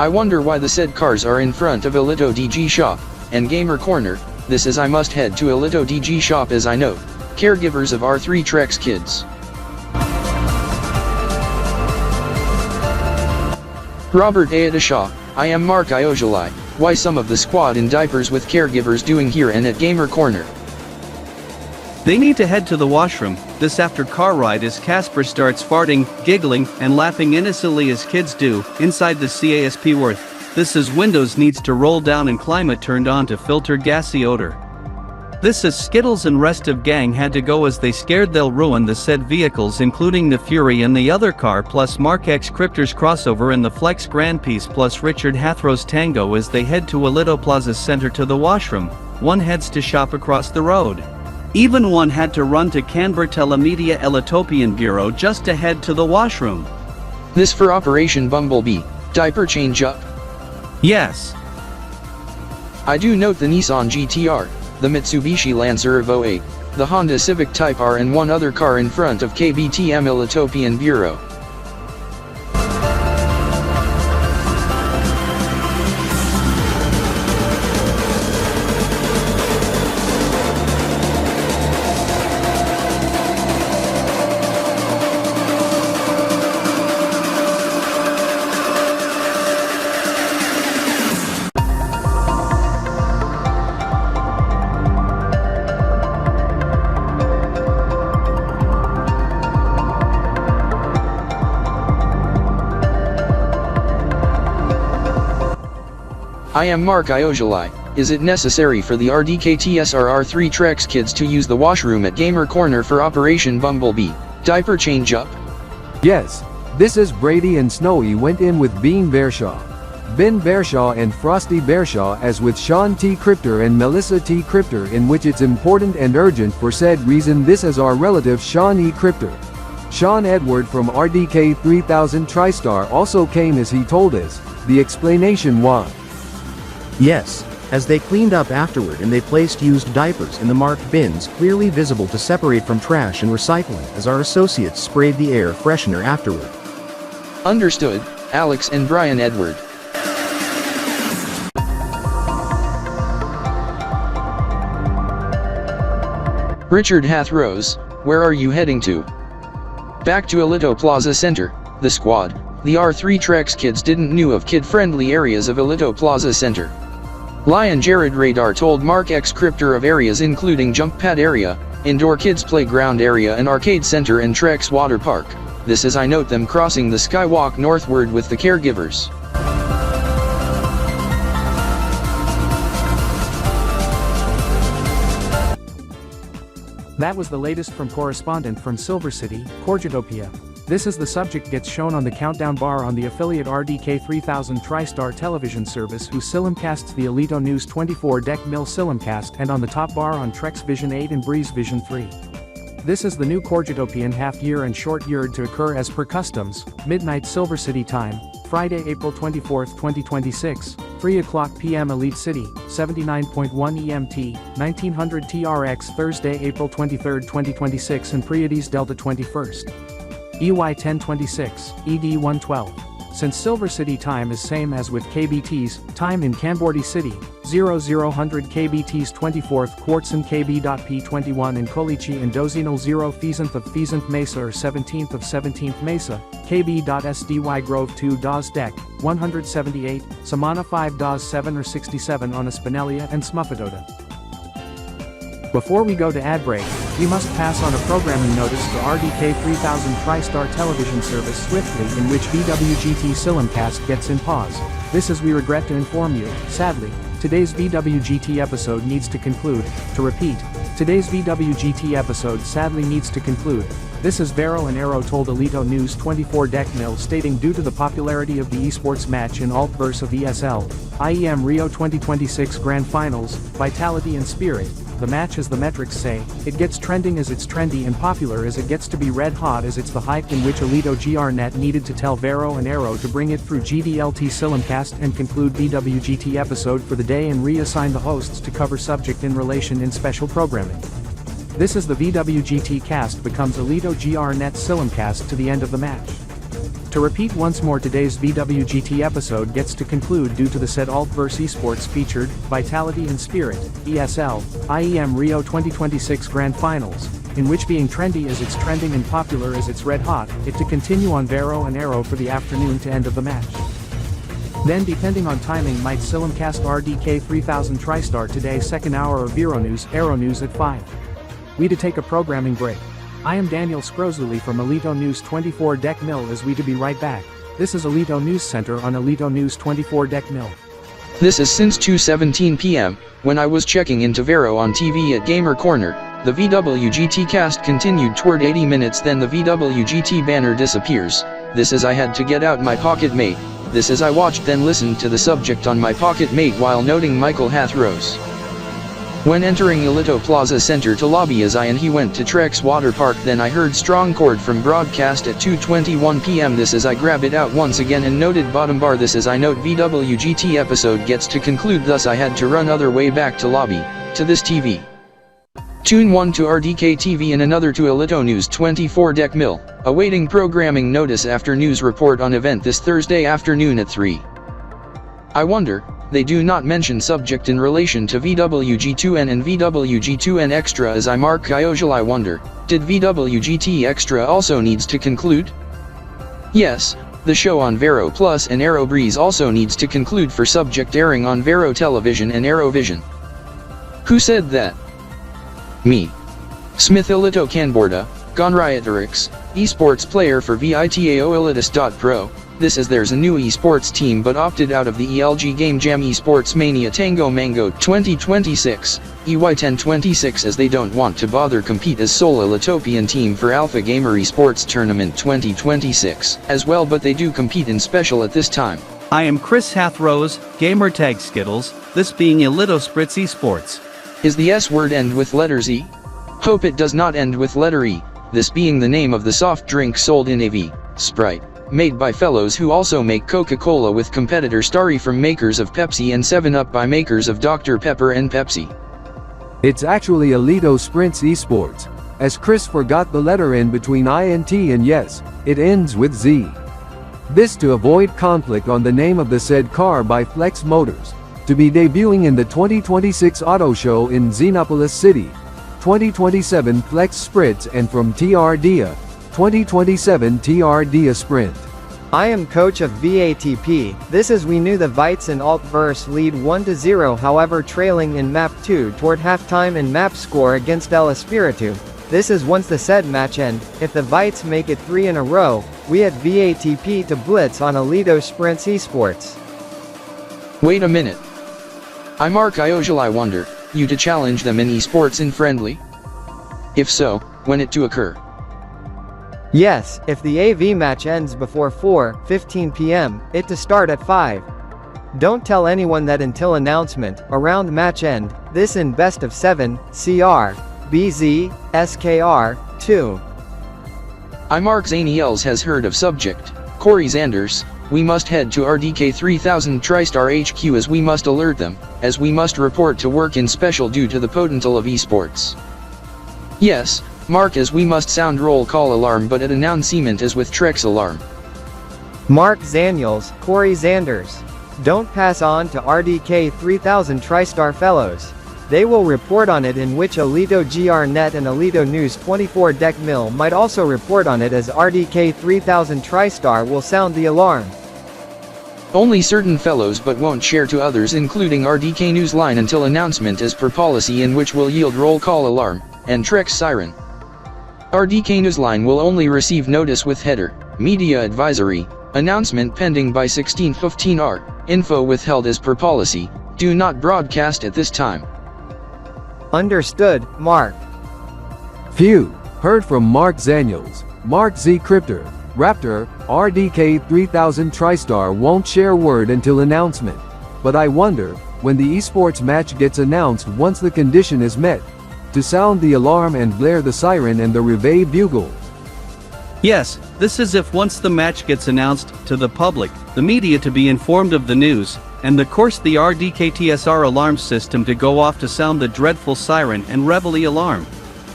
S1: I wonder why the said cars are in front of Elito DG shop, and Gamer Corner. This is I must head to Elito DG shop as I know. Caregivers of R3 Trex kids. Robert Ayadashaw, I am Mark Ayozuli. Why some of the squad in diapers with caregivers doing here and at Gamer Corner?
S2: They need to head to the washroom. This after car ride as Casper starts farting, giggling, and laughing innocently as kids do, inside the CASP Worth. This is Windows needs to roll down and climate turned on to filter gassy odor. This is Skittles and rest of gang had to go as they scared they'll ruin the said vehicles including the Fury and the other car plus Mark X Cryptor's crossover and the Flex Grand Piece plus Richard Hathrow's Tango as they head to Elito Plaza Center to the washroom. One heads to shop across the road. Even one had to run to Canberra Telemedia Elitopian Bureau just to head to the washroom.
S1: This for Operation Bumblebee, diaper change up?
S2: Yes.
S1: I do note the Nissan GTR, the Mitsubishi Lancer Evo 8, the Honda Civic Type R and one other car in front of KBTM Elitopian Bureau. I am Mark Ayozuli. Is it necessary for the RDK TSRR3 Trex kids to use the washroom at Gamer Corner for Operation Bumblebee, diaper change up?
S3: Yes. This is Brady and Snowy went in with Bean Bearshaw, Ben Bearshaw and Frosty Bearshaw as with Sean T. Cryptor and Melissa T. Cryptor in which it's important and urgent for said reason this is our relative Sean E. Cryptor. Sean Edward from RDK 3000 TriStar also came as he told us, the explanation why.
S16: Yes, as they cleaned up afterward and they placed used diapers in the marked bins clearly visible to separate from trash and recycling as our associates sprayed the air freshener afterward.
S1: Understood, Alex and Brian Edward. Richard Hathrows, where are you heading to? Back to Elito Plaza Center, the squad. The R3 Trex kids didn't knew of kid-friendly areas of Elito Plaza Center. Lion Jared Radar told Mark X Cryptor of areas including jump pad area, indoor kids playground area and arcade center and Trex water park. This as I note them crossing the skywalk northward with the caregivers.
S17: That was the latest from correspondent from Silver City, CorJot-NYE. This is the subject gets shown on the countdown bar on the affiliate RDK 3000 TriStar television service who simulcasts the Elito News 24-dek mil simulcast and on the top bar on Trex Vision 8 and Breeze Vision 3. This is the new CorJot-NYE half-year and short-year to occur as per customs, midnight Silver City time, Friday, April 24, 2026, 3:00 p.m. Elite City, 79.1 EMT, 1900 TRX Thursday, April 23, 2026 and Pleiades Delta 21st. EY1026, ED112. Since Silver City time is same as with KBT's time in Kanbordeean City, 0000 KBT's 24th Quartz and KB.P21 in Kolichi and Dozinal 0 Pheasant of Pheasant Mesa or 17th of 17th Mesa, KB.SDY Grove 2 DOS Deck, 178, Samana 5 DOS 7 or 67 on a Spinelia and Smuffadota. Before we go to ad break, we must pass on a programming notice to RDK 3000 TriStar television service swiftly in which VWGT Silimcast gets in pause. This is we regret to inform you, sadly, today's VWGT episode needs to conclude. To repeat, today's VWGT episode sadly needs to conclude. This is Vero and Arrow told Elito News 24-dek mil stating due to the popularity of the esports match in Altverse of ESL IEM Rio 2026 Grand Finals, vitality and spirit, the match as the metrics say, it gets trending as it's trendy and popular as it gets to be red hot as it's the hype in which Elito GRNet needed to tell Vero and Arrow to bring it through GDLT Silimcast and conclude VWGT episode for the day and reassign the hosts to cover subject in relation in special programming. This is the VWGT cast becomes Elito GRNet Silimcast to the end of the match. To repeat once more, today's VWGT episode gets to conclude due to the said Altverse Esports featured, Vitality and Spirit, ESL, IEM Rio 2026 Grand Finals, in which being trendy as it's trending and popular as it's red hot, it to continue on Vero and Aero for the afternoon to end of the match. Then depending on timing might Silimcast RDK 3000 TriStar today second hour of Vero News, Aero News at 5. We to take a programming break. I am Daniel Scrozuli from Alito News 24 Dek Mil as we to be right back. This is Alito News Center on Alito News 24 Dek Mil.
S1: This is since 2:17 p.m., when I was checking into Vero on TV at Gamer Corner, the VWGT cast continued toward 80 minutes, then the VWGT banner disappears. This is I had to get out my pocket mate. This is I watched then listened to the subject on my pocket mate while noting Michael Hathros. When entering Alito Plaza Center to lobby as I and he went to Trex Water Park, then I heard strong chord from broadcast at 2:21 p.m. This is I grab it out once again and noted bottom bar. This is I note VWGT episode gets to conclude, thus I had to run other way back to lobby, to this TV. Tune 1 to RDK TV and another to Alito News 24 Dek Mil, awaiting programming notice after news report on event this Thursday afternoon at 3. I wonder, they do not mention subject in relation to VWG2N and VWG2N Extra as I Mark Ayozuli wonder, did VWGT Extra also needs to conclude? Yes, the show on Vero Plus and Aero Breeze also needs to conclude for subject airing on Vero Television and Aerovision. Who said that? Me. Smith Alito Kanborda, Gonryatorix, esports player for VITAO Elitus.pro. This is there's a new esports team but opted out of the ELG Game Jam Esports Mania Tango Mango 2026, EY1026 as they don't want to bother compete as sole Elitopian team for Alpha Gamer Esports Tournament 2026 as well, but they do compete in special at this time.
S2: I am Chris Hathros, gamertag Skittles, this being Alito Spritz Esports.
S1: Is the S word end with letter Z? Hope it does not end with letter E, this being the name of the soft drink sold in AV, Sprite, made by fellows who also make Coca-Cola with competitor Starry from makers of Pepsi and 7-Up by makers of Dr. Pepper and Pepsi.
S3: It's actually Alito Sprints Esports, as Chris forgot the letter N between INT and yes, it ends with Z. This to avoid conflict on the name of the said car by Flex Motors, to be debuting in the 2026 Auto Show in Xenopolis City, 2027 Flex Spritz and from TRDA, 2027 TRDA Sprint.
S8: I am coach of VATP, this is we knew the Vites and Altverse lead 1-0 however trailing in map 2 toward halftime in map score against El Espiritu. This is once the said match end, if the Vites make it 3 in a row, we at VATP to blitz on Alito Sprints Esports.
S1: Wait a minute. I Mark Ayozuli wonder, you to challenge them in esports in friendly? If so, when it to occur?
S8: Yes, if the AV match ends before 4:15 p.m., it to start at 5. Don't tell anyone that until announcement, around match end, this in best of 7, CR, BZ, SKR, 2.
S1: I Mark Zaniels has heard of subject, Corey Zanders, we must head to RDK 3000 TriStar HQ as we must alert them, as we must report to work in special due to the potental of esports. Yes, Mark as we must sound roll call alarm but at announcement as with Trex alarm.
S8: Mark Zaniels, Corey Zanders. Don't pass on to RDK 3000 TriStar fellows. They will report on it in which Alito GRNet and Alito News 24 Dek Mil might also report on it as RDK 3000 TriStar will sound the alarm.
S1: Only certain fellows but won't share to others including RDK Newsline until announcement as per policy in which will yield roll call alarm, and Trex siren. RDK Newsline will only receive notice with header, media advisory, announcement pending by 1615R, info withheld as per policy, do not broadcast at this time.
S8: Understood, Mark.
S3: Phew, heard from Mark Zaniels, Mark Z Cryptor, Raptor, RDK 3000 TriStar won't share word until announcement. But I wonder, when the esports match gets announced once the condition is met, to sound the alarm and blare the siren and the reveille bugle.
S2: Yes, this is if once the match gets announced to the public, the media to be informed of the news, and of course the RDK-TSR alarm system to go off to sound the dreadful siren and reveille alarm.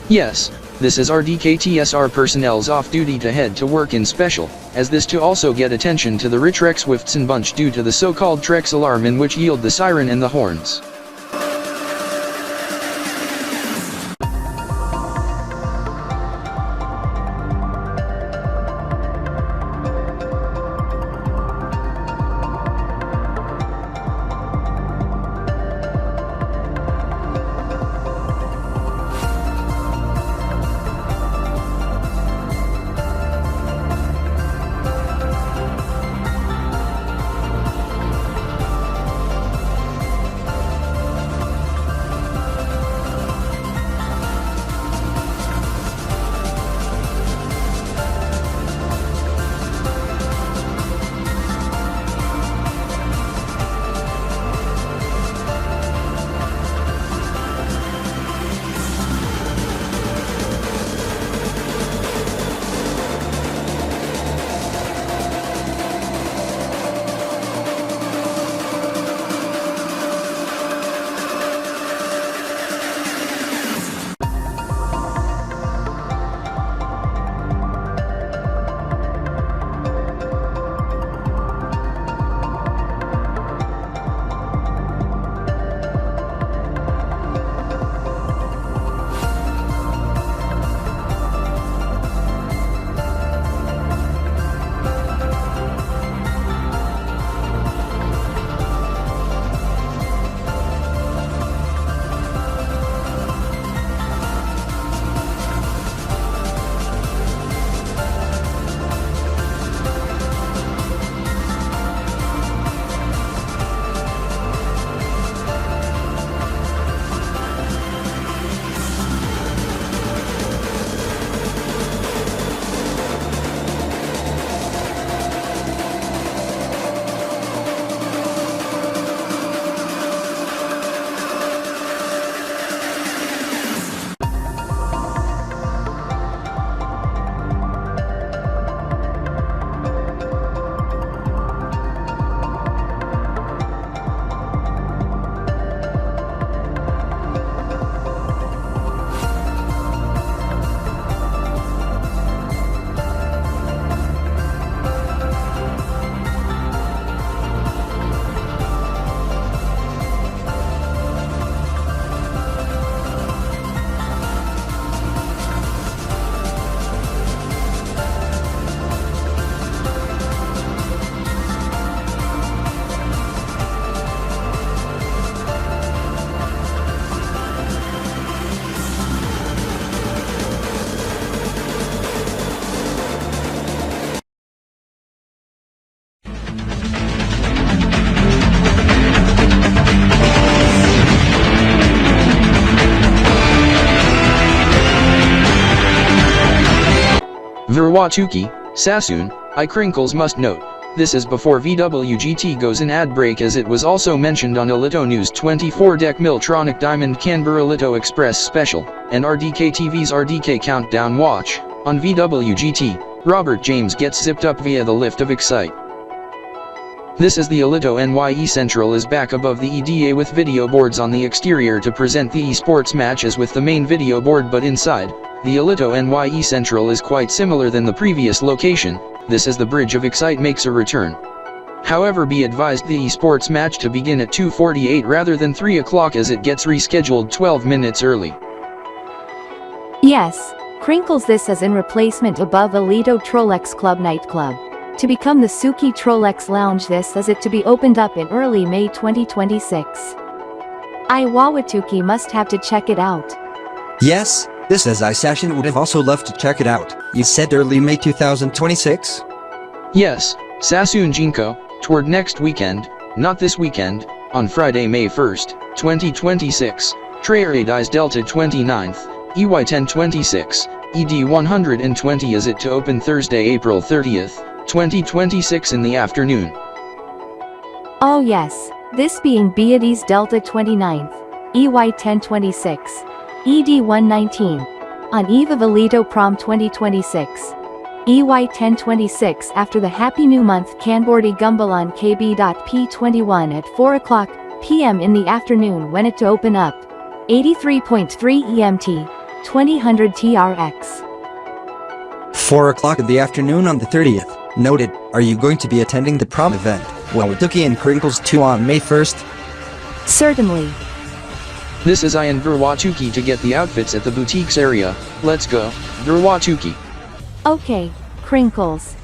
S1: Yes, this is RDK-TSR personnel's off duty to head to work in special, as this to also get attention to the rich Rexwifts bunch due to the so-called Trex alarm in which yield the siren and the horns. Verwatuki, Sassune, I Crinkles must note, this is before VWGT goes in ad break, as it was also mentioned on Alito News 24-dek Miltronic Diamond Canberra Alito Express Special, and RDK TV's RDK Countdown Watch. On VWGT, Robert James gets zipped up via the lift of Excite. This is the Alito-NYE Central is back above the EDA with video boards on the exterior to present the esports matches with the main video board, but inside, the Alito-NYE Central is quite similar than the previous location. This is the Bridge of Excite makes a return. However, be advised the esports match to begin at 2:48 rather than 3 o'clock, as it gets rescheduled 12 minutes early.
S4: Yes, Crinkles, this as in replacement above Alito Trollex Club nightclub. To become the Suki Trollex Lounge, this as it to be opened up in early May 2026. Iwawatuki must have to check it out.
S14: Yes, this as I Sassune would have also loved to check it out. You said early May 2026?
S1: Yes, Sassune Juniko, toward next weekend, not this weekend, on Friday May 1st, 2026, RYDZY Delta 29th, EY1026, ED120 is it to open Thursday April 30th, 2026 in the afternoon.
S4: Oh yes, this being BID's Delta 29th, EY1026, ED119, on eve of Alito Prom 2026, EY1026 after the Happy New Month Kanbordeean-Spinelian KB.P21 at 4 p.m. in the afternoon, when it to open up, 83.3 EMT, 2000 TRX.
S14: 4 o'clock in the afternoon on the 30th. Noted, are you going to be attending the prom event, Wawatuki and Crinkles 2 on May 1st?
S4: Certainly.
S1: This is Ian Wawatuki to get the outfits at the boutiques area. Let's go, Wawatuki.
S4: Okay, Crinkles.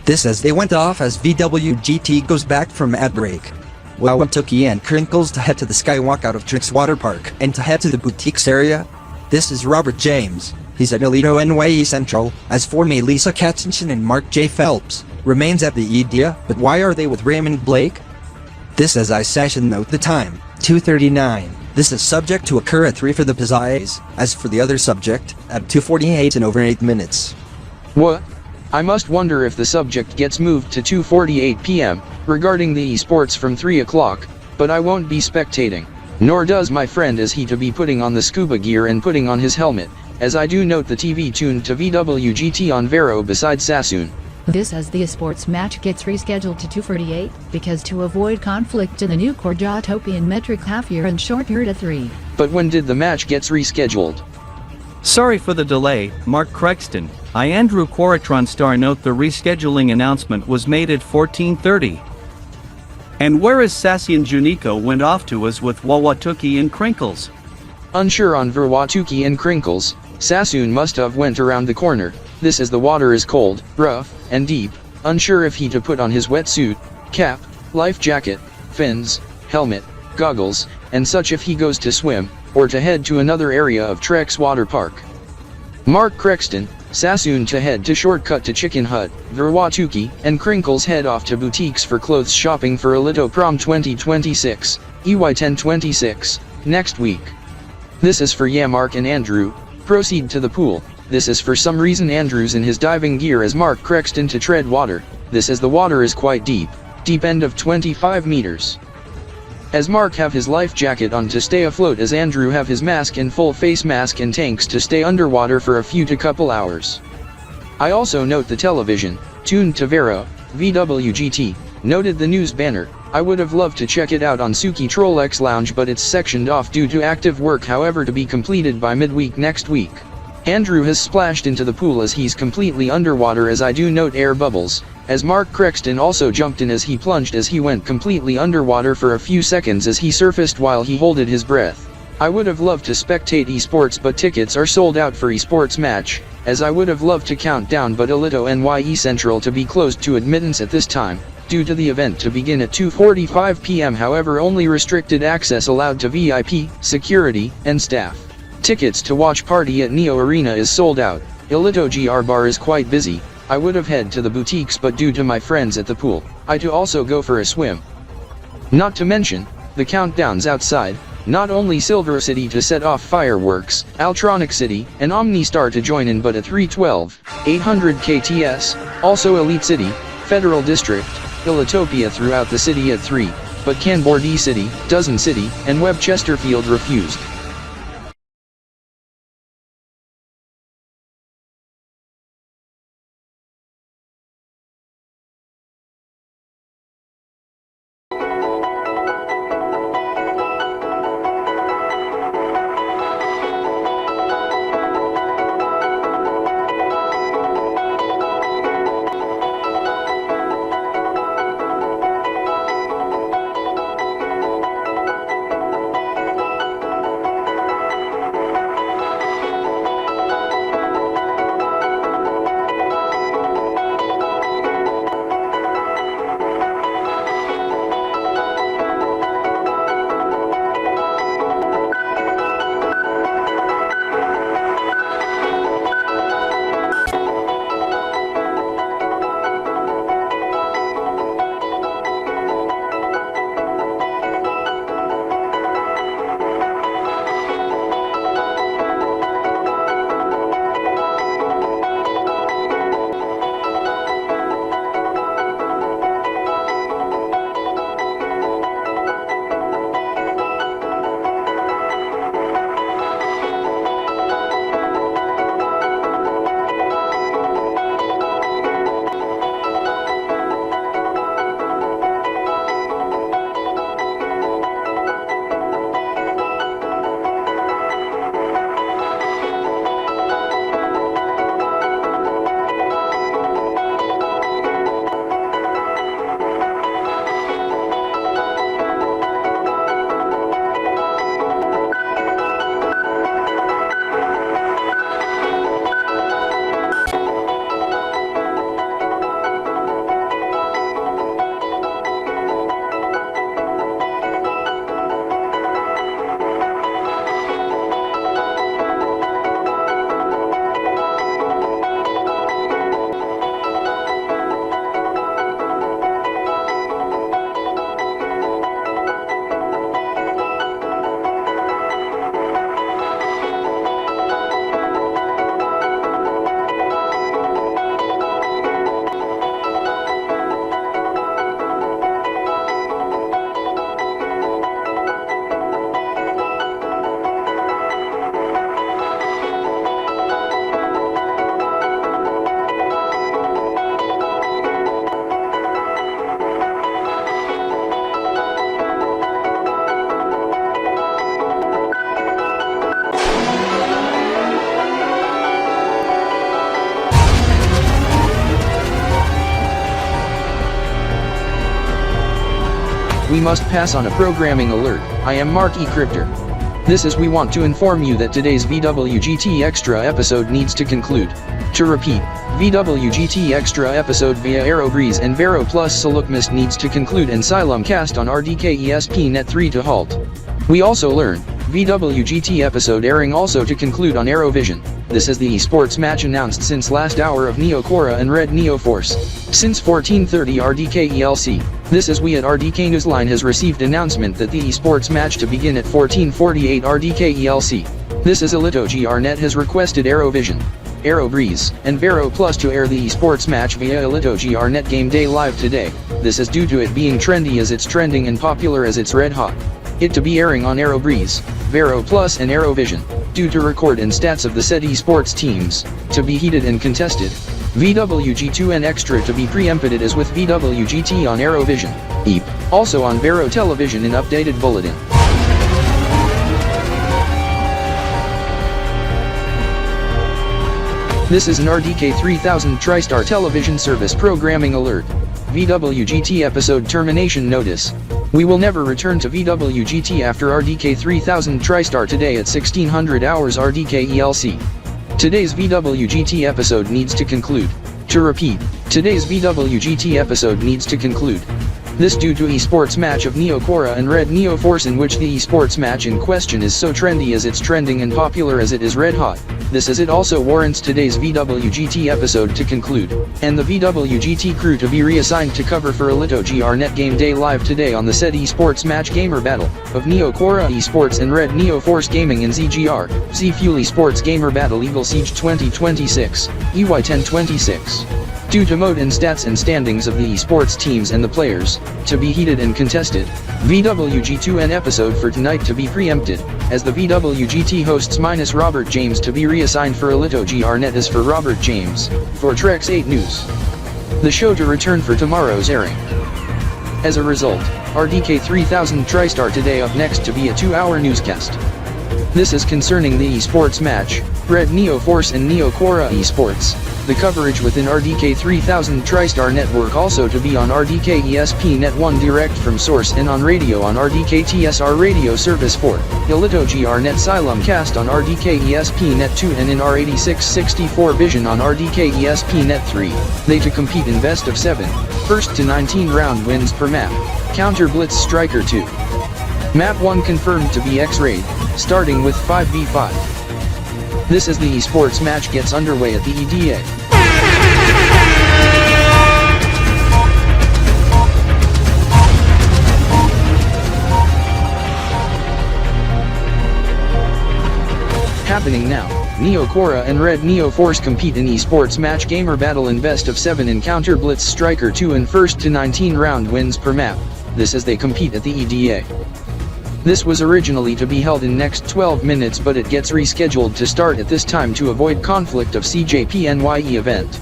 S14: This as they went off as VWGT goes back from ad break. Wawatuki and Crinkles to head to the Skywalk out of Trix Water Park and to head to the boutiques area. This is Robert James. He's at NYE Central, as for me Lisa Katzenson and Mark J. Phelps remains at the EDIA, but why are they with Raymond Blake? This as I session note the time, 2:39. This is subject to occur at 3 for the Pizzais, as for the other subject, at 2:48 in over 8 minutes.
S1: What? I must wonder if the subject gets moved to 2:48 p.m. regarding the esports from 3 o'clock, but I won't be spectating. Nor does my friend is he to be putting on the scuba gear and putting on his helmet, as I do note the TV tuned to VWGT on Vero beside Sassune.
S18: This as the esports match gets rescheduled to 2:48, because to avoid conflict in the new CorJot-NYE metric half-year and short-year to 3.
S1: But when did the match gets rescheduled?
S2: Sorry for the delay, Mark Crexton. Andrew Quaritron star note the rescheduling announcement was made at 14:30. And where is Sassune Juniko went off to was with Wawatuki and Crinkles.
S1: Unsure on Wawatuki and Crinkles, Sassune must have went around the corner. This as the water is cold, rough, and deep, unsure if he to put on his wetsuit, cap, life jacket, fins, helmet, goggles, and such if he goes to swim, or to head to another area of Trex Water Park. Mark Crexton, Sassune to head to shortcut to Chicken Hut, Wawatuki and Crinkles head off to boutiques for clothes shopping for Alito Prom 2026, EY1026, next week. This is for Mark and Andrew, proceed to the pool. This is for some reason Andrew's in his diving gear as Mark Crexton to tread water. This as the water is quite deep end of 25 meters. As Mark have his life jacket on to stay afloat as Andrew have his mask and full face mask and tanks to stay underwater for a few to couple hours. I also note the television, tuned to Vero, VWGT, noted the news banner. I would have loved to check it out on Suki Troll X Lounge but it's sectioned off due to active work however to be completed by midweek next week. Andrew has splashed into the pool as he's completely underwater as I do note air bubbles, as Mark Crexton also jumped in as he plunged as he went completely underwater for a few seconds as he surfaced while he holded his breath. I would have loved to spectate esports but tickets are sold out for esports match, as I would have loved to Kountdown but Alito NYE Central to be closed to admittance at this time, due to the event to begin at 2:45 p.m. however only restricted access allowed to VIP, security, and staff. Tickets to watch party at Neo Arena is sold out. Alito GR bar is quite busy. I would have head to the boutiques but due to my friends at the pool, I to also go for a swim. Not to mention, the countdowns outside, not only Silver City to set off fireworks, Altronic City, and Omnistar to join in but at 312, 800 KTS, also Elite City, Federal District, Illitopia throughout the city at 3, but Kanbordee City, Dozen City, and Webb Chesterfield refused. we must pass on a programming alert. I am Mark Crypter. This is we want to inform you that today's VWGT Extra episode needs to conclude. To repeat, VWGT Extra episode via RYDZY and Vero plus Salukmist needs to conclude and Silumcast on RDK ESP.net 3 to halt. We also learn, VWGT episode airing also to conclude on Aerovision. This is the esports match announced since last hour of Quorai and Red Neo Force. Since 14:30 RDK ELC. This is we at RDK Newsline has received announcement that the esports match to begin at 14:48 RDK ELC. This is ElitoGRnet has requested Aerovision, RYDZY, and Vero Plus to air the esports match via ElitoGRnet Game Day Live today. This is due to it being trendy as it's trending and popular as it's red hot. It to be airing on RYDZY, Vero Plus and Aerovision, due to record and stats of the said esports teams, to be heated and contested. VWG2 and Extra to be preempted as with VWGT on Aerovision, EP, also on Vero Television in updated bulletin. This is an RDK 3000 TriStar television service programming alert. VWGT episode termination notice. We will never return to VWGT after RDK 3000 TriStar today at 1600 hours RDK ELC. Today's VWGT episode needs to conclude. To repeat, today's VWGT episode needs to conclude. This due to esports match of Quorai and Red Neo Force in which the esports match in question is so trendy as it's trending and popular as it is red hot. This as it also warrants today's VWGT episode to conclude, and the VWGT crew to be reassigned to cover for ElitoGRnet Game Day Live today on the said esports match gamer battle of Quorai Esports and Red Neo Force Gaming and ZGR, Z Fuel Esports Gamer Battle Eagle Siege 2026, EY1026. Due to mode and stats and standings of the esports teams and the players, to be heated and contested, VWG2N episode for tonight to be preempted, as the VWGT hosts minus Robert James to be reassigned for ElitoGRnet as for Robert James, for Trex 8 News. The show to return for tomorrow's airing. As a result, RDK 3000 TriStar today up next to be a 2-hour newscast. This is concerning the esports match, Red Neo Force and Quorai Esports. The coverage within RDK 3000 TriStar network also to be on RDK ESP.net 1 direct from source and on radio on RDK TSR radio service 4, ElitoGRnet Silumcast on RDK ESP.net 2 and in R8664 Vision on RDK ESP.net 3. They to compete in best of 7, first to 19 round wins per map. Counter Blitz Striker 2. Map 1 confirmed to be X-Raid, starting with 5v5. This as the esports match gets underway at the EDA. Happening now, Quorai and Red Neo Force compete in esports match gamer battle in best of 7 in Counter Blitz Striker 2 and first to 19 round wins per map. This as they compete at the EDA. This was originally to be held in next 12 minutes but it gets rescheduled to start at this time to avoid conflict of CJP-NYE event.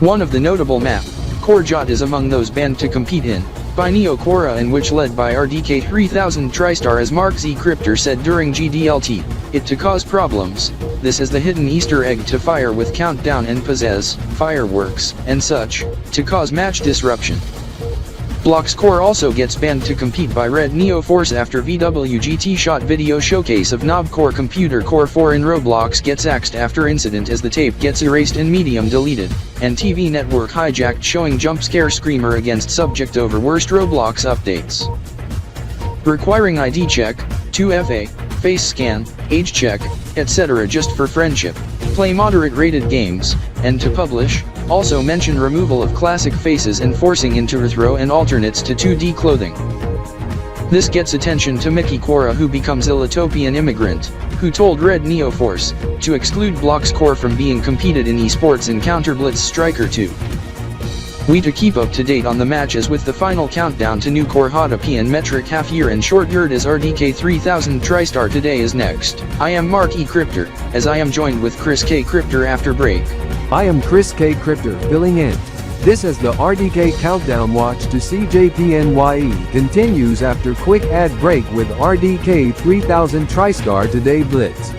S1: One of the notable map, CorJot is among those banned to compete in, by Quorai and which led by RDK 3000 TriStar as Mark Crypter said during GDLT, it to cause problems. This is the hidden Easter egg to fire with Kountdown and possess, fireworks, and such, to cause match disruption. Blox Core also gets banned to compete by Red Neo Force after VWGT shot video showcase of Knob Core Computer Core 4 in Roblox gets axed after incident as the tape gets erased and medium deleted, and TV network hijacked showing jump scare screamer against subject over worst Roblox updates. Requiring ID check, 2FA, face scan, age check, etc. just for friendship, play moderate rated games, and to publish. Also mention removal of classic faces and forcing into retro and alternates to 2D clothing. This gets attention to Mickey Quora who becomes a Litopian immigrant, who told Red Neo Force to exclude Blox Core from being competed in esports in Counter Blitz Striker 2. We to keep up to date on the matches with the final countdown to new Korhotopian metric half year and short yard as RDK 3000 TriStar today is next. I am Mark Crypter, as I am joined with Chris K. Crypter after break.
S3: I am Chris K. Crypter filling in. This is the RDK Countdown watch to CJP-NYE continues after quick ad break with RDK 3000 TriStar Today Blitz.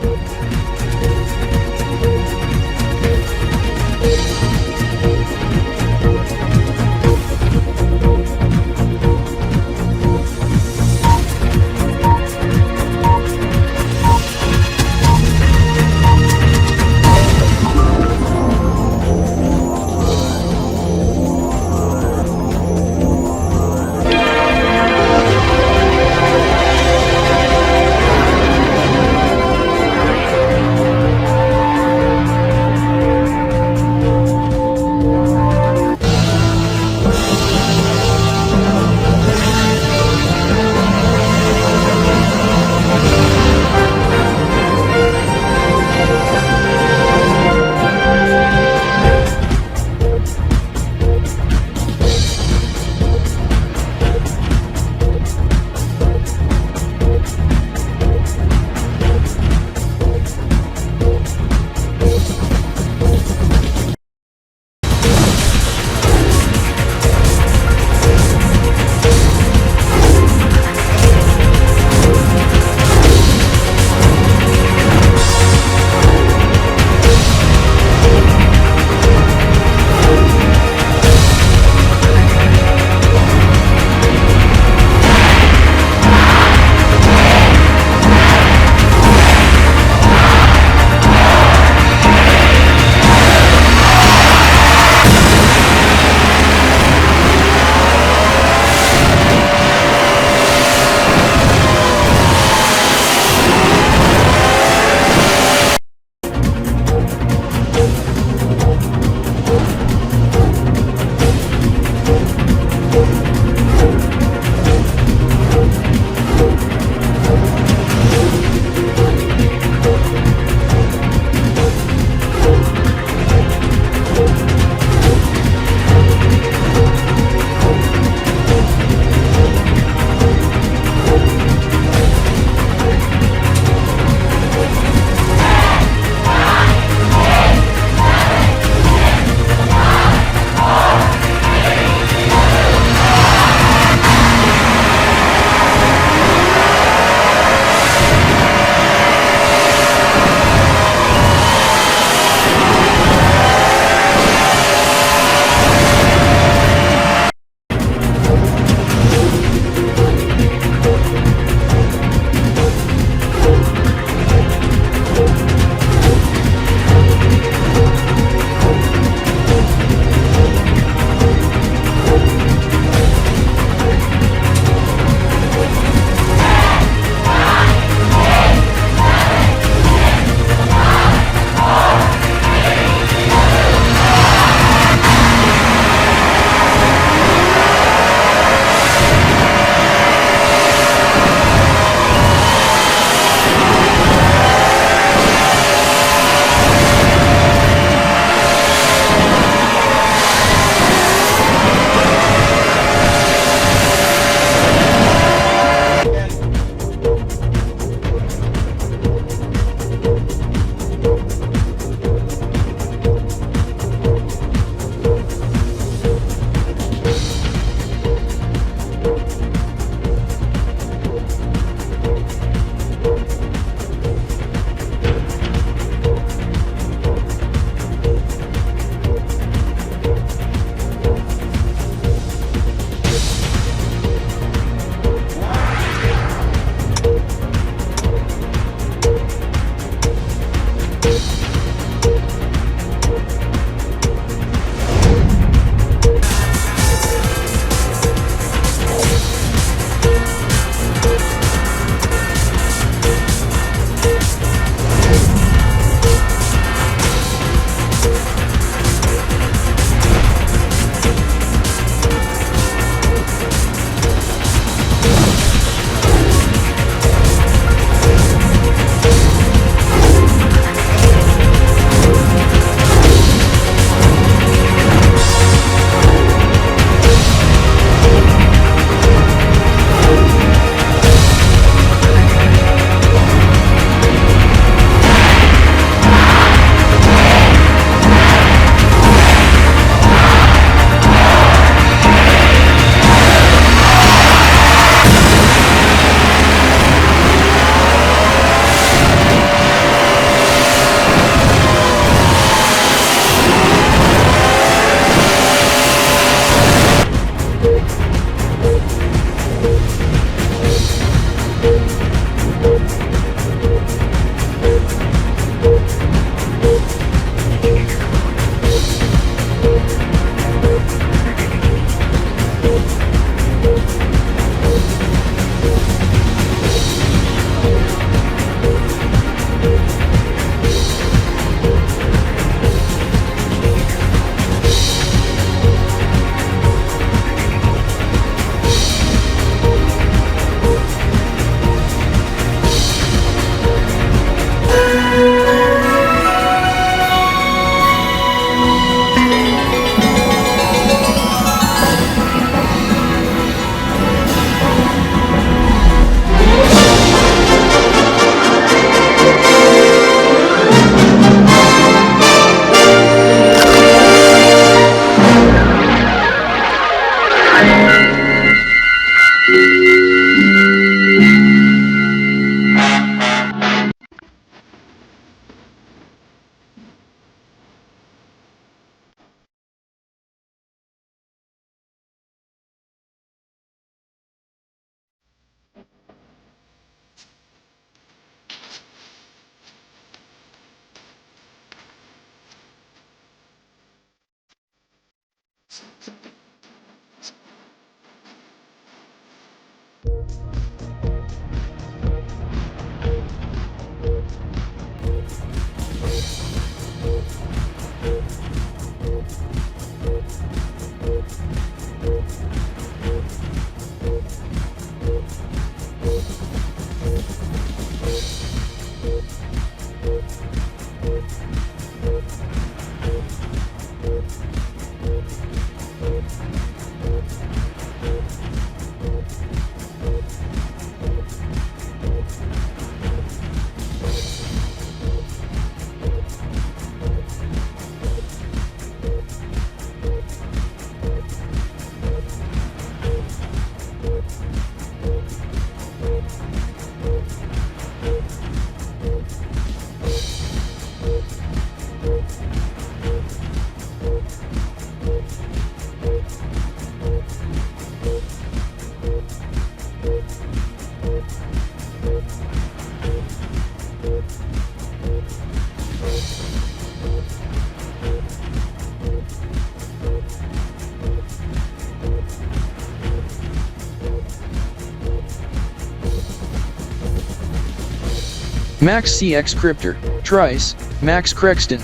S1: Max CX Cryptor, Trice, Max Crexton.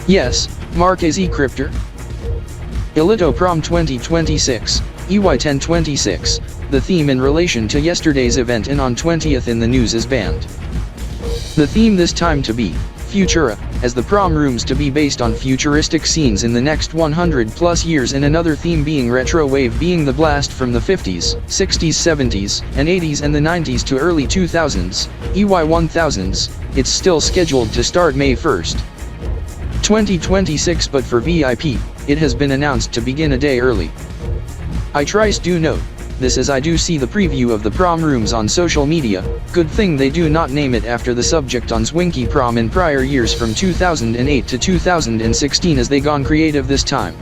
S1: Yes, Mark Ayozuli Cryptor. Elito Prom 2026, EY1026, the theme in relation to yesterday's event and on 20th in the news is banned. The theme this time to be Futura, as the prom rooms to be based on futuristic scenes in the next 100 plus years, and another theme being retro wave, being the blast from the 50s, 60s, 70s, and 80s and the 90s to early 2000s, EY1000s, it's still scheduled to start May 1st, 2026, but for VIP, it has been announced to begin a day early. I tries do note this as I do see the preview of the prom rooms on social media. Good thing they do not name it after the subject on Zwinky Prom in prior years from 2008 to 2016, as they gone creative this time.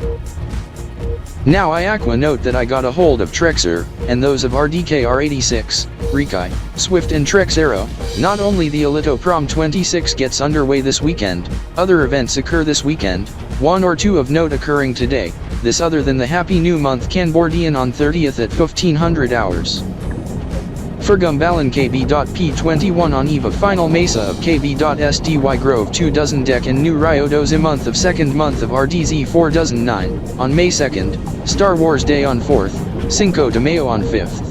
S1: Now I aqua note that I got a hold of Trexer, and those of RDK R86, Rikai, Swift and Trexero. Not only the Elito Prom 26 gets underway this weekend, other events occur this weekend, one or two of note occurring today, this other than the Happy New Month Kanbordeean on 30th at 1500 hours. For Gumbalin KB.P21 on eve of final Mesa of KB.SDY Grove 2 dozen deck and new Ryo-dozz month of 2nd month of RYDZY 4 dozen 9, on May 2nd, Star Wars Day on 4th, Cinco de Mayo on 5th.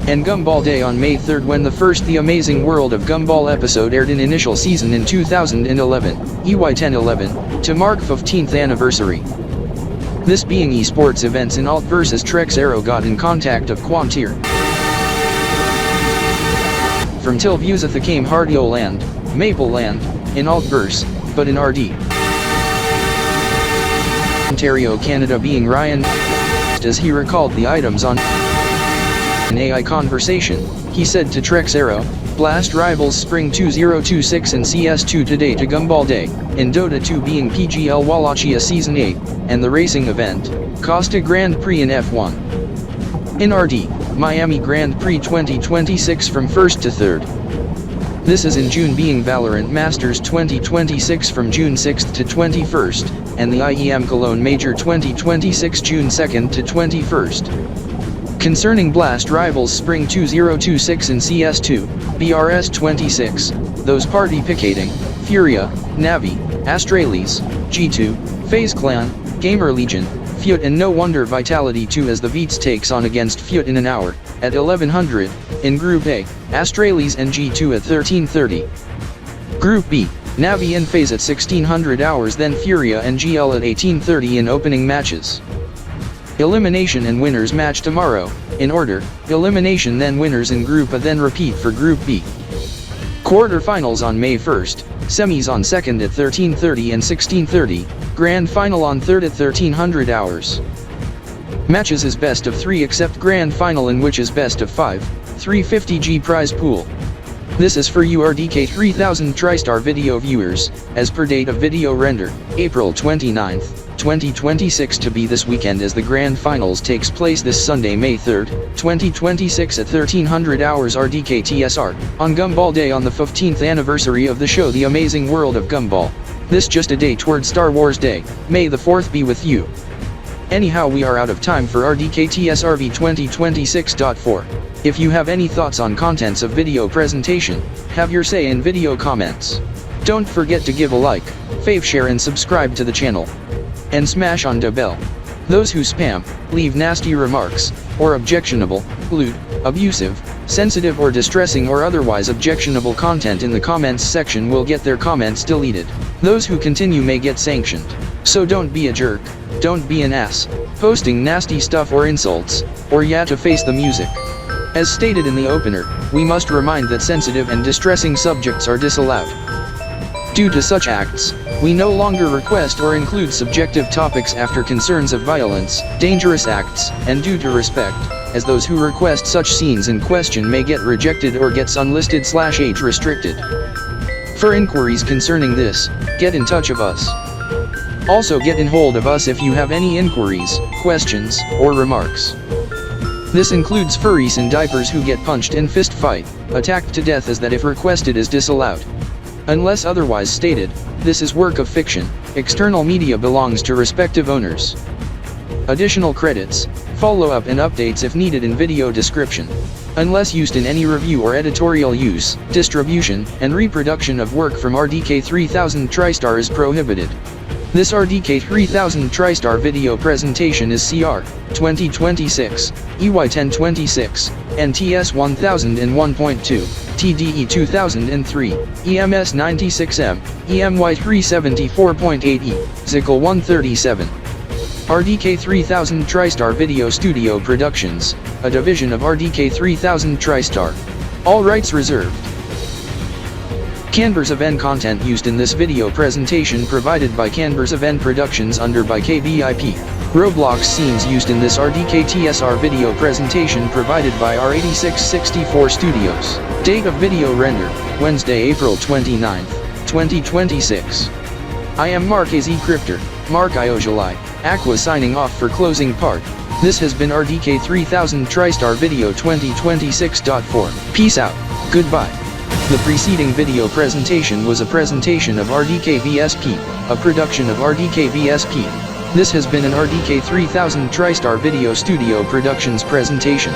S1: And Gumball Day on May 3rd, when the first The Amazing World of Gumball episode aired in initial season in 2011, EY1011, to mark 15th anniversary. This being esports events in Alt vs Trexero got in contact of Quantier. From till views at the came Hardio Land, Maple Land, in Altverse, but in RD. Ontario, Canada being Ryan, as he recalled the items on an AI conversation, he said to Trexero, Blast Rivals Spring 2026 and CS2 today to Gumball Day, in Dota 2 being PGL Wallachia Season 8, and the racing event, Costa Grand Prix in F1. In RD, Miami Grand Prix 2026 from 1st to 3rd. This is in June being Valorant Masters 2026 from June 6th to 21st, and the IEM Cologne Major 2026 June 2nd to 21st. Concerning Blast Rivals Spring 2026 in CS2, BRS26, those party picketing, Furia, Navi, Astralis, G2, FaZe Clan, Gamer Legion, Fyut and no wonder Vitality 2 as the Veets takes on against Fyut in an hour, at 1100, in Group A, Astralis and G2 at 1330. Group B, Navi and FaZe at 1600 hours then Furia and GL at 1830 in opening matches. Elimination and winners match tomorrow, in order, elimination then winners in Group A then repeat for Group B. Quarterfinals on May 1st, semis on 2nd at 1330 and 1630, grand final on 3rd at 1300 hours. Matches is best of 3 except grand final in which is best of 5, 350G prize pool. This is for you RDK 3000 TriStar video viewers, as per date of video render, April 29th, 2026 to be this weekend as the grand finals takes place this Sunday May 3rd, 2026 at 1300 hours RDK TSR, on Gumball Day on the 15th anniversary of the show The Amazing World of Gumball. This just a day towards Star Wars Day, may the 4th be with you. Anyhow we are out of time for RDK TSRV 2026.4. If you have any thoughts on contents of video presentation, have your say in video comments. Don't forget to give a like, fave share and subscribe to the channel. And smash on the bell. Those who spam, leave nasty remarks, or objectionable, lewd, abusive, sensitive or distressing or otherwise objectionable content in the comments section will get their comments deleted. Those who continue may get sanctioned. So don't be a jerk, don't be an ass, posting nasty stuff or insults, or to face the music. As stated in the opener, we must remind that sensitive and distressing subjects are disallowed. Due to such acts, we no longer request or include subjective topics after concerns of violence, dangerous acts, and due to respect, as those who request such scenes in question may get rejected or gets unlisted/age restricted. For inquiries concerning this, get in touch of us. Also get in hold of us if you have any inquiries, questions, or remarks. This includes furries in diapers who get punched in fist fight, attacked to death as that if requested is disallowed. Unless otherwise stated, this is work of fiction, external media belongs to respective owners. Additional credits, follow-up and updates if needed in video description. Unless used in any review or editorial use, distribution, and reproduction of work from RDK 3000 TriStar is prohibited. This RDK 3000 TriStar video presentation is CR 2026, EY1026, NTS 1001.2, TDE 2003, EMS 96M, EMY 374.8E, ZICL 137. RDK 3000 TriStar Video Studio Productions, a division of RDK 3000 TriStar. All rights reserved. KanborDeean content used in this video presentation provided by KanborDeean Productions under by KBIP. Roblox scenes used in this RDK TSR video presentation provided by R8664 Studios. Date of video render, Wednesday, April 29th, 2026. I am Mark Ayozuli, Mark Ayozuli, Aqua signing off for closing part. This has been RDK 3000 TriStar Video 2026.4. Peace out. Goodbye. The preceding video presentation was a presentation of RDK VSP, a production of RDK VSP. This has been an RDK 3000 TriStar Video Studio Productions presentation.